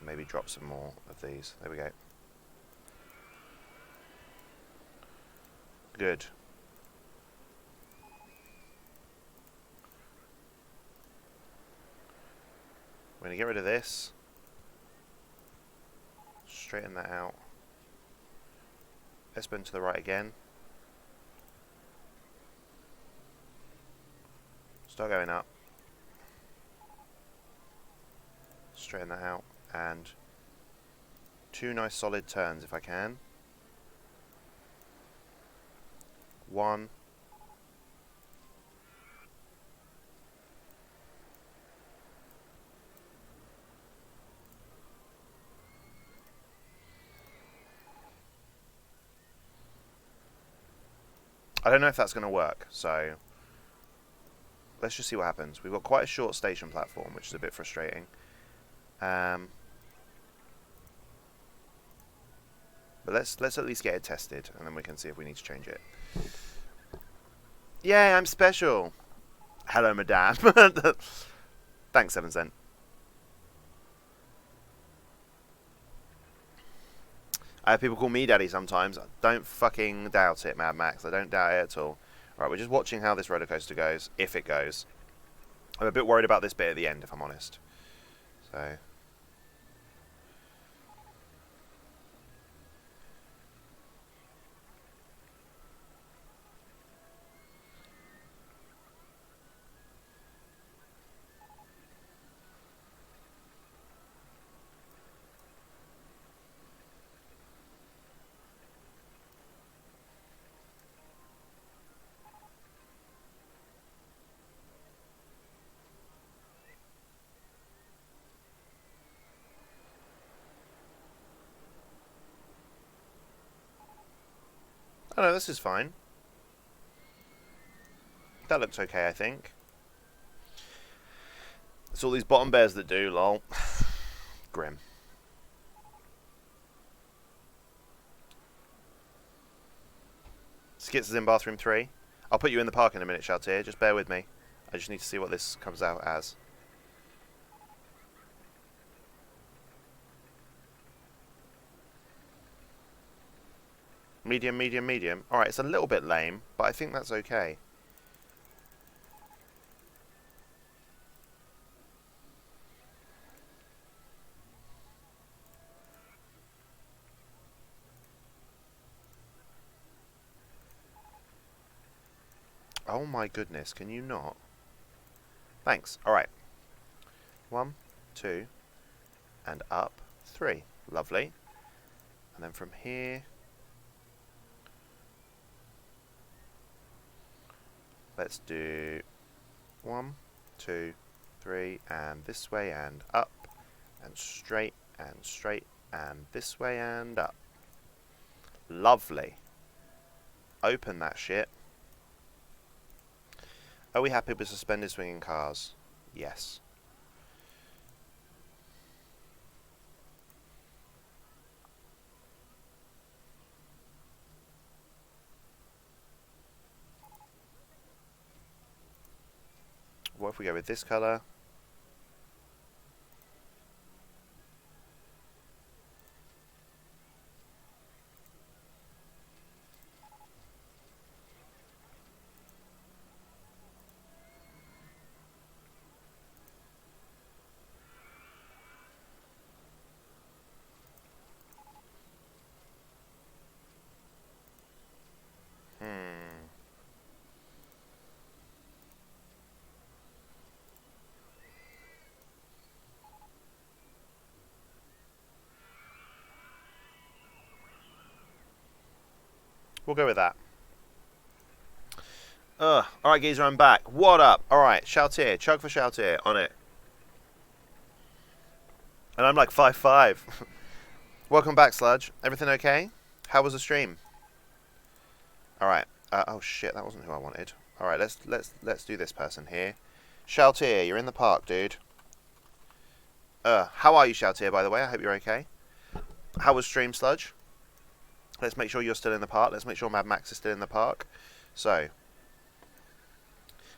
Maybe drop some more of these. There we go. Good. We're going to get rid of this. Straighten that out. S-bend to the right again. Start going up. Straighten that out. And 2 nice solid turns if I can. 1. I don't know if that's going to work, so let's just see what happens. We've got quite a short station platform, which is a bit frustrating. But let's at least get it tested, and then we can see if we need to change it. Yay, I'm special! Hello, madame. Thanks, 7 cent. I have people call me daddy sometimes. Don't fucking doubt it, Mad Max. I don't doubt it at all. Right, we're just watching how this roller coaster goes, if it goes. I'm a bit worried about this bit at the end, if I'm honest. So Oh no, this is fine. That looks okay, I think. It's all these bottom bears that do, lol. Grim. Skits is in bathroom 3. I'll put you in the park in a minute, Shaltier. Just bear with me. I just need to see what this comes out as. Medium, medium, medium. Alright, it's a little bit lame, but I think that's okay. Oh my goodness, can you not? Thanks. Alright. 1, 2, and up 3. Lovely. And then from here, let's do 1, 2, 3, and this way and up, and straight, and this way and up. Lovely. Open that shit. Are we happy with suspended swinging cars? Yes. What if we go with this colour? We'll go with that. Alright, geezer, I'm back. What up? Alright, Shaltier. Chug for Shaltier. On it. And I'm like 5'5". Welcome back, Sludge. Everything okay? How was the stream? Alright. Oh shit, that wasn't who I wanted. Alright, let's do this person here. Shaltier, you're in the park, dude. How are you, Shaltier, by the way? I hope you're okay. How was stream, Sludge? Let's make sure you're still in the park. Let's make sure Mad Max is still in the park. So,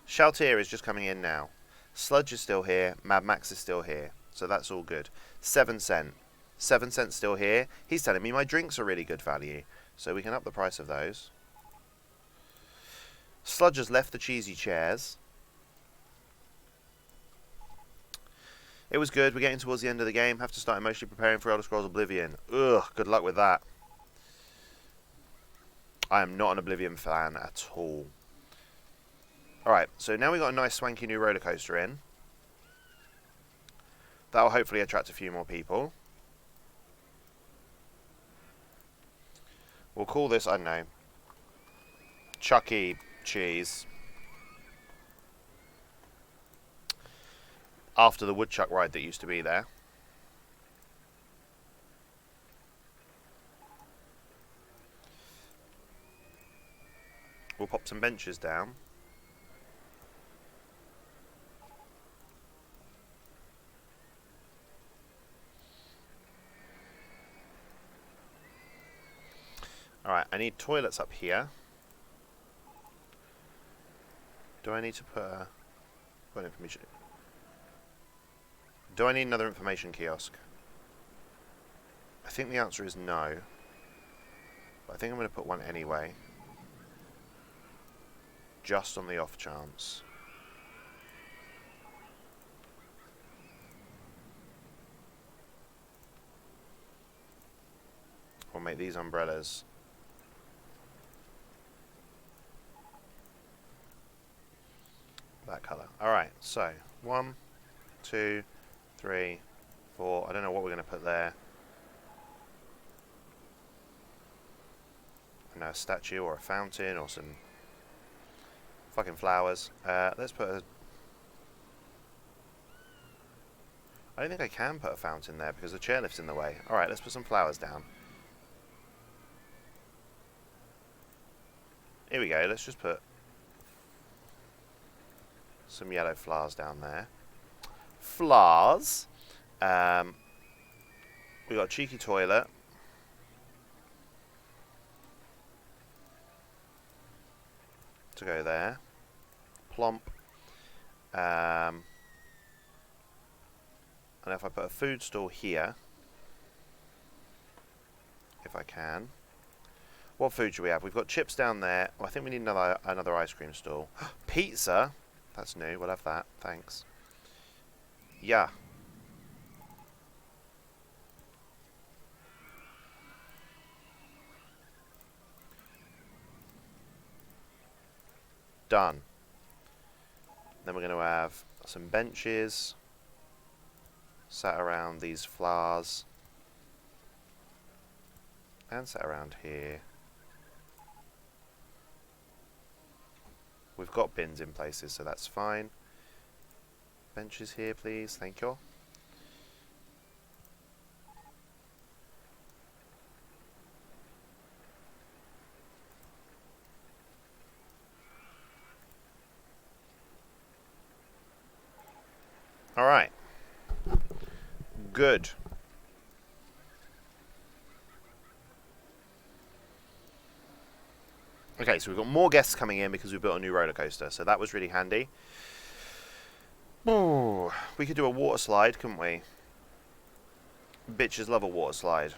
Shaltier is just coming in now. Sludge is still here. Mad Max is still here. So that's all good. 7 cent. 7 cents still here. He's telling me my drinks are really good value. So we can up the price of those. Sludge has left the cheesy chairs. It was good. We're getting towards the end of the game. Have to start emotionally preparing for Elder Scrolls Oblivion. Ugh, good luck with that. I am not an Oblivion fan at all. Alright, so now we've got a nice swanky new roller coaster in. That will hopefully attract a few more people. We'll call this, I don't know, Chucky Cheese. After the woodchuck ride that used to be there. We'll pop some benches down. Alright, I need toilets up here. Do I need to put a... What information? Do I need another information kiosk? I think the answer is no. But I think I'm going to put one anyway. Just on the off chance. We'll make these umbrellas that colour. Alright, so 1, 2, 3, 4. I don't know what we're going to put there. I know, a statue or a fountain or some fucking flowers. Let's put a... I don't think I can put a fountain there because the chairlift's in the way. Alright, let's put some flowers down. Here we go. Let's just put some yellow flowers down there. Flowers. We got a cheeky toilet. To go there. Plump. And if I put a food stall here, if I can. What food should we have? We've got chips down there. Oh, I think we need another ice cream stall. Pizza? That's new. We'll have that. Thanks. Yeah. Done. Then we're going to have some benches sat around these flowers and sat around here. We've got bins in places, so that's fine. Benches here, please. Thank you. All right. Good. Okay, so we've got more guests coming in because we built a new roller coaster, so that was really handy. Oh, we could do a water slide, couldn't we? Bitches love a water slide.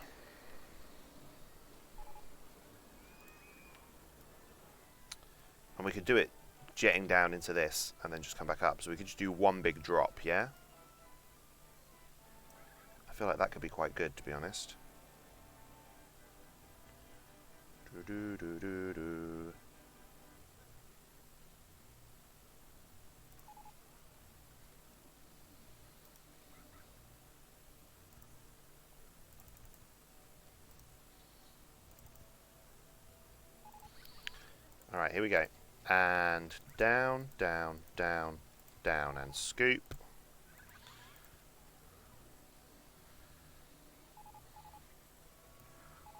And we could do it jetting down into this and then just come back up. So we could just do one big drop, yeah? I feel like that could be quite good, to be honest. Do-do-do-do-do. Alright, here we go. And down, down, down, down, and scoop.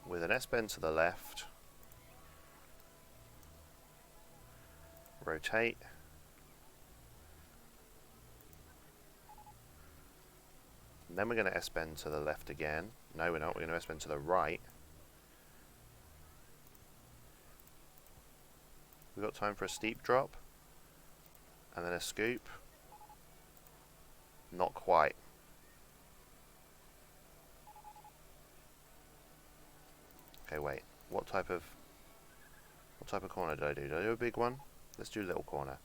With an S-bend to the left. Rotate. And then we're going to S-bend to the left again. No, we're not. We're going to S-bend to the right. We've got time for a steep drop. And then a scoop. Not quite. Okay, wait. What type of corner did I do? Did I do a big one? Let's do a little corner.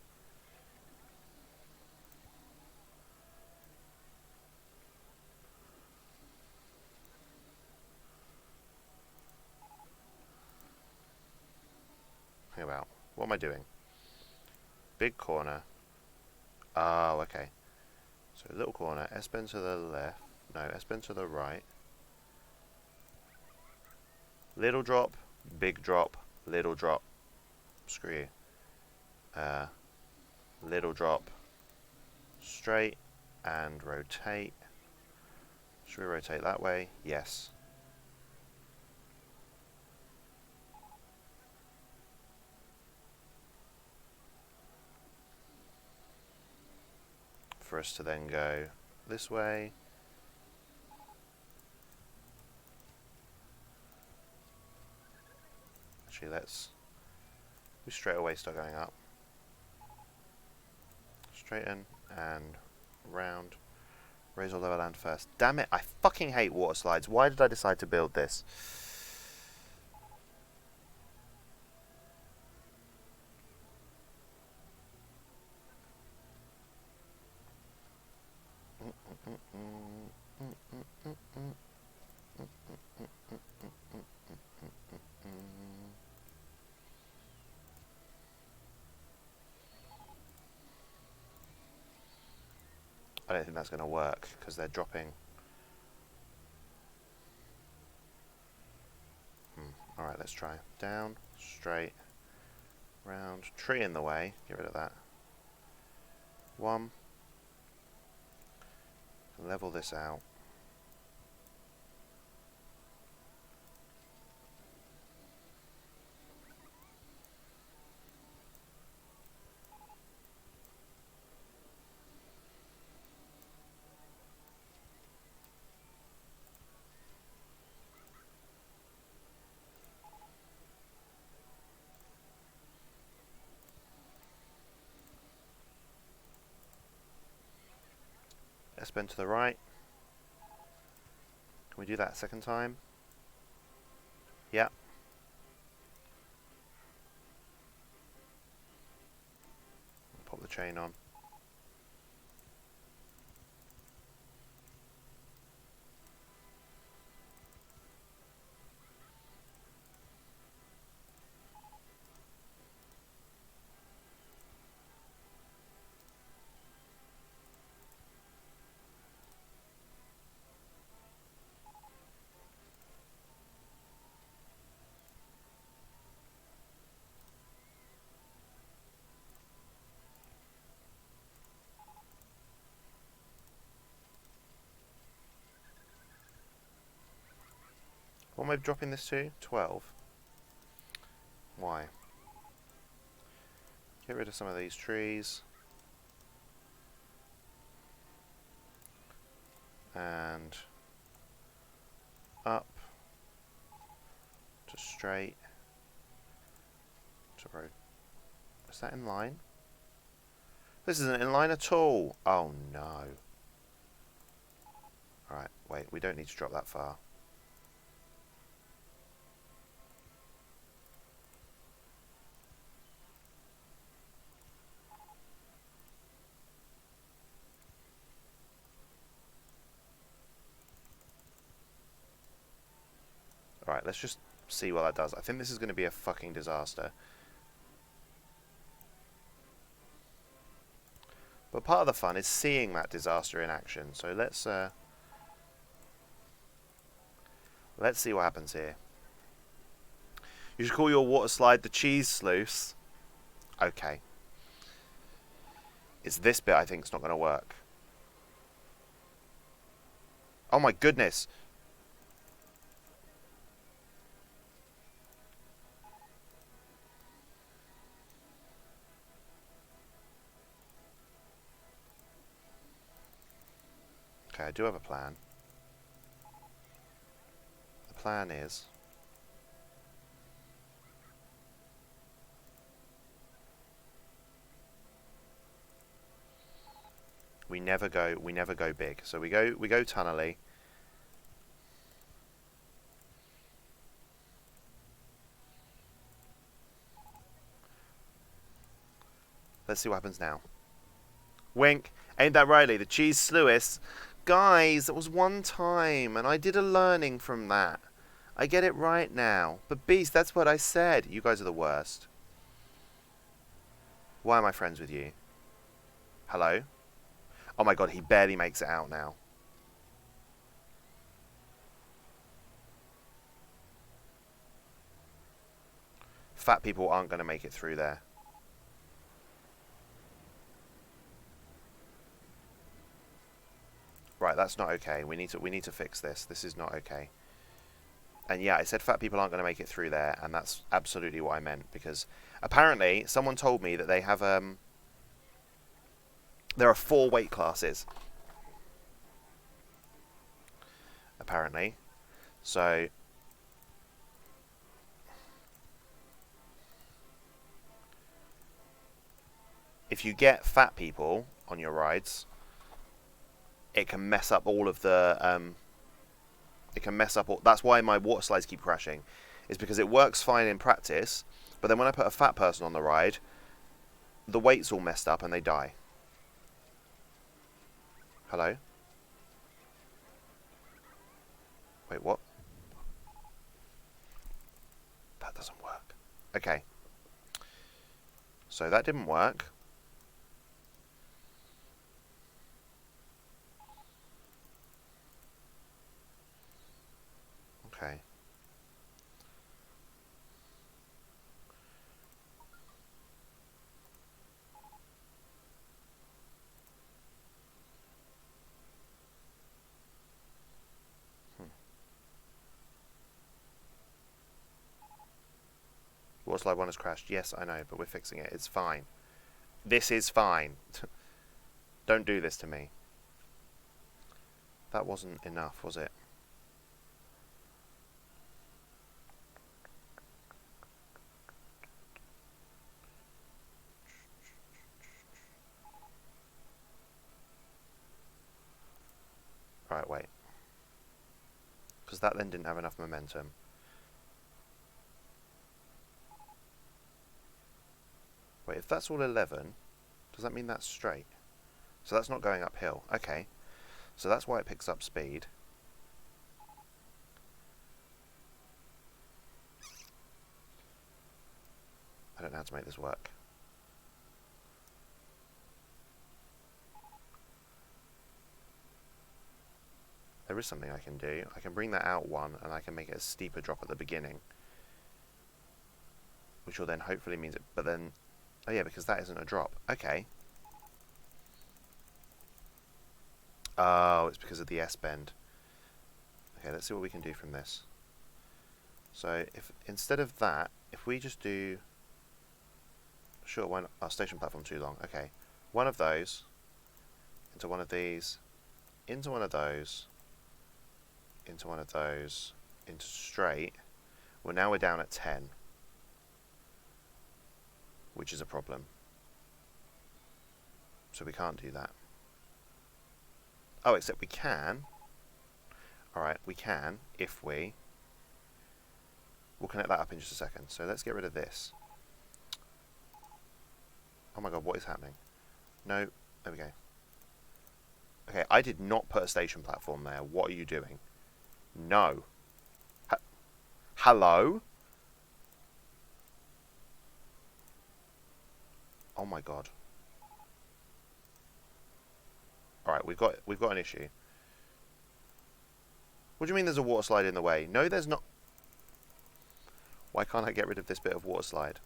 Hang about. What am I doing? Big corner. Oh, okay. So little corner. S-bend to the left. No, S-bend to the right. Little drop. Big drop. Little drop. Screw you. Little drop. Straight. And rotate. Should we rotate that way? Yes. For us to then go this way. Actually, we straight away start going up. Straighten and round. Raise or lower land first. Damn it, I fucking hate water slides. Why did I decide to build this? I don't think that's going to work because they're dropping. Alright, let's try. Down, straight, round, tree in the way. Get rid of that. One. Level this out. Let's bend to the right. Can we do that a second time? Yeah. Pop the chain on. What am I dropping this to? 12. Why? Get rid of some of these trees. And up to straight to road. Is that in line? This isn't in line at all. Oh no. Alright, wait, we don't need to drop that far. Alright, let's just see what that does. I think this is going to be a fucking disaster. But part of the fun is seeing that disaster in action. So let's see what happens here. You should call your water slide the cheese sluice. Okay. It's this bit I think is not going to work. Oh my goodness. Okay, I do have a plan. The plan is we never go big. So we go tunnely. Let's see what happens now. Wink. Ain't that rightly? The cheese sluice. Guys, that was one time, and I did a learning from that. I get it right now. But Beast, that's what I said. You guys are the worst. Why am I friends with you? Hello? Oh my god, he barely makes it out now. Fat people aren't going to make it through there. Right, that's not okay. We need to fix this. This is not okay. And yeah, I said fat people aren't going to make it through there, and that's absolutely what I meant, because apparently someone told me that they have there are 4 weight classes. Apparently. So if you get fat people on your rides, it can mess up all of the it can mess up all, that's why my water slides keep crashing, is because it works fine in practice, but then when I put a fat person on the ride, the weight's all messed up and they die. Hello? Wait, what? That doesn't work. Okay. So that didn't work. Okay. Water slide 1 has crashed. Yes, I know, but we're fixing it. It's fine. This is fine. Don't do this to me. That wasn't enough, was it? Alright, wait. Because that then didn't have enough momentum. Wait, if that's all 11, does that mean that's straight? So that's not going uphill. Okay. So that's why it picks up speed. I don't know how to make this work. There is something I can do. I can bring that out one, and I can make it a steeper drop at the beginning. Which will then hopefully means it... But then... Oh yeah, because that isn't a drop. Okay. Oh, it's because of the S-bend. Okay, let's see what we can do from this. So, if instead of that, if we just do... Sure, why not? Our station platform too long. Okay. One of those. Into one of these. Into one of those. Into one of those. Into straight. Well, now we're down at 10. Which is a problem. So we can't do that. Oh, except we can. Alright, we can if we... We'll connect that up in just a second. So let's get rid of this. Oh my god, what is happening? No, there we go. Okay, I did not put a station platform there. What are you doing? No. Hello? Oh my god. Alright, we've got an issue. What do you mean there's a water slide in the way? No, there's not. Why can't I get rid of this bit of water slide?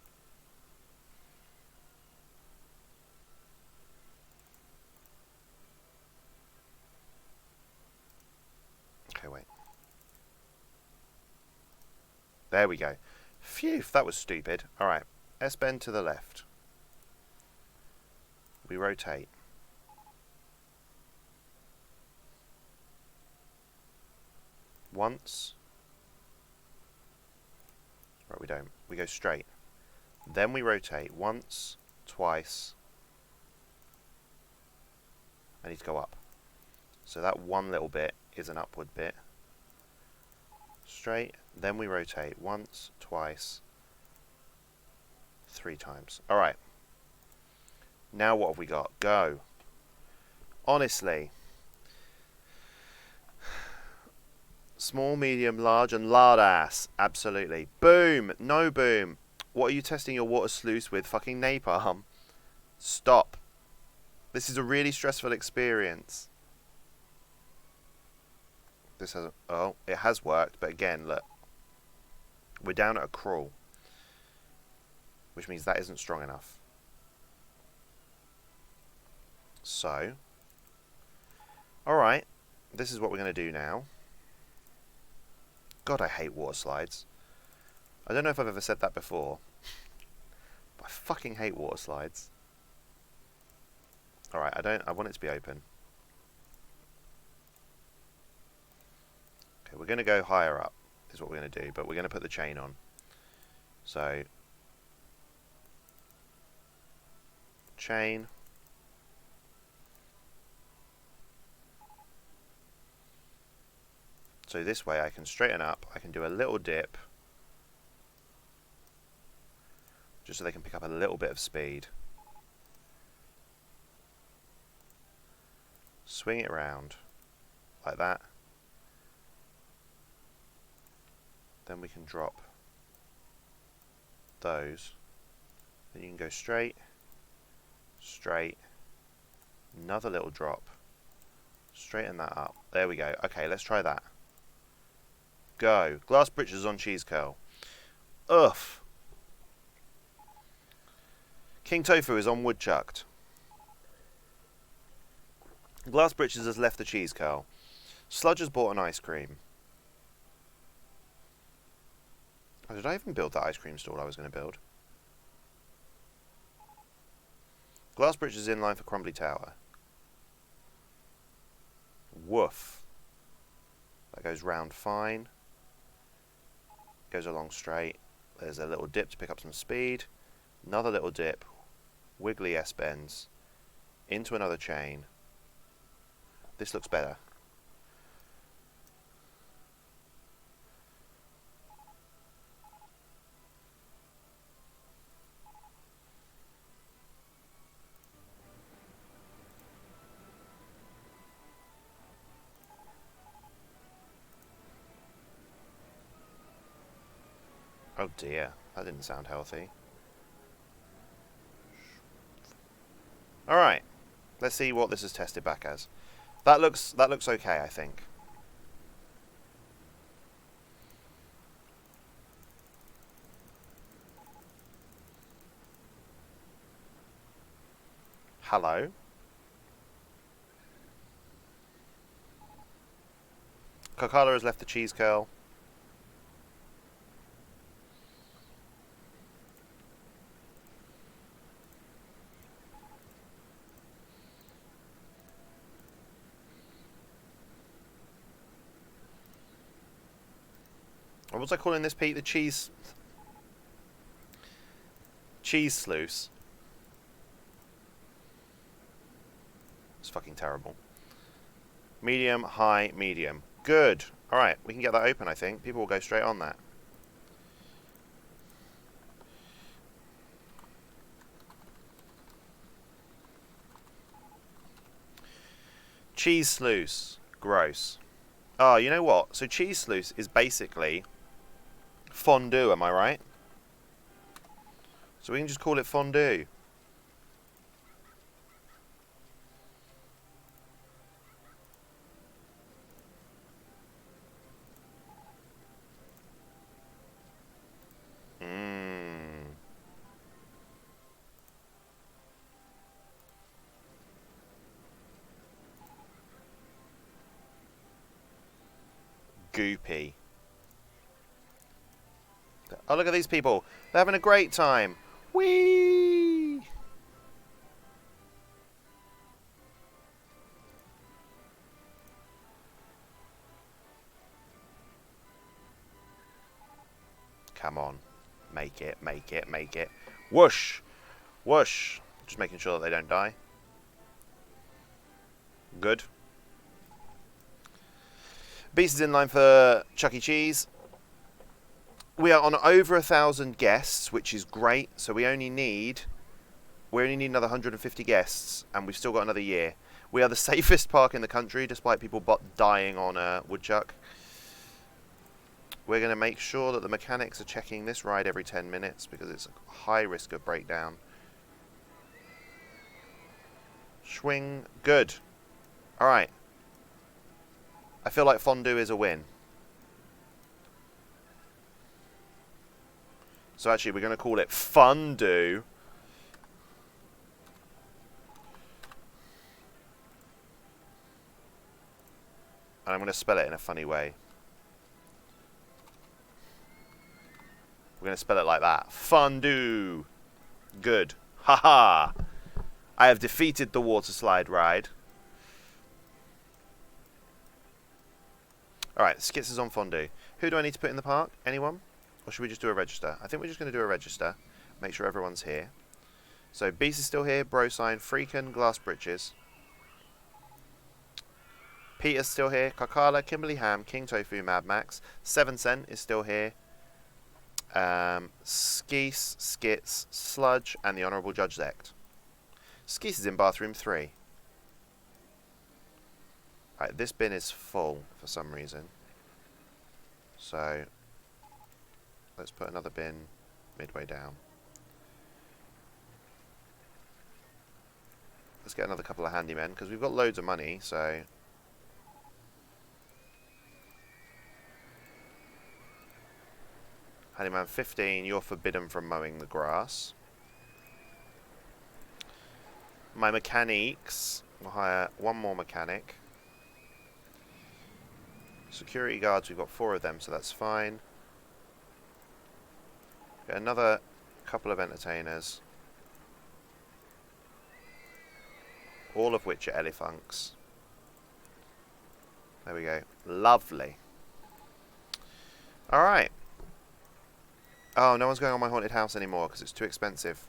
Okay, wait. There we go. Phew, that was stupid. Alright, S-bend to the left. We rotate. Once. Right, we don't. We go straight. Then we rotate once, twice. I need to go up. So that one little bit is an upward bit. Straight. Then we rotate once, twice, 3 times. Alright. Now what have we got? Go. Honestly. Small, medium, large, and lard ass. Absolutely. Boom. No boom. What are you testing your water sluice with? Fucking napalm. Stop. This is a really stressful experience. This hasn't... Oh, it has worked. But again, look. We're down at a crawl. Which means that isn't strong enough. So. Alright. This is what we're going to do now. God, I hate water slides. I don't know if I've ever said that before. But I fucking hate water slides. Alright, I want it to be open. Okay, we're going to go higher up, is what we're going to do, but we're going to put the chain on. So, chain. So this way I can straighten up, I can do a little dip, just so they can pick up a little bit of speed. Swing it around, like that. Then we can drop those. Then you can go straight, straight, another little drop, straighten that up. There we go. Okay, let's try that. Go. Glass britches on cheese curl. Ugh. King Tofu is on woodchucked. Glass britches has left the cheese curl. Sludge has bought an ice cream. Oh, did I even build that ice cream stall I was going to build? Glass britches is in line for Crumbly Tower. Woof. That goes round fine. Goes along straight. There's a little dip to pick up some speed. Another little dip. Wiggly S-bends. Into another chain. This looks better. Oh dear, that didn't sound healthy. Alright, let's see what this is tested back as. That looks okay, I think. Hello. Kokala has left the cheese curl. What was I calling this, Pete? The cheese sluice. It's fucking terrible. Medium, high, medium. Good. Alright, we can get that open, I think. People will go straight on that. Cheese sluice. Gross. Oh, you know what? So cheese sluice is basically fondue, am I right? So we can just call it fondue. Goopy. Oh, look at these people. They're having a great time. Whee! Come on. Make it, make it, make it. Whoosh! Whoosh! Just making sure that they don't die. Good. Beast is in line for Chuck E. Cheese. We are on over 1,000 guests, which is great. So we only need another 150 guests, and we've still got another year. We are the safest park in the country, despite people dying on Woodchuck. We're going to make sure that the mechanics are checking this ride every 10 minutes because it's a high risk of breakdown. Swing. Good. All right. I feel like fondue is a win. So actually, we're going to call it fondue. And I'm going to spell it in a funny way. We're going to spell it like that. Fondue. Good. Haha. I have defeated the water slide ride. Alright, Skits is on fondue. Who do I need to put in the park? Anyone? Or should we just do a register? I think we're just going to do a register. Make sure everyone's here. So, Beast is still here. Bro Sign, Freakin, Glass Britches. Peter's still here. Kakala, Kimberly Ham, King Tofu, Mad Max. 7 Cent is still here. Skeese, Skits, Sludge, and the Honourable Judge Zect. Skeese is in bathroom 3. Right, this bin is full for some reason. So, let's put another bin midway down. Let's get another couple of handymen, because we've got loads of money, so... Handyman 15, you're forbidden from mowing the grass. My mechanics, we'll hire one more mechanic. Security guards, we've got 4 of them, so that's fine. Get another couple of entertainers. All of which are elephants. There we go. Lovely. Alright. Oh, no one's going on my haunted house anymore because it's too expensive.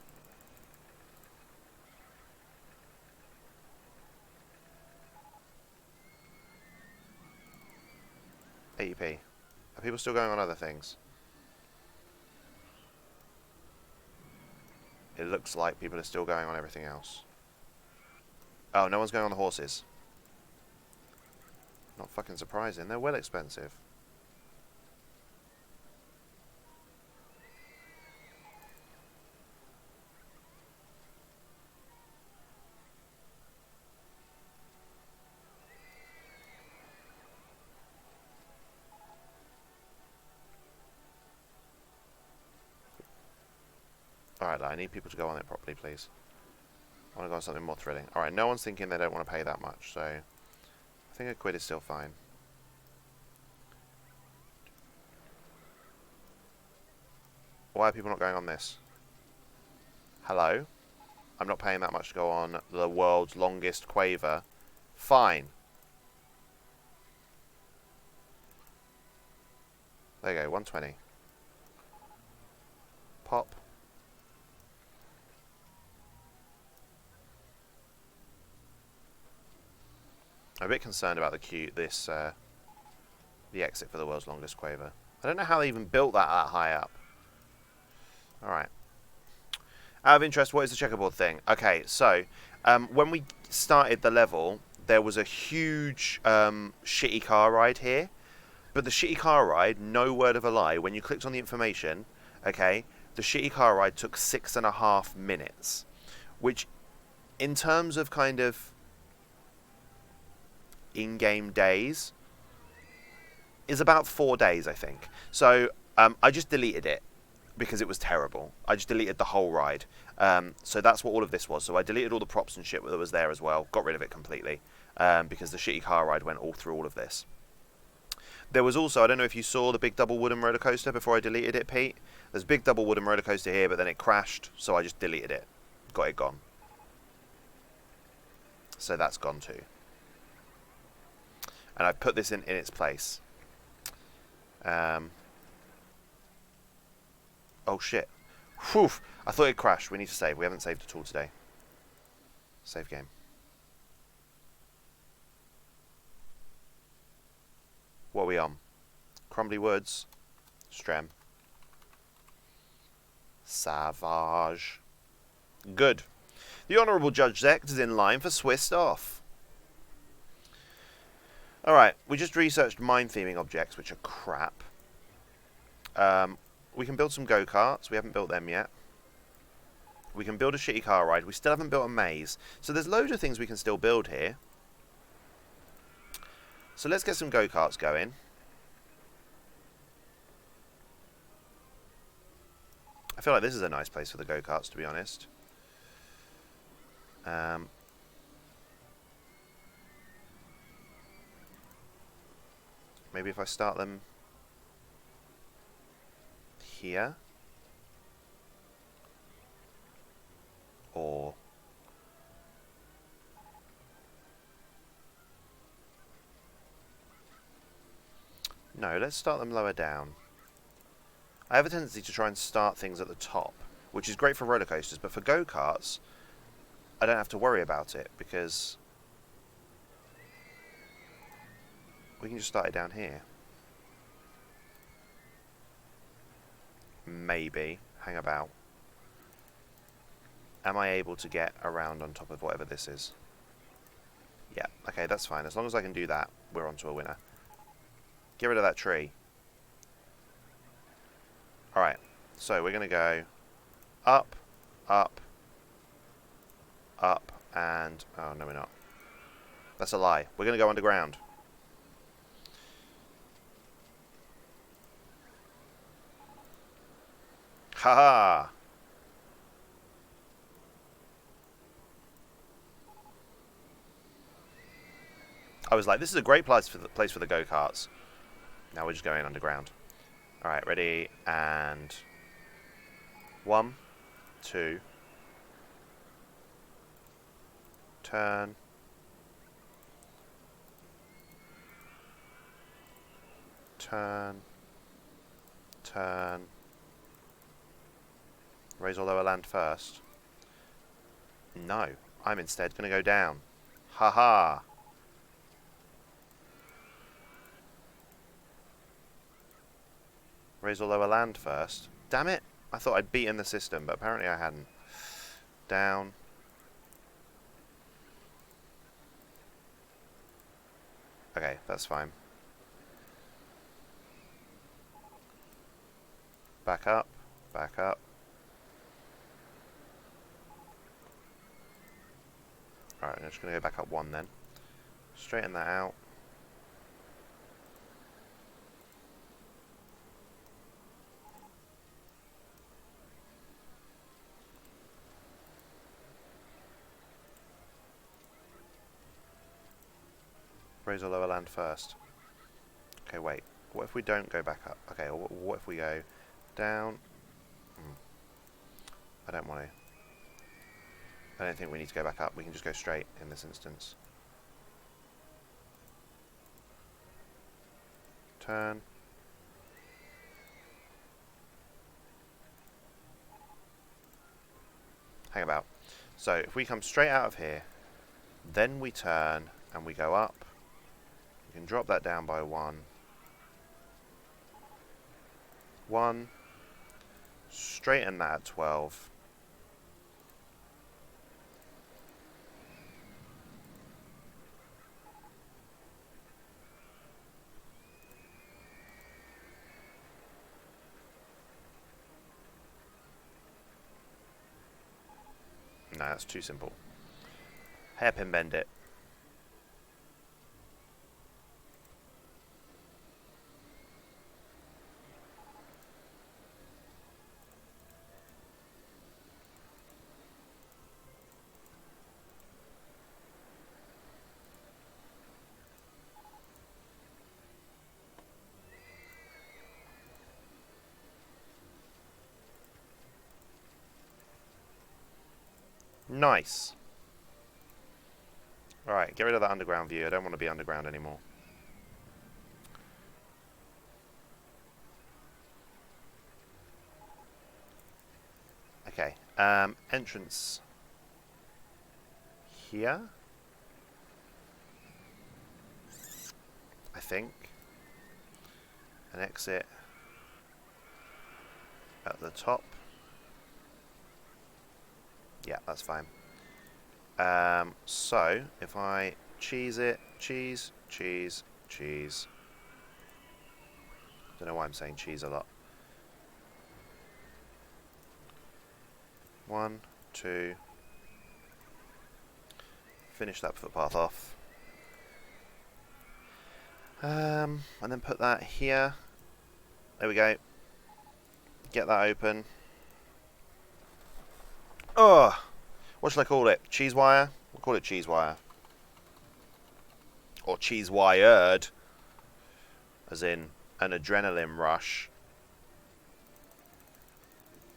£80p. Are people still going on other things? It looks like people are still going on everything else. Oh, no one's going on the horses. Not fucking surprising. They're well expensive. Alright, I need people to go on it properly, please. I want to go on something more thrilling. Alright, no one's thinking they don't want to pay that much, so I think £1 is still fine. Why are people not going on this? Hello? I'm not paying that much to go on the world's longest quaver. Fine. There you go, 120. Pop. I'm a bit concerned about the exit for the world's longest quaver. I don't know how they even built that high up. Alright. Out of interest, what is the checkerboard thing? Okay, so when we started the level, there was a huge shitty car ride here. But the shitty car ride, no word of a lie, when you clicked on the information, okay, the shitty car ride took 6.5 minutes. Which, in terms of kind of in-game days, is about 4 days, I think. So I just deleted it because it was terrible. I just deleted the whole ride. So that's what all of this was. So I deleted all the props and shit that was there as well. Got rid of it completely because the shitty car ride went all through all of this. There was also, I don't know if you saw the big double wooden roller coaster before I deleted it, Pete. There's a big double wooden roller coaster here, but then it crashed, so I just deleted it. Got it gone. So that's gone too. And I've put this in its place. Oh shit. Whew. I thought it crashed. We need to save. We haven't saved at all today. Save game. What are we on? Crumbly Woods. Strem. Savage. Good. The Honourable Judge Zect is in line for Swissed off. Alright, we just researched mine theming objects, which are crap. We can build some go-karts. We haven't built them yet. We can build a shitty car ride. We still haven't built a maze. So there's loads of things we can still build here. So let's get some go-karts going. I feel like this is a nice place for the go-karts, to be honest. Maybe if I start them here. Or no, let's start them lower down. I have a tendency to try and start things at the top, which is great for roller coasters, but for go-karts, I don't have to worry about it because we can just start it down here. Maybe. Hang about. Am I able to get around on top of whatever this is? Yeah, okay, that's fine. As long as I can do that, we're on to a winner. Get rid of that tree. Alright, so we're going to go up, up, up, and... oh, no, we're not. That's a lie. We're going to go underground. Haha! I was like, this is a great place for the go-karts. Now we're just going underground. Alright, ready, and... 1, 2... turn... turn... turn... Raise or lower land first? No, I'm instead going to go down. Haha! Raise or lower land first? Damn it! I thought I'd beaten the system, but apparently I hadn't. Down. Okay, that's fine. Back up. Back up. Alright, I'm just going to go back up 1 then. Straighten that out. Raise or lower land first. Okay, wait. What if we don't go back up? Okay, what if we go down? I don't want to. I don't think we need to go back up. We can just go straight in this instance. Turn. Hang about. So if we come straight out of here, then we turn and we go up. We can drop that down by 1. 1. Straighten that at 12. No, that's too simple. Hairpin bend it. Nice. Alright, get rid of that underground view. I don't want to be underground anymore. Okay, entrance here, I think. An exit at the top. Yeah, that's fine. So, if I cheese it, cheese. Don't know why I'm saying cheese a lot. 1, 2. Finish that footpath off. And then put that here. There we go. Get that open. Oh! What should I call it? Cheese wire? We'll call it cheese wire. Or cheese wired. As in an adrenaline rush.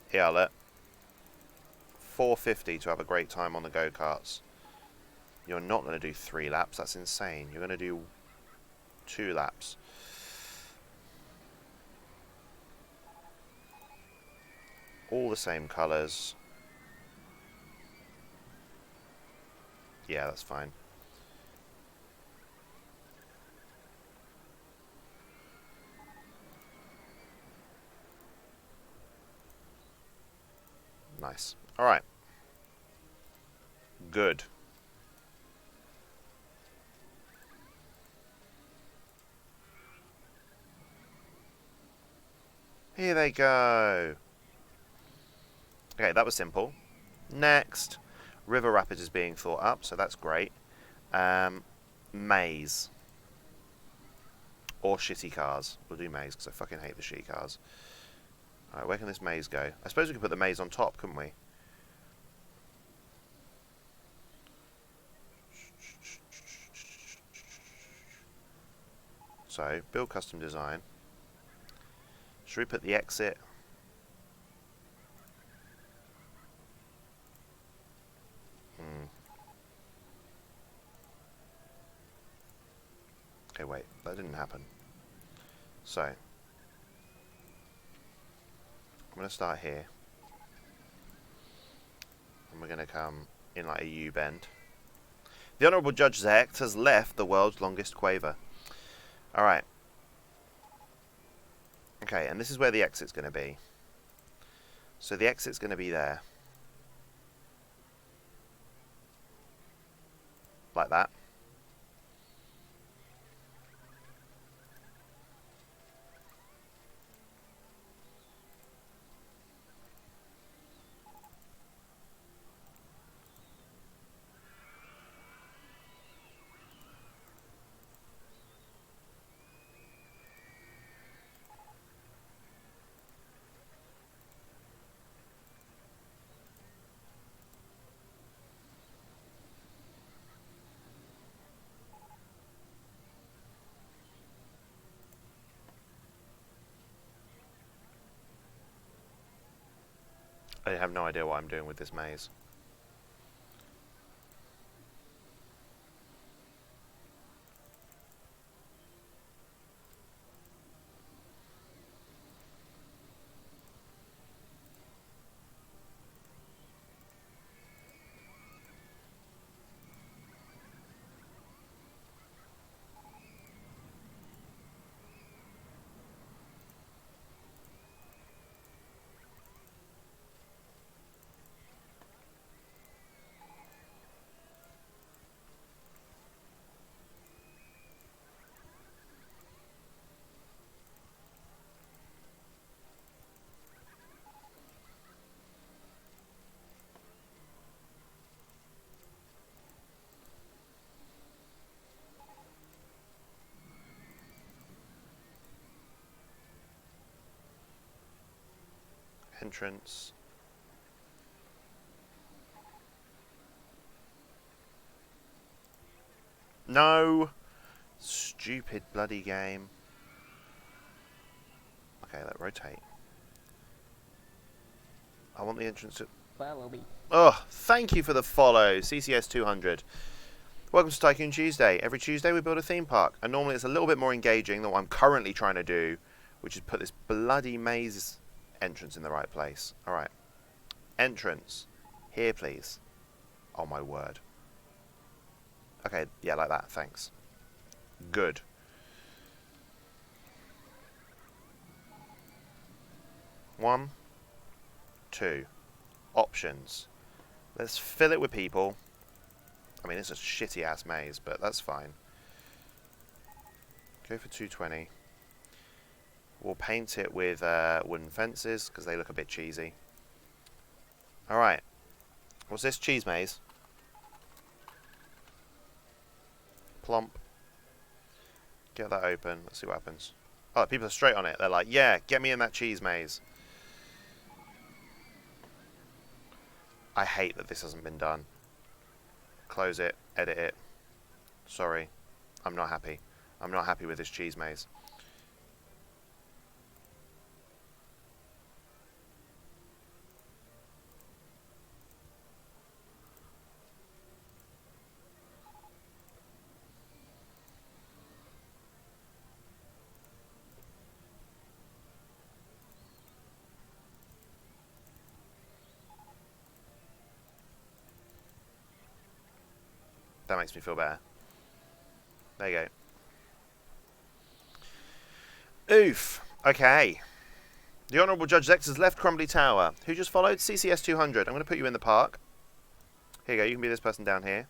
Here, look. 450 to have a great time on the go-karts. You're not going to do 3 laps. That's insane. You're going to do 2 laps. All the same colours. Yeah, that's fine. Nice. Alright. Good. Here they go. Okay, that was simple. Next. River Rapids is being thought up, so that's great. Maze. Or shitty cars. We'll do maze, because I fucking hate the shitty cars. Alright, where can this maze go? I suppose we could put the maze on top, couldn't we? So, build custom design. Should we put the exit? Okay, wait, that didn't happen. So, I'm going to start here. And we're going to come in like a U-bend. The Honourable Judge Zecht has left the world's longest quaver. Alright. Okay, and this is where the exit's going to be. So the exit's going to be there. Like that. have no idea what I'm doing with this maze. Entrance. No! Stupid bloody game. Okay, let's rotate. I want the entrance to... Follow me. Oh, thank you for the follow, CCS200. Welcome to Tycoon Tuesday. Every Tuesday we build a theme park, and normally it's a little bit more engaging than what I'm currently trying to do, which is put this bloody maze entrance in the right place. Alright. Entrance. Here, please. Oh, my word. Okay, yeah, like that. Thanks. Good. One. Two. Options. Let's fill it with people. I mean, it's a shitty-ass maze, but that's fine. Go for 220. We'll paint it with wooden fences, because they look a bit cheesy. Alright. What's this? Cheese maze. Plump. Get that open. Let's see what happens. Oh, people are straight on it. They're like, yeah, get me in that cheese maze. I hate that this hasn't been done. Close it. Edit it. Sorry. I'm not happy. I'm not happy with this cheese maze. That makes me feel better. There you go. Oof. Okay. The Honourable Judge Zex has left Crumbly Tower. Who just followed? CCS200. I'm going to put you in the park. Here you go. You can be this person down here.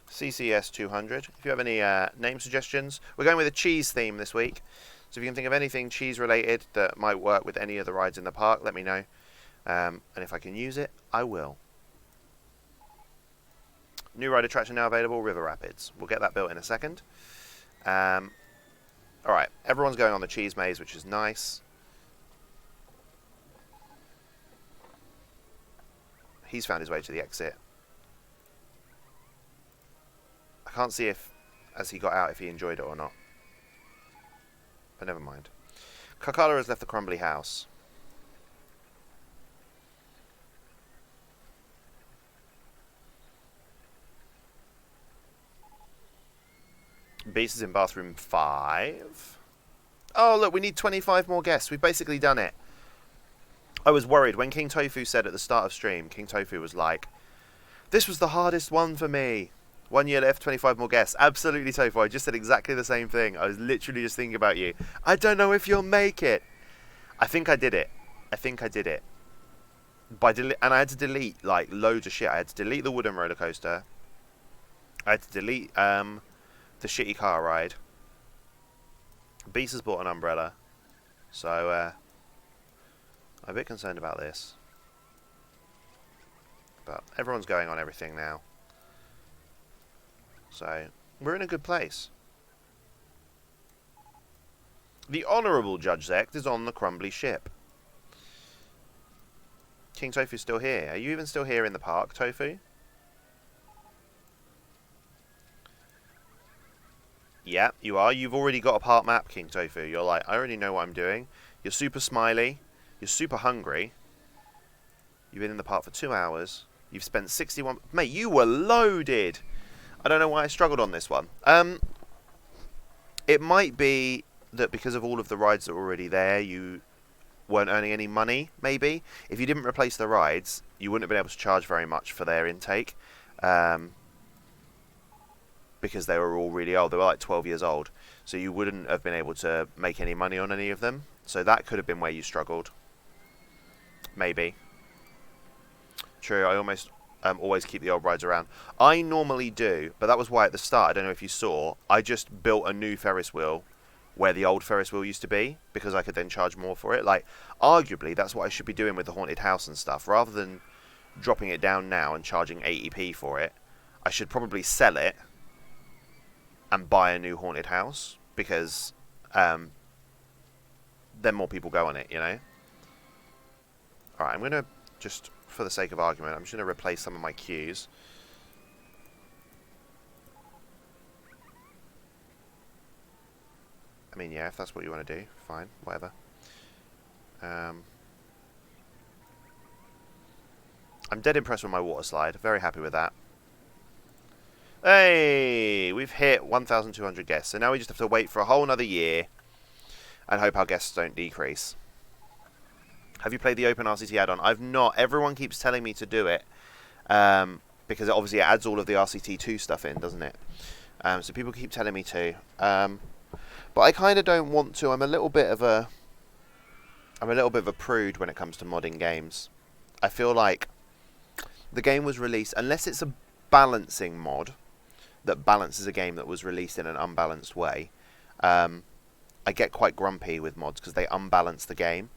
CCS200. If you have any name suggestions. We're going with a cheese theme this week. So if you can think of anything cheese related that might work with any of the rides in the park, let me know. And if I can use it, I will. New ride attraction now available, River Rapids. We'll get that built in a second. Alright, everyone's going on the cheese maze, which is nice. He's found his way to the exit. I can't see if, as he got out, if he enjoyed it or not. But never mind. Kakala has left the Crumbly house. Beast is in bathroom 5. Oh, look, we need 25 more guests. We've basically done it. I was worried when King Tofu said at the start of stream, King Tofu was like, this was the hardest one for me. 1 year left, 25 more guests. Absolutely, Tofu. I just said exactly the same thing. I was literally just thinking about you. I don't know if you'll make it. I think I did it. I think I did it. And I had to delete, like, loads of shit. I had to delete the wooden roller coaster. I had to delete, the shitty car ride. Beast has bought an umbrella. So, I'm a bit concerned about this. But everyone's going on everything now. So, we're in a good place. The Honourable Judge Zect is on the Crumbly ship. King Tofu's still here. Are you even still here in the park, Tofu? Yeah, you are. You've already got a part map, King Tofu. You're like, I already know what I'm doing. You're super smiley. You're super hungry. You've been in the park for 2 hours. You've spent 61... Mate, you were loaded! I don't know why I struggled on this one. It might be that because of all of the rides that were already there, you weren't earning any money, maybe. If you didn't replace the rides, you wouldn't have been able to charge very much for their intake. Because they were all really old. They were like 12 years old. So you wouldn't have been able to make any money on any of them. So that could have been where you struggled. Maybe. True, I almost always keep the old rides around. I normally do, but that was why at the start, I don't know if you saw, I just built a new Ferris wheel where the old Ferris wheel used to be, because I could then charge more for it. Like, arguably, that's what I should be doing with the haunted house and stuff. Rather than dropping it down now and charging 80p for it, I should probably sell it and buy a new haunted house, because then more people go on it, you know? Alright, I'm going to just, for the sake of argument, I'm just going to replace some of my queues. I mean, yeah, if that's what you want to do, fine, whatever. I'm dead impressed with my water slide. Very happy with that. Hey, we've hit 1,200 guests, so now we just have to wait for a whole another year and hope our guests don't decrease. Have you played the Open RCT add-on? I've not. Everyone keeps telling me to do it, because it obviously adds all of the RCT2 stuff in, doesn't it? So people keep telling me to. But I kind of don't want to. I'm a little bit of a prude when it comes to modding games. I feel like the game was released, unless it's a balancing mod that balances a game that was released in an unbalanced way. I get quite grumpy with mods because they unbalance the game,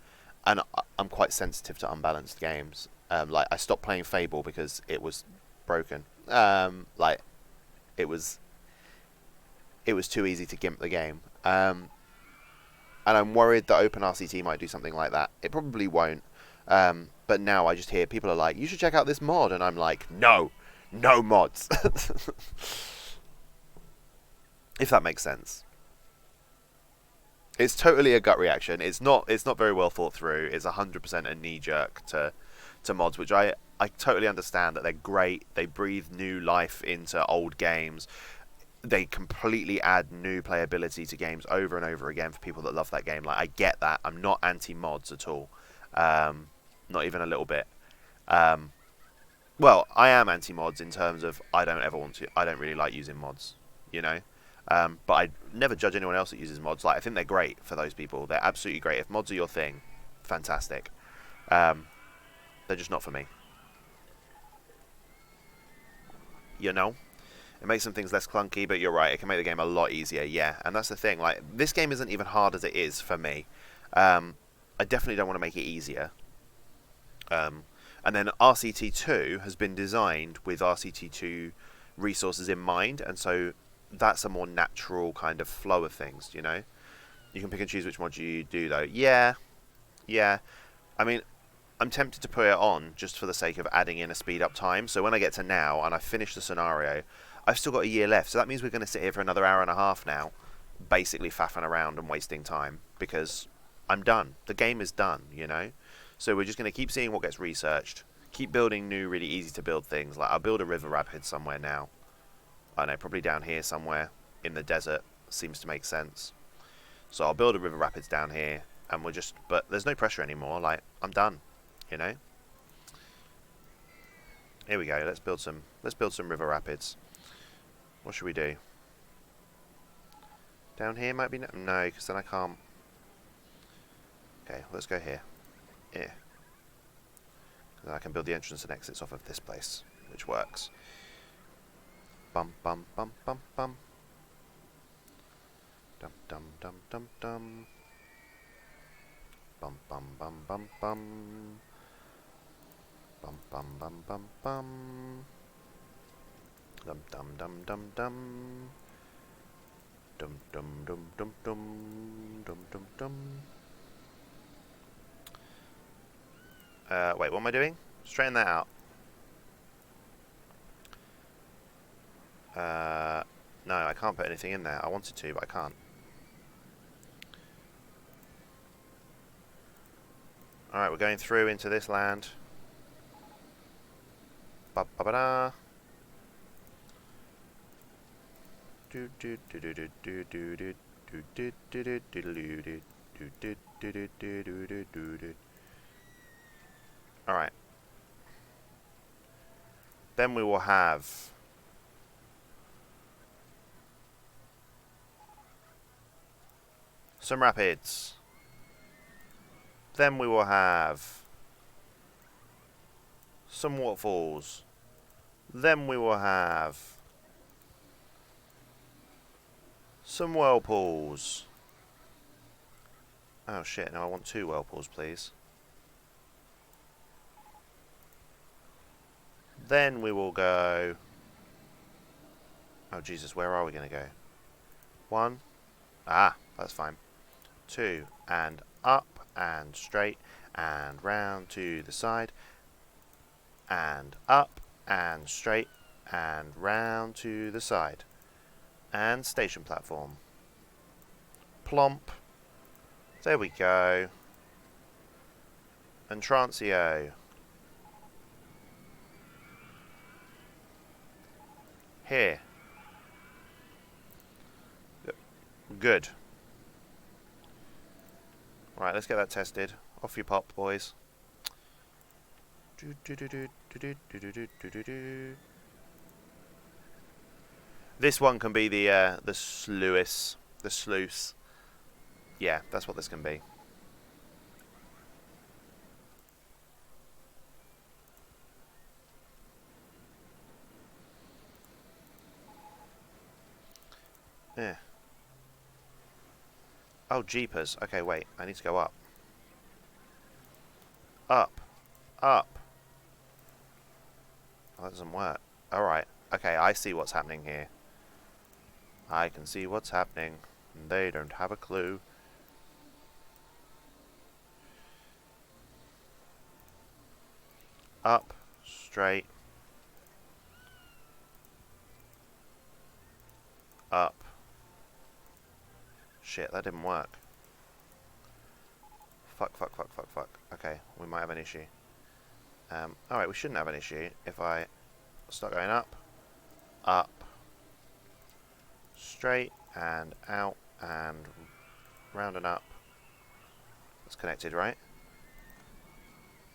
and I'm quite sensitive to unbalanced games. Like, I stopped playing Fable because it was broken. Like, it was too easy to gimp the game. And I'm worried that OpenRCT might do something like that. It probably won't. But now I just hear people are like, you should check out this mod. And I'm like, no mods. If that makes sense. It's totally a gut reaction. It's not very well thought through. It's 100% a knee-jerk to mods, which I totally understand that they're great. They breathe new life into old games. They completely add new playability to games over and over again for people that love that game. Like, I get that. I'm not anti-mods at all. Not even a little bit. Well, I am anti-mods in terms of I don't really like using mods, you know? But I never judge anyone else that uses mods. Like, I think they're great for those people. They're absolutely great. If mods are your thing, fantastic. They're just not for me. You know? It makes some things less clunky, but you're right, it can make the game a lot easier, yeah. And that's the thing, like, this game isn't even hard as it is for me. I definitely don't want to make it easier. And then RCT2 has been designed with RCT2 resources in mind, and so that's a more natural kind of flow of things, you know? You can pick and choose which mod you do, though. Yeah. I mean, I'm tempted to put it on just for the sake of adding in a speed up time. So when I get to now and I finish the scenario, I've still got a year left. So that means we're going to sit here for another hour and a half now, basically faffing around and wasting time, because I'm done. The game is done, you know? So we're just going to keep seeing what gets researched, keep building new, really easy to build things. Like, I'll build a river rapid somewhere now. I don't know, probably down here somewhere in the desert seems to make sense. So I'll build a river rapids down here, and but there's no pressure anymore. Like, I'm done, you know? Here we go. Let's build some river rapids. What should we do? Down here might be no, because then I can't. Okay, let's go here. Yeah. Then I can build the entrance and exits off of this place, which works. Bum bum bum bum bum. Dum dum dum dum dum. Bum bum bum bum bum. Bum bum bum bum bum. Dum dum dum dum dum. Dum dum dum dum dum. Dum dum dum. Wait, what am I doing? Straighten that out. No, I can't put anything in there. I wanted to, but I can't. Alright, we're going through into this land. Ba ba ba da. Do do do do do do do do do do do do do do. Alright. Then we will have some rapids. Then we will have some waterfalls. Then we will have some whirlpools. Oh shit, no, I want 2 whirlpools, please. Then we will go... Oh Jesus, where are we going to go? 1. Ah, that's fine. 2, and up, and straight, and round to the side, and up, and straight, and round to the side. And station platform. Plomp. There we go. And Trancio. Here. Good. Right, let's get that tested. Off you pop, boys. This one can be the sluice. The sluice. Yeah, that's what this can be. Yeah. Oh, jeepers. Okay, wait. I need to go up. Up. Up. Oh, that doesn't work. Alright. Okay, I see what's happening here. I can see what's happening. They don't have a clue. Up. Straight. Up. Shit, that didn't work. Fuck, fuck, fuck, fuck, fuck. Okay, we might have an issue. Alright, we shouldn't have an issue if I start going up, up, straight, and out, and round and up. It's connected, right?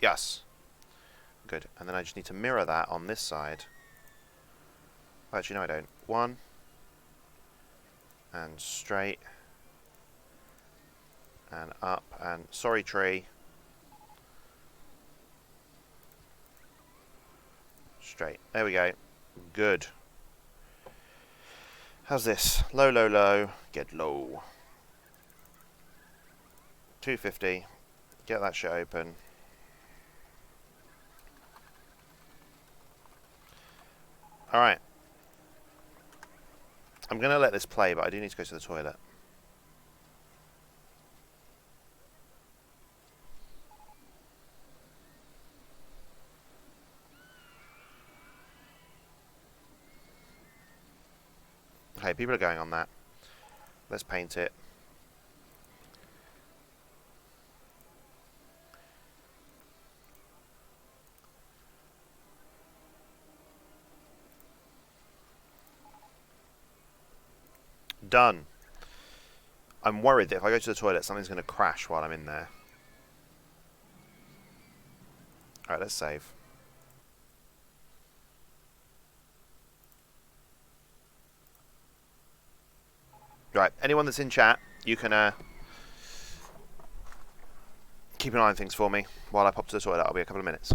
Yes. Good. And then I just need to mirror that on this side. Actually, no, I don't. 1, and straight, and up, and sorry, tree. Straight. There we go. Good. How's this? Low, low, low. Get low. 250. Get that shit open. Alright. I'm going to let this play, but I do need to go to the toilet. Okay, people are going on that. Let's paint it. Done. I'm worried that if I go to the toilet, something's going to crash while I'm in there. Alright, let's save. Right, anyone that's in chat, you can keep an eye on things for me while I pop to the toilet. I'll be a couple of minutes.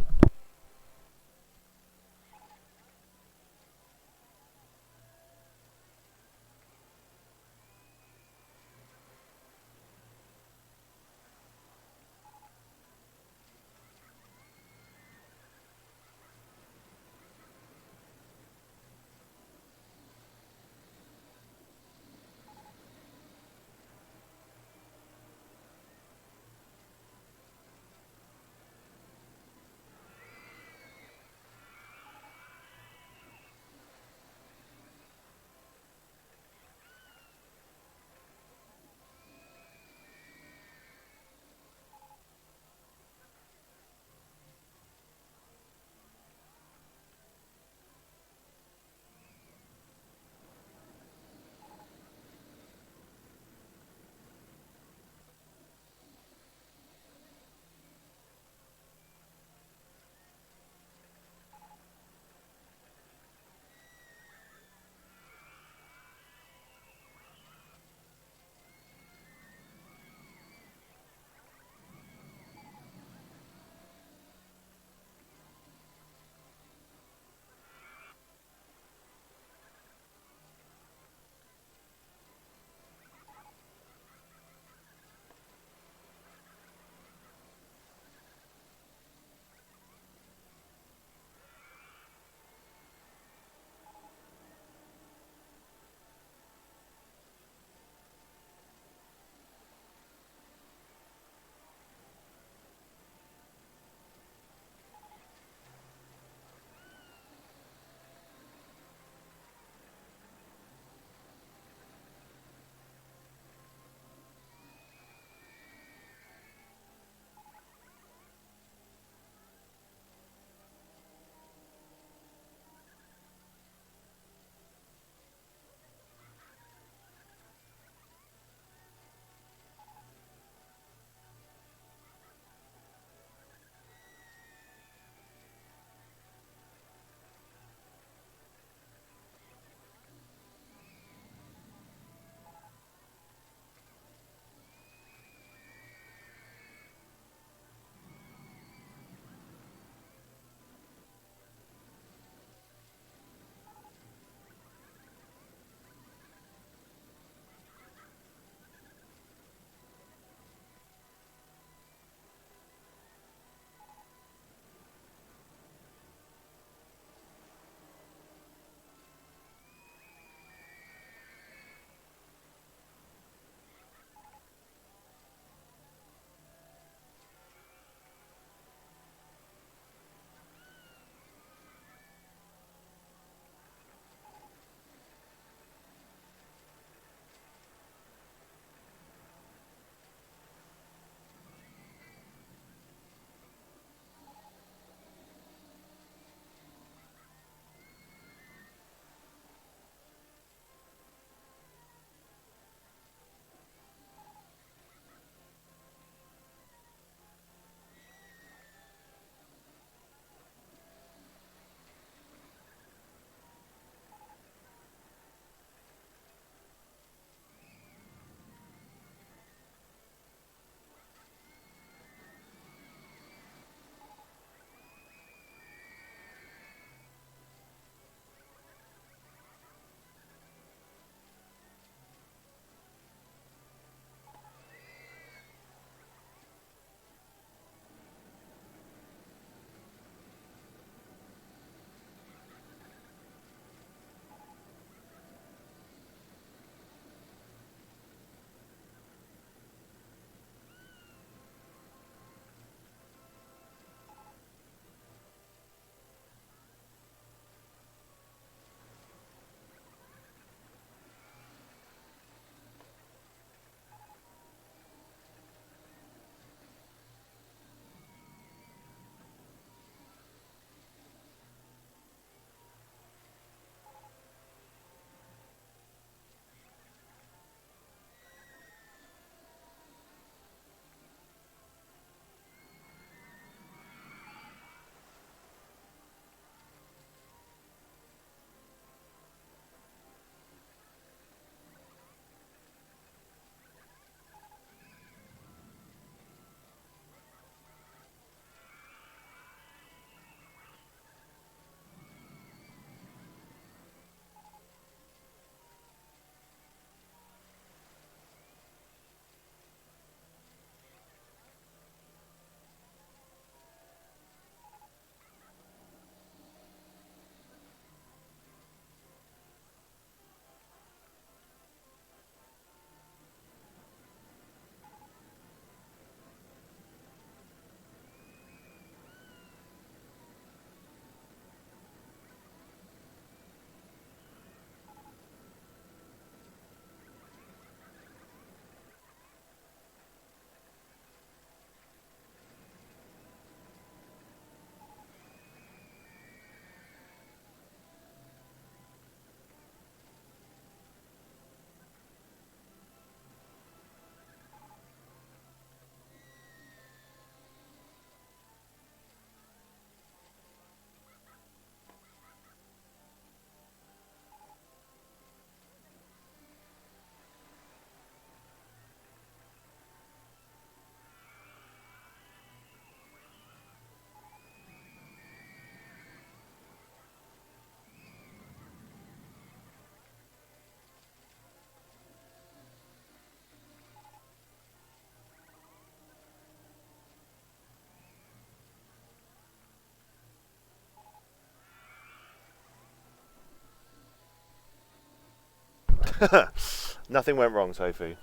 Nothing went wrong, Tofu.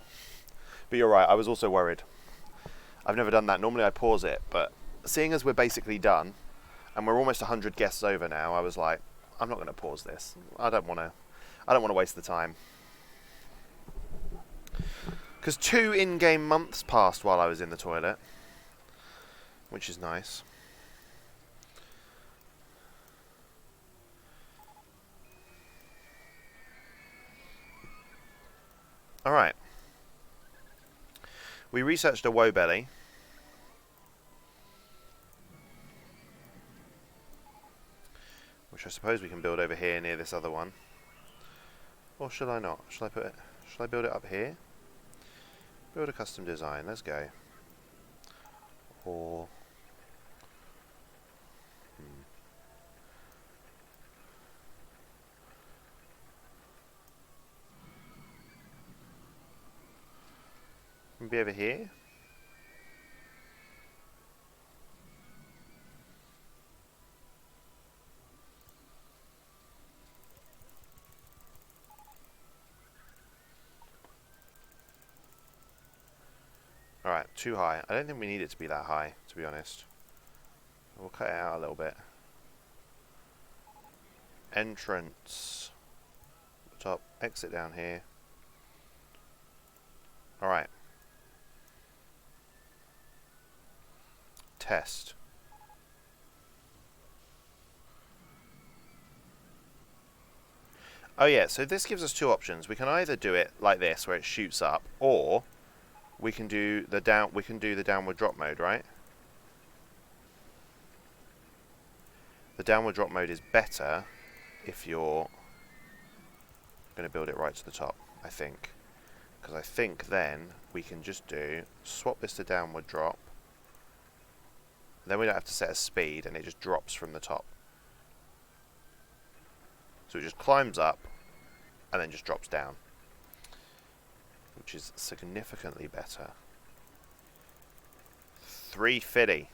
But you're right, I was also worried. I've never done that. Normally I pause it, but seeing as we're basically done, and we're almost 100 guests over now, I was like, I'm not going to pause this. I don't want to waste the time. Because 2 in-game months passed while I was in the toilet, which is nice. Alright. We researched a woe belly. Which I suppose we can build over here near this other one. Or should I not? Should I build it up here? Build a custom design, let's go. Or be over here. Alright, too high. I don't think we need it to be that high, to be honest. We'll cut it out a little bit. Entrance. Top. Exit down here. Alright. Test. Oh yeah, so this gives us 2 options. We can either do it like this, where it shoots up, or we can do the downward drop mode, right? The downward drop mode is better if you're going to build it right to the top, I think. Because I think then we can just swap this to downward drop. Then we don't have to set a speed, and it just drops from the top. So it just climbs up, and then just drops down. Which is significantly better. 350.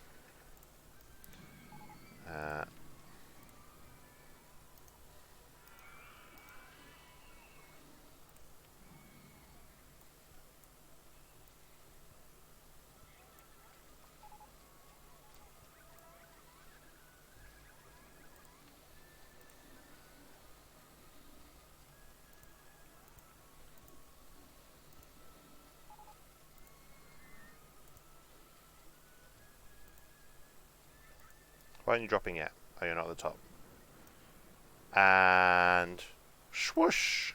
Why aren't you dropping yet? Oh, you're not at the top. And swoosh.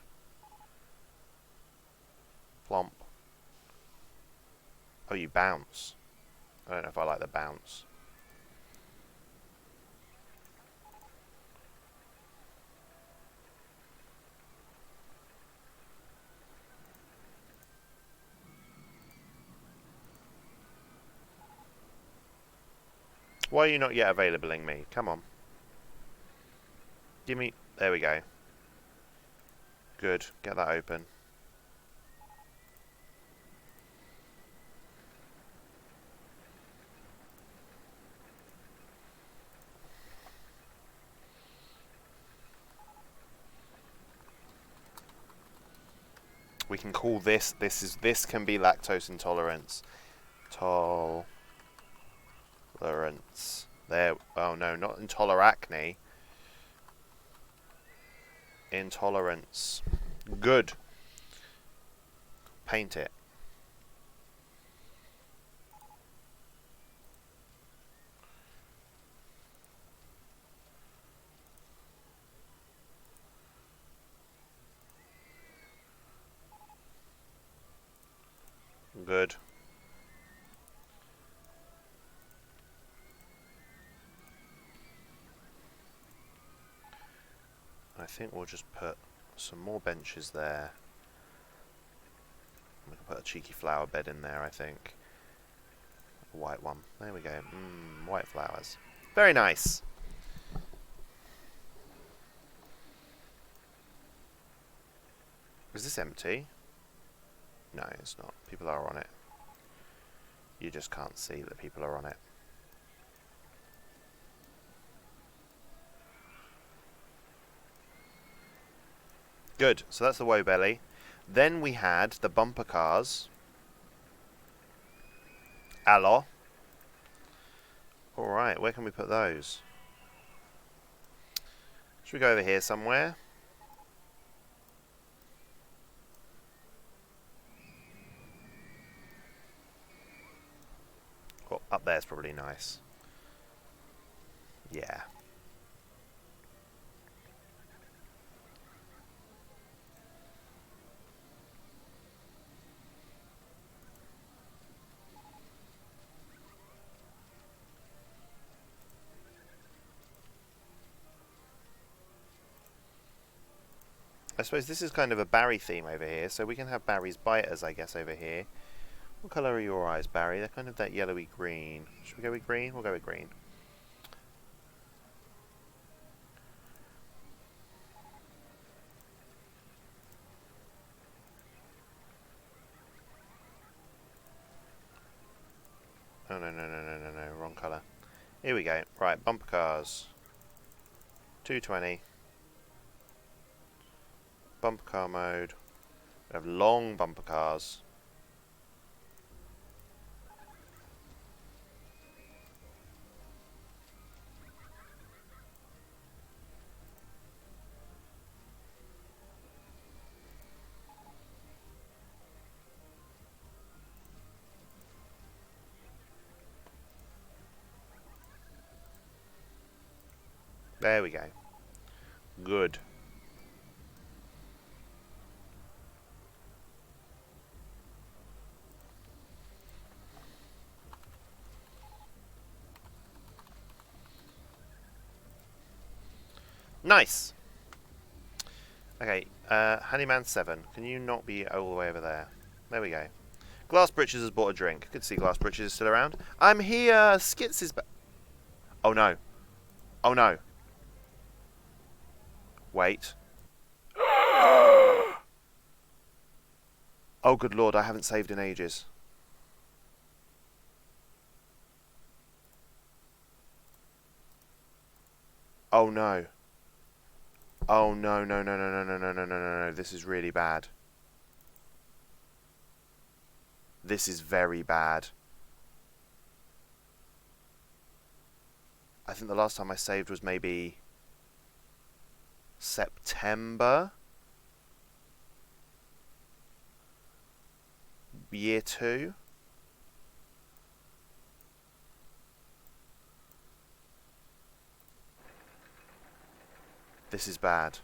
Plomp. Oh, you bounce. I don't know if I like the bounce. Why are you not yet availing me? Come on. Give me... There we go. Good. Get that open. We can call this... This can be lactose intolerance. Tolerance. There. Oh no, not intoleracne. Intolerance. Good. Paint it. Good. I think we'll just put some more benches there. We can put a cheeky flower bed in there, I think. A white one. There we go. White flowers. Very nice. Is this empty? No, it's not. People are on it. You just can't see that people are on it. Good. So that's the woe belly. Then we had the bumper cars. Allo. Alright, where can we put those? Should we go over here somewhere? Oh, up there's probably nice. Yeah. I suppose this is kind of a Barry theme over here, so we can have Barry's biters, I guess, over here. What colour are your eyes, Barry? They're kind of that yellowy green. Should we go with green? We'll go with green. Oh, no, wrong colour. Here we go. Right, bumper cars. 220. Bumper car mode. We have long bumper cars. There we go. Good. Nice. Okay, Handyman 7. Can you not be all the way over there? There we go. Glass Britches has bought a drink. Good to see Glass Britches is still around. I'm here! Skits is back. Oh no. Oh no. Wait. Oh good lord, I haven't saved in ages. Oh no. Oh no, no. This is really bad. This is very bad. I think the last time I saved was maybe September? Year 2? This is bad.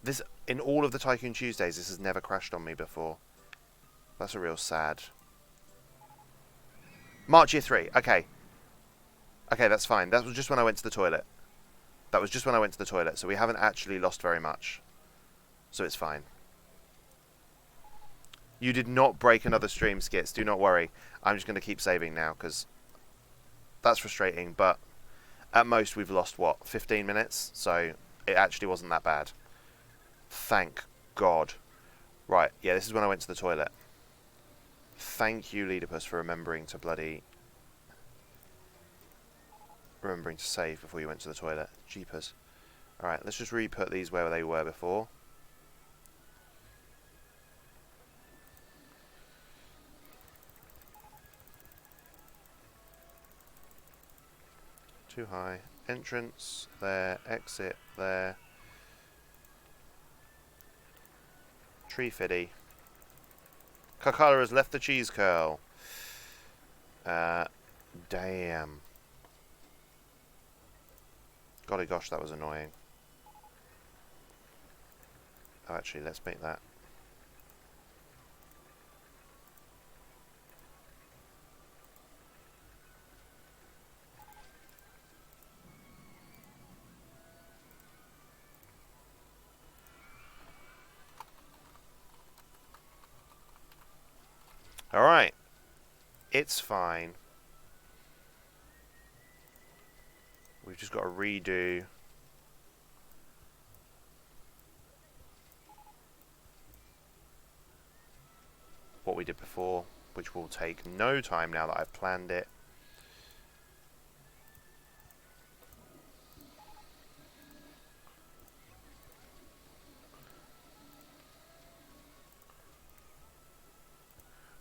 This, in all of the Tycoon Tuesdays, this has never crashed on me before. That's a real sad. March year 3, okay. Okay, that's fine. That was just when I went to the toilet. That was just when I went to the toilet, so we haven't actually lost very much. So it's fine. You did not break another stream, Skits. Do not worry. I'm just going to keep saving now, because that's frustrating, but at most we've lost, what, 15 minutes? So it actually wasn't that bad. Thank God. Right, yeah, this is when I went to the toilet. Thank you, Leedipus, for remembering to save before you went to the toilet. Jeepers. Alright, let's just re-put these where they were before. Too high. Entrance there, exit there. Tree fiddy. Kakala has left the cheese curl. Damn. Golly gosh, that was annoying. Oh, actually, let's make that. Alright. It's fine. We've just got to redo what we did before, which will take no time now that I've planned it.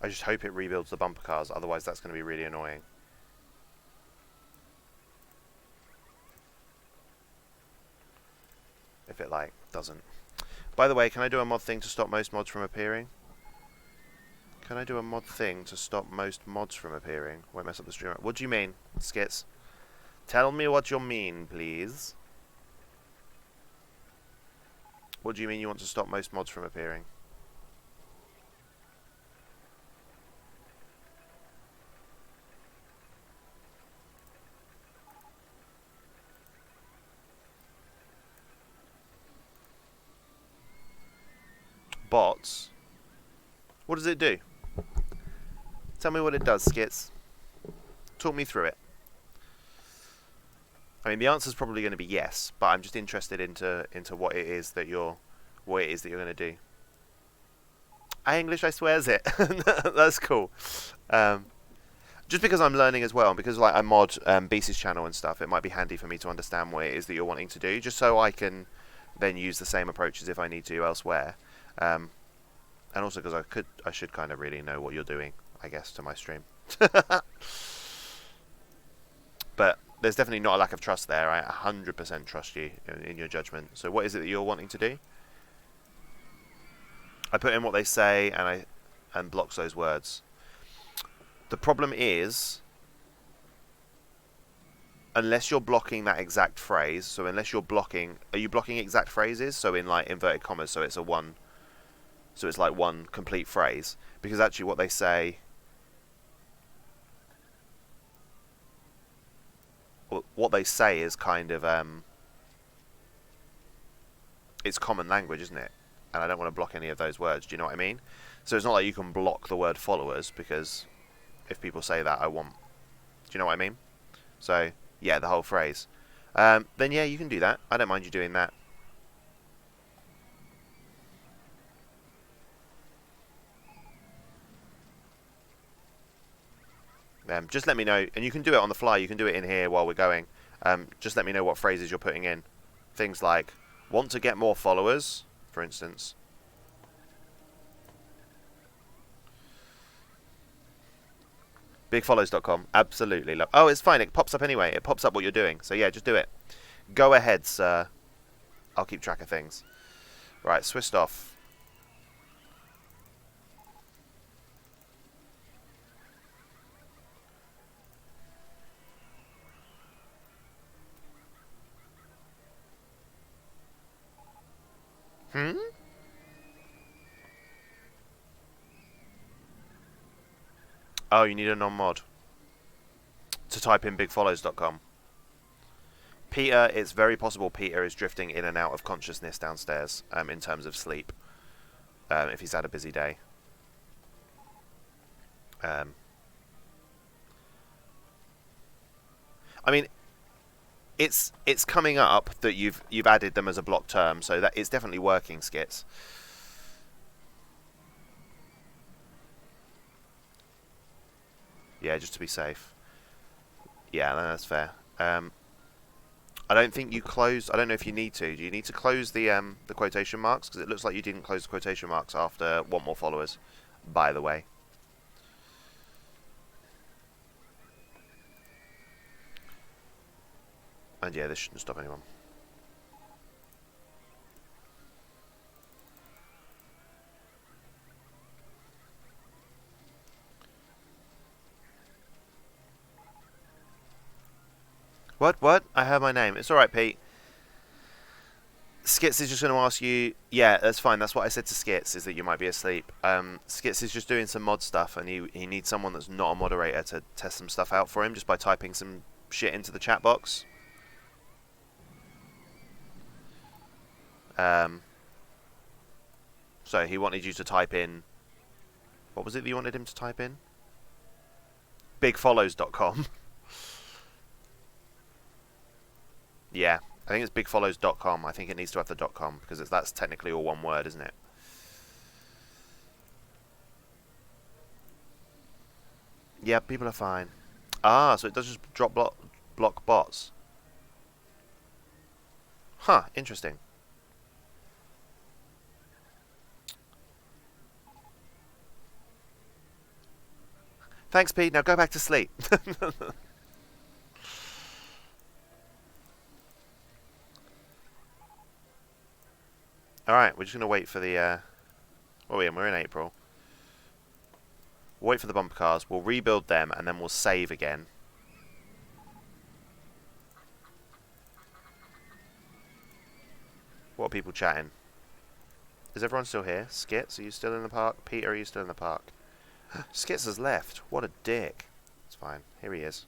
I just hope it rebuilds the bumper cars, otherwise that's going to be really annoying. If it, like, doesn't. By the way, can I do a mod thing to stop most mods from appearing? Can I do a mod thing to stop most mods from appearing? Won't mess up the stream. What do you mean, Skits? Tell me what you mean, please. What do you mean you want to stop most mods from appearing? Bots? What does it do? Tell me what it does, Skits. Talk me through it. I mean, the answer's probably going to be yes, but I'm just interested into what it is that you're going to do. English, I swears it. That's cool. Just because I'm learning as well, and because like I mod Beast's channel and stuff, it might be handy for me to understand what it is that you're wanting to do, just so I can then use the same approaches if I need to elsewhere. And also because I should kind of really know what you're doing, I guess, to my stream. But there's definitely not a lack of trust there. I 100% trust you in your judgment. So what is it that you're wanting to do? I put in what they say and blocks those words. The problem is, unless you're blocking that exact phrase, so unless you're blocking, are you blocking exact phrases? So in like inverted commas, so it's like one complete phrase. Because actually what they say, is kind of, it's common language, isn't it? And I don't want to block any of those words, do you know what I mean? So it's not like you can block the word followers, because if people say that, do you know what I mean? So, yeah, the whole phrase. Then yeah, you can do that. I don't mind you doing that. Just let me know, and you can do it on the fly, you can do it in here while we're going. Just let me know what phrases you're putting in. Things like, want to get more followers, for instance. Bigfollows.com, absolutely. Oh, it's fine, it pops up anyway. It pops up what you're doing, so yeah, just do it. Go ahead, sir. I'll keep track of things. Right, switched off. Oh, you need a non-mod to type in bigfollows.com. Peter, it's very possible Peter is drifting in and out of consciousness downstairs, in terms of sleep, if he's had a busy day. I mean, it's coming up that you've added them as a block term, so that it's definitely working, Skits. Yeah, just to be safe. Yeah, that's fair. I don't think you closed. I don't know if you need to. Do you need to close the quotation marks? Because it looks like you didn't close the quotation marks after want more followers, by the way. And yeah, this shouldn't stop anyone. What? I heard my name. It's alright, Pete. Skits is just going to ask you... Yeah, that's fine. That's what I said to Skits, is that you might be asleep. Skits is just doing some mod stuff, and he needs someone that's not a moderator to test some stuff out for him, just by typing some shit into the chat box. So he wanted you to type in... What was it that you wanted him to type in? Bigfollows.com. Yeah, I think it's bigfollows.com. I think it needs to have the .com, because that's technically all one word, isn't it? Yeah, people are fine. Ah, so it does just drop block bots. Huh, interesting. Thanks, Pete. Now go back to sleep. Alright, we're just going to wait for the... what are we in? We're in April. We'll wait for the bumper cars. We'll rebuild them, and then we'll save again. What are people chatting? Is everyone still here? Skits, are you still in the park? Peter, are you still in the park? Skits has left. What a dick. It's fine. Here he is.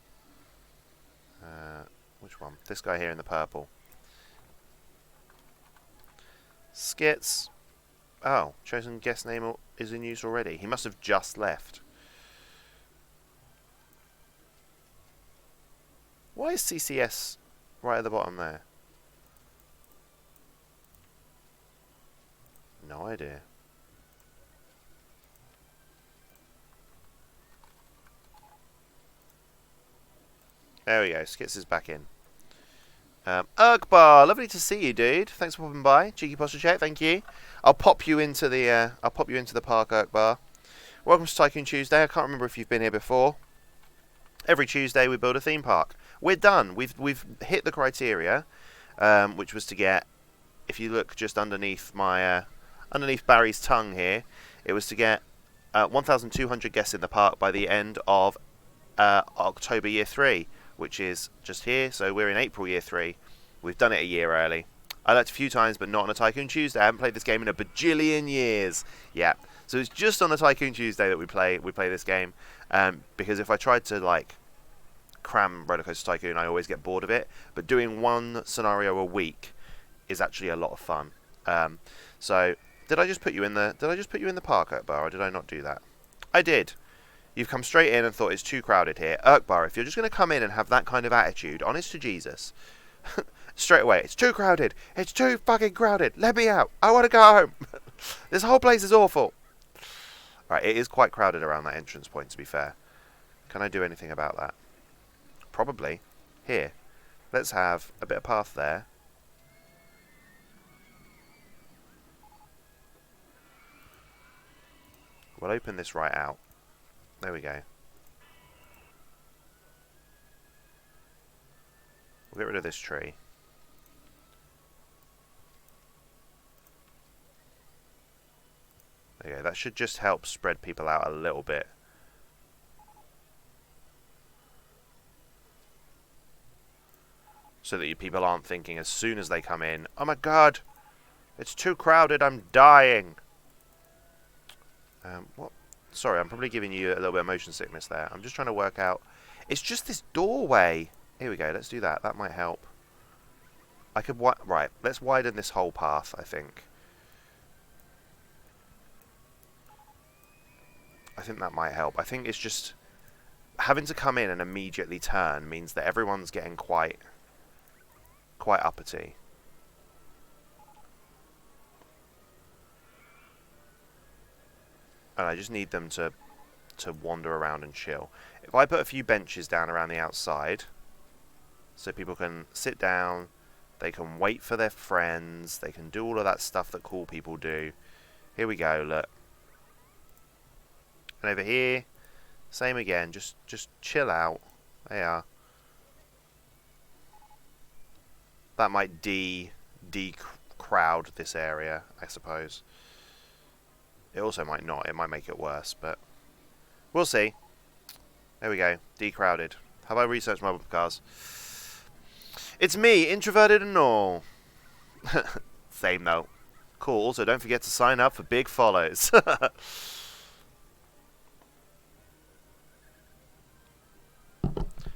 Which one? This guy here in the purple. Skits. Oh, chosen guest name is in use already. He must have just left. Why is CCS right at the bottom there? No idea. There we go. Skits is back in. Urkbar, lovely to see you, dude. Thanks for popping by. Cheeky posture check, thank you. I'll pop you into the park, Urkbar. Welcome to Tycoon Tuesday. I can't remember if you've been here before. Every Tuesday we build a theme park. We're done. We've hit the criteria, which was to get. If you look just underneath my underneath Barry's tongue here, it was to get 1,200 guests in the park by the end of October year 3. Which is just here, so we're in April year 3. We've done it a year early. I liked it a few times, but not on a Tycoon Tuesday. I haven't played this game in a bajillion years. Yeah, so it's just on a Tycoon Tuesday that we play this game. Because if I tried to like cram Rollercoaster Tycoon, I always get bored of it. But doing one scenario a week is actually a lot of fun. So did I just put you in the park, Urkbar, or did I not do that? I did. You've come straight in and thought it's too crowded here. Urkbar, if you're just going to come in and have that kind of attitude, honest to Jesus, straight away, it's too crowded. It's too fucking crowded. Let me out. I want to go home. This whole place is awful. Right, it is quite crowded around that entrance point, to be fair. Can I do anything about that? Probably. Here, let's have a bit of path there. We'll open this right out. There we go. We'll get rid of this tree. There you go. That should just help spread people out a little bit. So that you people aren't thinking as soon as they come in, oh my god, it's too crowded, I'm dying. What? Sorry, I'm probably giving you a little bit of motion sickness there. I'm just trying to work out. It's just this doorway. Here we go. Let's do that. That might help. I could... Right. Let's widen this whole path, I think. I think that might help. I think it's just... Having to come in and immediately turn means that everyone's getting quite uppity. And I just need them to wander around and chill. If I put a few benches down around the outside, so people can sit down, they can wait for their friends, they can do all of that stuff that cool people do. Here we go, look. And over here, same again, just chill out. They are. That might de-crowd this area, I suppose. It also might not. It might make it worse, but we'll see. There we go. Decrowded. Have I researched mobile cars? It's me, introverted and all. Same though. Cool. Also, don't forget to sign up for big follows.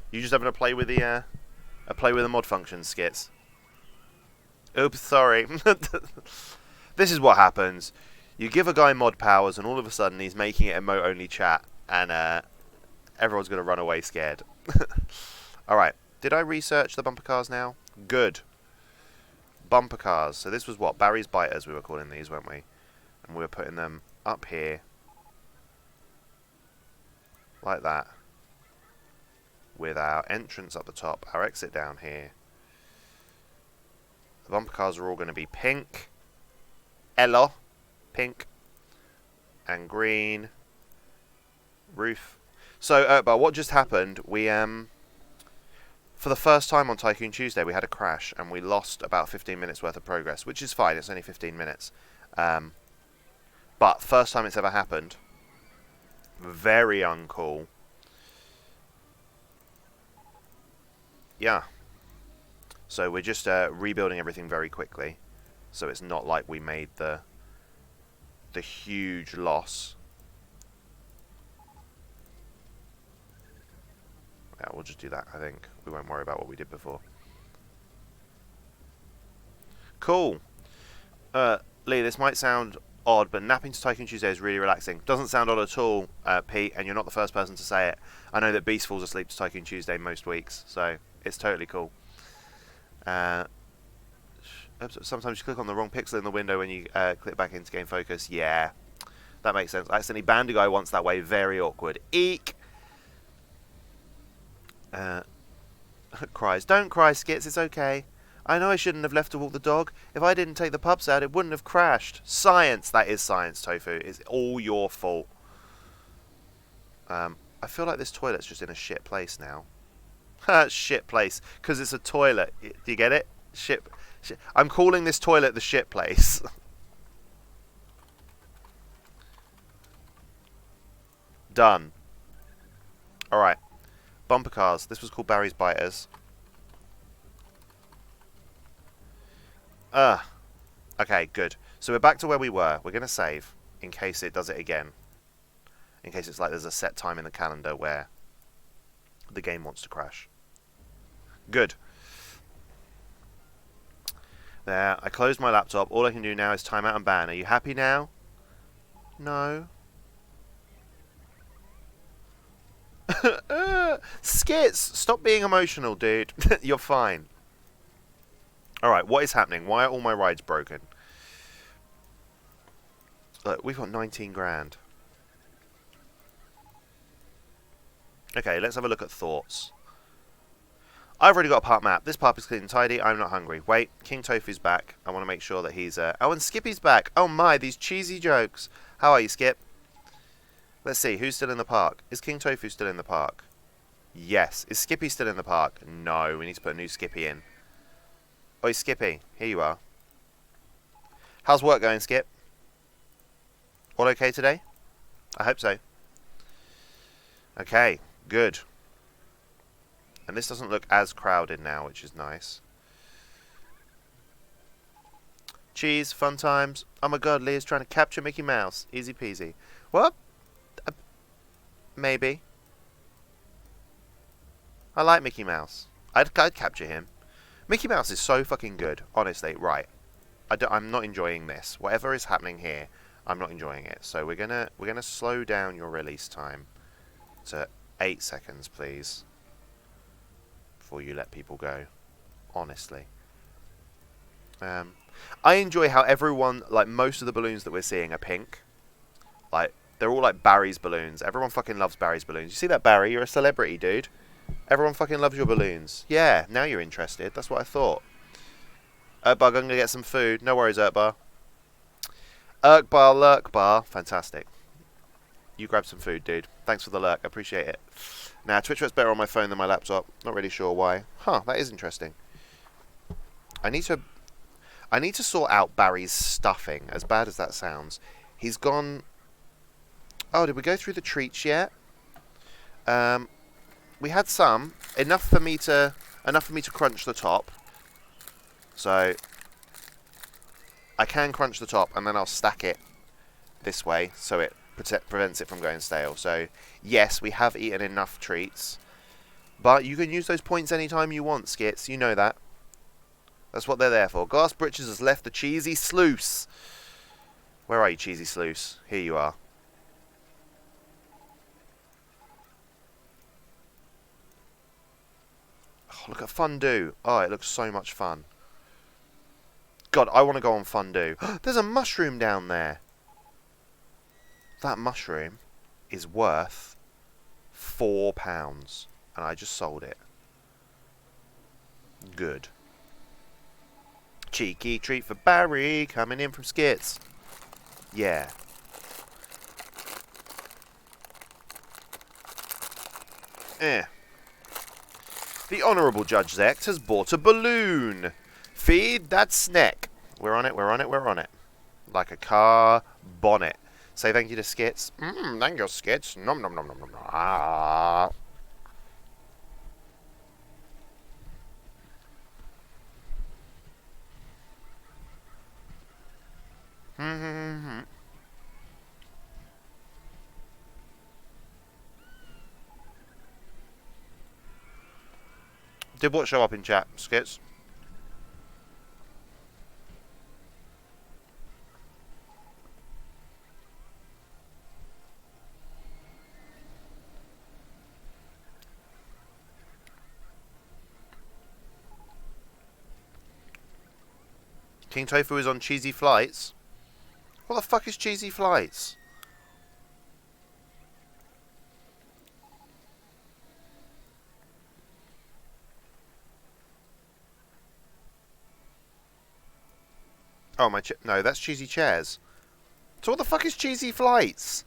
You just having a play with the mod function, Skits. Oops, sorry. This is what happens. You give a guy mod powers, and all of a sudden he's making it emote-only chat, and everyone's going to run away scared. Alright, did I research the bumper cars now? Good. Bumper cars. So this was what? Barry's Biters we were calling these, weren't we? And we were putting them up here. Like that. With our entrance up the top, our exit down here. The bumper cars are all going to be pink. Yellow. Pink and green roof. So, but what just happened? We for the first time on Tycoon Tuesday, we had a crash and we lost about 15 minutes worth of progress, which is fine. It's only 15 minutes. But first time it's ever happened. Very uncool. Yeah. So we're just rebuilding everything very quickly, so it's not like we made the huge loss. Yeah, we'll just do that, I think. We won't worry about what we did before. Cool. Lee, this might sound odd, but napping to Tycoon Tuesday is really relaxing. Doesn't sound odd at all, Pete, and you're not the first person to say it. I know that Beast falls asleep to Tycoon Tuesday most weeks, so it's totally cool. Sometimes you click on the wrong pixel in the window when you click back into game focus. Yeah, that makes sense. I accidentally banned a guy once that way. Very awkward. Eek! Cries. Don't cry, Skits. It's okay. I know I shouldn't have left to walk the dog. If I didn't take the pups out, it wouldn't have crashed. Science. That is science, Tofu. It's all your fault. I feel like this toilet's just in a shit place now. Shit place. Because it's a toilet. Do you get it? Shit. I'm calling this toilet the shit place. Done. Alright. Bumper cars. This was called Barry's Biters. Okay, good. So we're back to where we were. We're going to save in case it does it again. In case it's like there's a set time in the calendar where the game wants to crash. Good. There, I closed my laptop. All I can do now is timeout and ban. Are you happy now? No. Skits! Stop being emotional, dude. You're fine. Alright, what is happening? Why are all my rides broken? Look, we've got 19 grand. Okay, let's have a look at thoughts. I've already got a park map. This park is clean and tidy. I'm not hungry. Wait, King Tofu's back. I want to make sure that he's... Oh, and Skippy's back. Oh my, these cheesy jokes. How are you, Skip? Let's see, who's still in the park? Is King Tofu still in the park? Yes. Is Skippy still in the park? No, we need to put a new Skippy in. Oi, Skippy. Here you are. How's work going, Skip? All okay today? I hope so. Okay, good. And this doesn't look as crowded now, which is nice. Cheese, fun times. Oh my god, Leah's trying to capture Mickey Mouse. Easy peasy. What? Maybe. I like Mickey Mouse. I'd capture him. Mickey Mouse is so fucking good, honestly. Right. I'm not enjoying this. Whatever is happening here, I'm not enjoying it. So we're gonna slow down your release time to 8 seconds, please. Before you let people go. Honestly. I enjoy how everyone, like most of the balloons that we're seeing are pink. Like, they're all like Barry's balloons. Everyone fucking loves Barry's balloons. You see that, Barry? You're a celebrity, dude. Everyone fucking loves your balloons. Yeah, now you're interested. That's what I thought. Urkbar, I'm going to get some food. No worries, Urkbar. Urkbar, Lurkbar. Fantastic. You grab some food, dude. Thanks for the lurk. I appreciate it. Now, Twitch works better on my phone than my laptop. Not really sure why. Huh, that is interesting. I need to sort out Barry's stuffing, as bad as that sounds. He's gone... Oh, did we go through the treats yet? We had some. Enough for me to crunch the top. So I can crunch the top and then I'll stack it this way so it prevents it from going stale. So yes, we have eaten enough treats. But you can use those points anytime you want, Skits. You know that. That's what they're there for. Glass Britches has left the cheesy sluice. Where are you, cheesy sluice? Here you are. Oh, look at Fondue. Oh, it looks so much fun. God, I want to go on Fondue. There's a mushroom down there. That mushroom is worth £4. And I just sold it. Good. Cheeky treat for Barry coming in from Skits. Yeah. The Honourable Judge Zect has bought a balloon. Feed that snack. We're on it, we're on it, we're on it. Like a car bonnet. Say thank you to Skits. Thank you, Skits. Nom nom nom nom nom. Ah. Did what show up in chat, Skits? King Tofu is on Cheesy Flights? What the fuck is Cheesy Flights? Oh, no, that's Cheesy Chairs. So what the fuck is Cheesy Flights?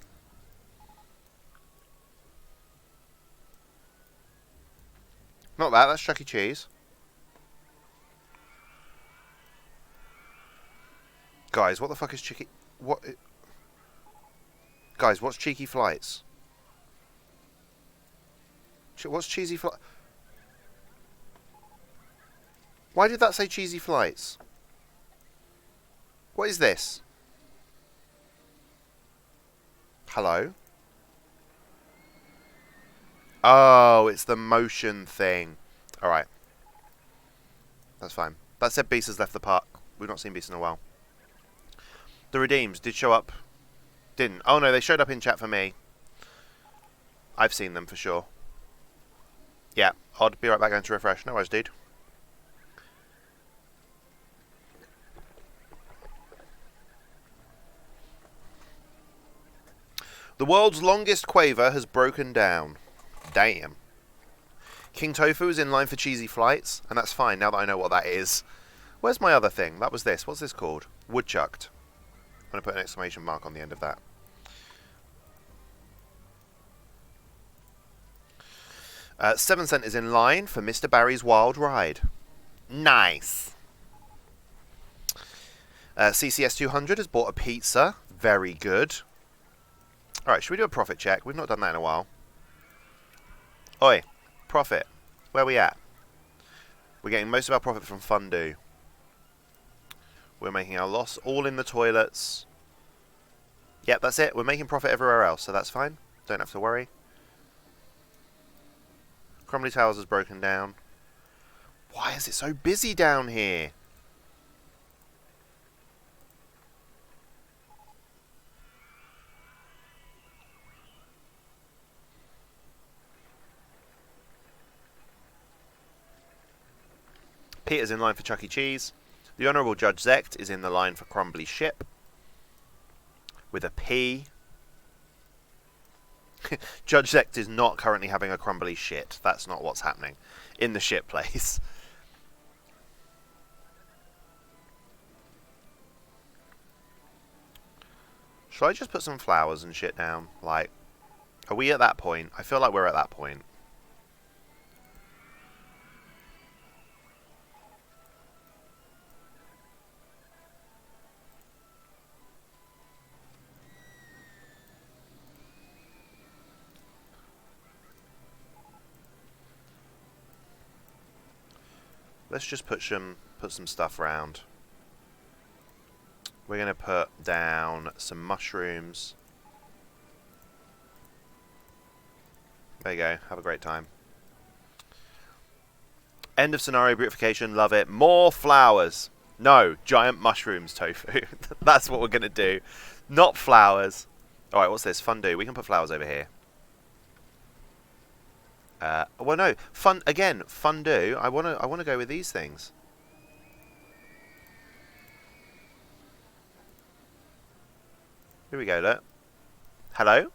Not that, that's Chuck E. Cheese. Guys, what the fuck is Cheeky... What... Guys, what's Cheeky Flights? What's Cheesy Flights? Why did that say Cheesy Flights? What is this? Hello? Oh, it's the motion thing. Alright. That's fine. That said Beast has left the park. We've not seen Beast in a while. The Redeems did show up. Didn't. Oh no, they showed up in chat for me. I've seen them for sure. Yeah, I'll be right back going to refresh. No worries, dude. The world's longest quaver has broken down. Damn. King Tofu is in line for Cheesy Flights, and that's fine now that I know what that is. Where's my other thing? That was this. What's this called? Woodchucked. I'm going to put an exclamation mark on the end of that. Seven Cent is in line for Mr. Barry's Wild Ride. Nice. CCS 200 has bought a pizza. Very good. Alright, should we do a profit check? We've not done that in a while. Oi, profit. Where we at? We're getting most of our profit from Fundu. We're making our loss all in the toilets. Yep, that's it. We're making profit everywhere else, so that's fine. Don't have to worry. Crumbly Towers has broken down. Why is it so busy down here? Peter's in line for Chuck E. Cheese. The Honourable Judge Zect is in the line for Crumbly Ship. With a P. Judge Zect is not currently having a crumbly shit. That's not what's happening. In the shit place. Should I just put some flowers and shit down? Like, are we at that point? I feel like we're at that point. Let's just put some stuff around. We're going to put down some mushrooms. There you go. Have a great time. End of scenario beautification. Love it. More flowers. No, giant mushrooms, Tofu. That's what we're going to do. Not flowers. Alright, what's this? Fundu. We can put flowers over here. Well, no. Fundu. I want to go with these things. Here we go, look. Hello?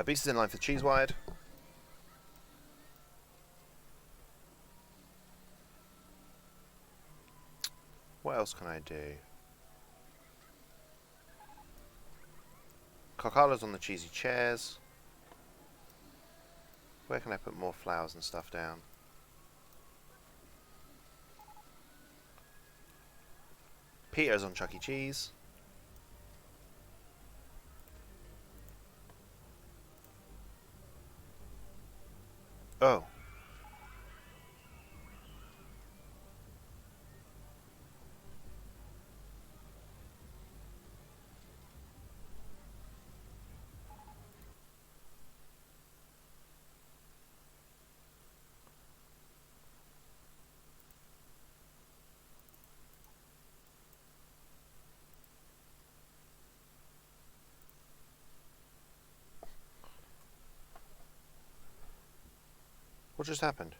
Beast is in line for cheese wide. What else can I do? Cockala's on the cheesy chairs. Where can I put more flowers and stuff down? Peter's on Chuck E. Cheese. Oh. What just happened?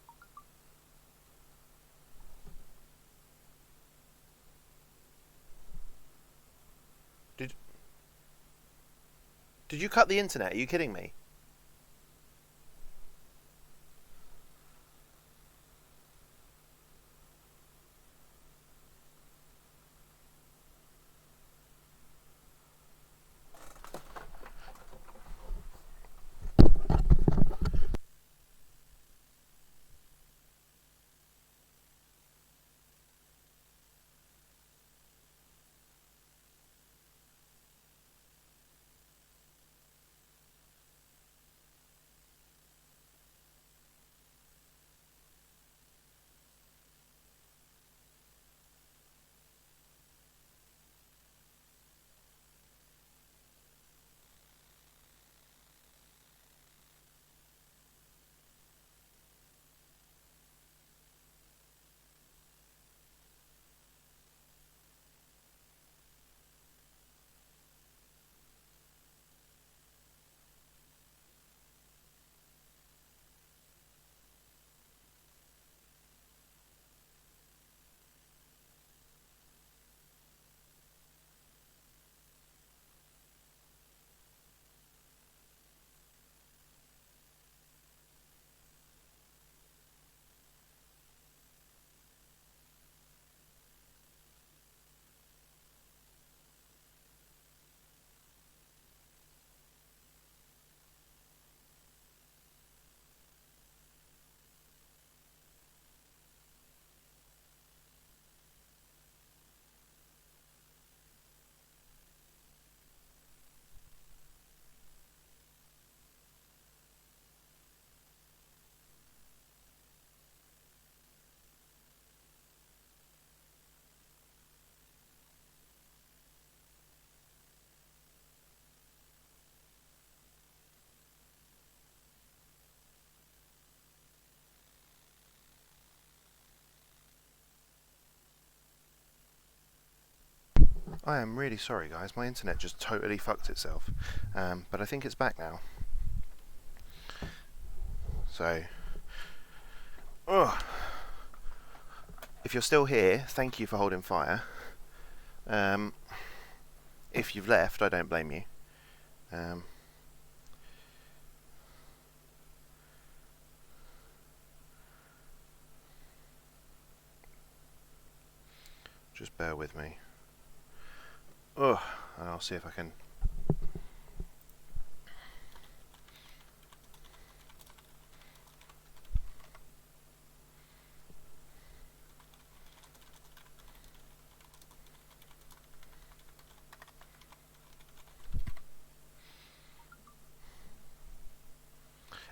Did you cut the internet? Are you kidding me? I am really sorry, guys. My internet just totally fucked itself. But I think it's back now. So, if you're still here, thank you for holding fire. If you've left, I don't blame you. Just bear with me. And I'll see if I can.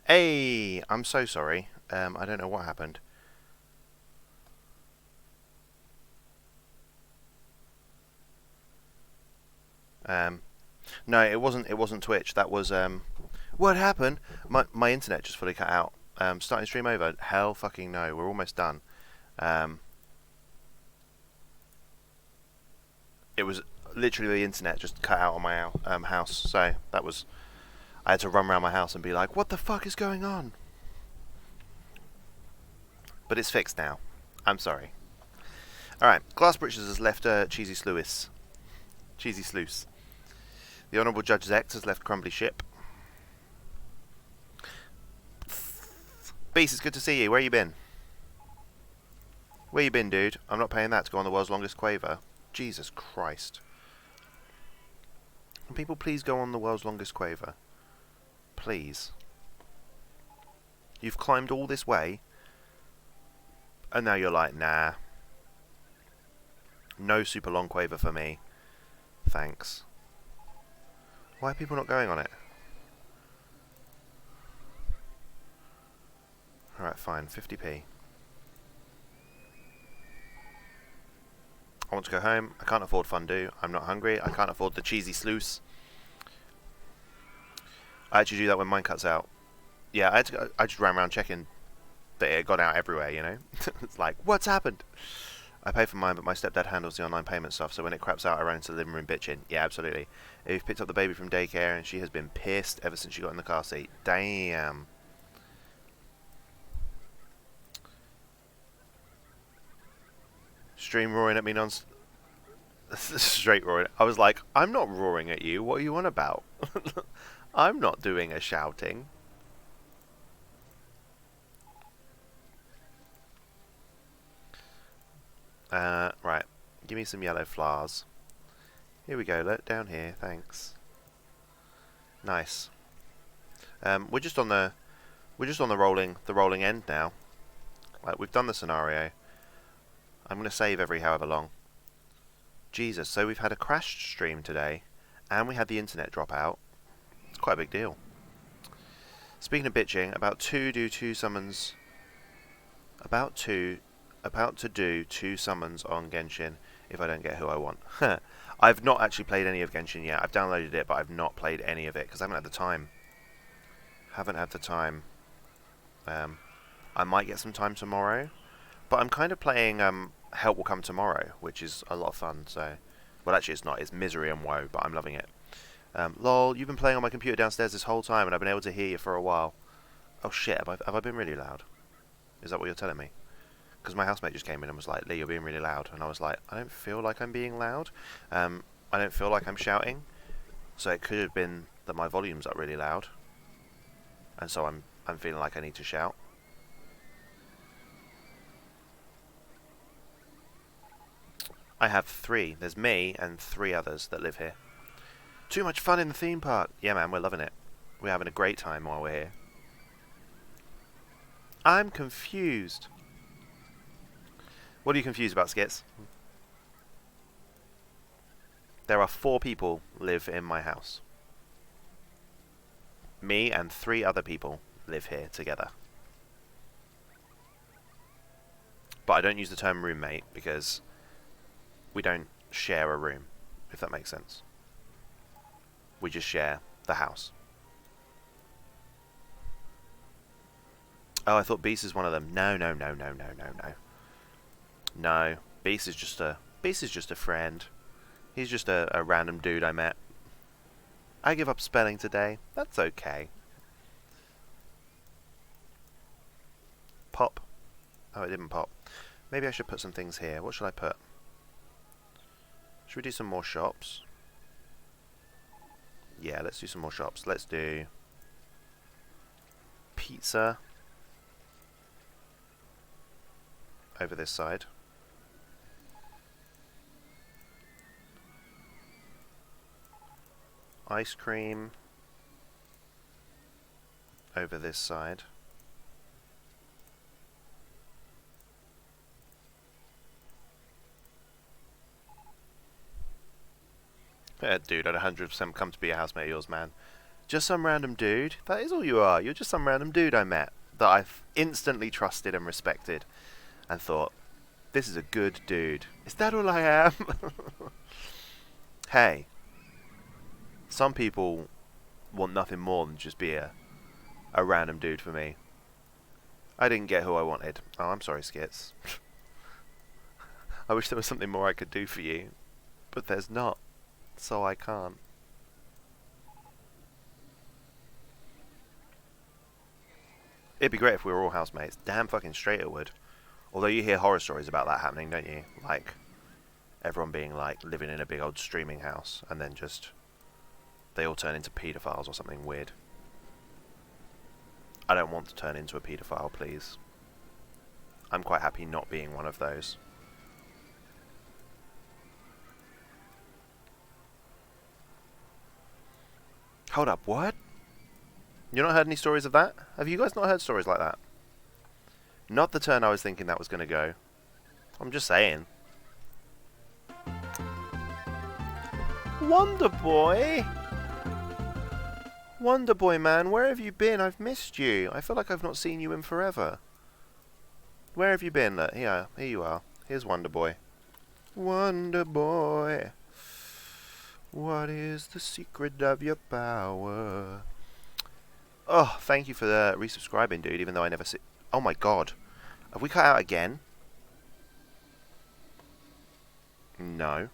Hey, I'm so sorry. I don't know what happened. No, it wasn't Twitch. That was what happened? My internet just fully cut out. Starting stream over. Hell fucking no. We're almost done. It was literally the internet just cut out on my house. So that was. I had to run around my house and be like, "What the fuck is going on?" But it's fixed now. I'm sorry. All right. Glass Britches has left Cheesy Sluice. Cheesy Sluice. The Honourable Judge Zex has left Crumbly Ship. Beast, it's good to see you. Where you been? Where you been, dude? I'm not paying that to go on the world's longest quaver. Jesus Christ. Can people please go on the world's longest quaver? Please. You've climbed all this way, and now you're like, nah. No super long quaver for me. Thanks. Why are people not going on it? Alright, fine. 50p. I want to go home. I can't afford fondue. I'm not hungry. I can't afford the cheesy sluice. I actually do that when mine cuts out. Yeah, I just ran around checking that it got out everywhere, you know? It's like, what's happened? I pay for mine, but my stepdad handles the online payment stuff, so when it craps out, I run into the living room bitching. Yeah, absolutely. You've picked up the baby from daycare, and she has been pissed ever since she got in the car seat. Damn. Stream roaring at me straight roaring. I was like, I'm not roaring at you. What are you on about? I'm not doing a shouting. Right. Give me some yellow flowers. Here we go. Look down here. Thanks. Nice. We're just on the rolling end now. Like, we've done the scenario. I'm going to save every however long. Jesus, so we've had a crashed stream today, and we had the internet drop out. It's quite a big deal. Speaking of bitching, about to do two summons on Genshin if I don't get who I want. I've not actually played any of Genshin yet. I've downloaded it, but I've not played any of it because I haven't had the time. I might get some time tomorrow. But I'm kind of playing Help Will Come Tomorrow, which is a lot of fun. So, well, actually, it's not. It's misery and woe, but I'm loving it. Lol, you've been playing on my computer downstairs this whole time, and I've been able to hear you for a while. Oh shit, have I been really loud? Is that what you're telling me? Because my housemate just came in and was like, Lee, you're being really loud. And I was like, I don't feel like I'm being loud. I don't feel like I'm shouting. So it could have been that my volume's up really loud. And so I'm feeling like I need to shout. I have 3. There's me and 3 others that live here. Too much fun in the theme park. Yeah, man, we're loving it. We're having a great time while we're here. I'm confused. What are you confused about, Skits? There are 4 people live in my house. Me and 3 other people live here together. But I don't use the term roommate because we don't share a room, if that makes sense. We just share the house. Oh, I thought Beast is one of them. No. No, Beast is just a friend. He's just a random dude I met. I give up spelling today. That's okay. Pop. Oh, it didn't pop. Maybe I should put some things here. What should I put? Should we do some more shops? Yeah, let's do some more shops. Let's do pizza over this side. Ice cream over this side. Yeah, dude, I'd 100% come to be a housemate of yours, man. Just some random dude. That is all you are. You're just some random dude I met that I've instantly trusted and respected and thought, this is a good dude. Is that all I am? Hey. Some people want nothing more than just be a random dude for me. I didn't get who I wanted. Oh, I'm sorry, Skits. I wish there was something more I could do for you. But there's not. So I can't. It'd be great if we were all housemates. Damn fucking straight it would. Although you hear horror stories about that happening, don't you? Like, everyone being like, living in a big old streaming house, and then just, they all turn into paedophiles or something weird. I don't want to turn into a paedophile, please. I'm quite happy not being one of those. Hold up, what? You not heard any stories of that? Have you guys not heard stories like that? Not the turn I was thinking that was going to go. I'm just saying. Wonder Boy! Wonder Boy, man, where have you been? I've missed you. I feel like I've not seen you in forever. Where have you been? Look, here you are. Here's Wonder Boy. Wonder Boy, what is the secret of your power? Oh, thank you for the resubscribing, dude, even though I never see... Oh my god. Have we cut out again? No.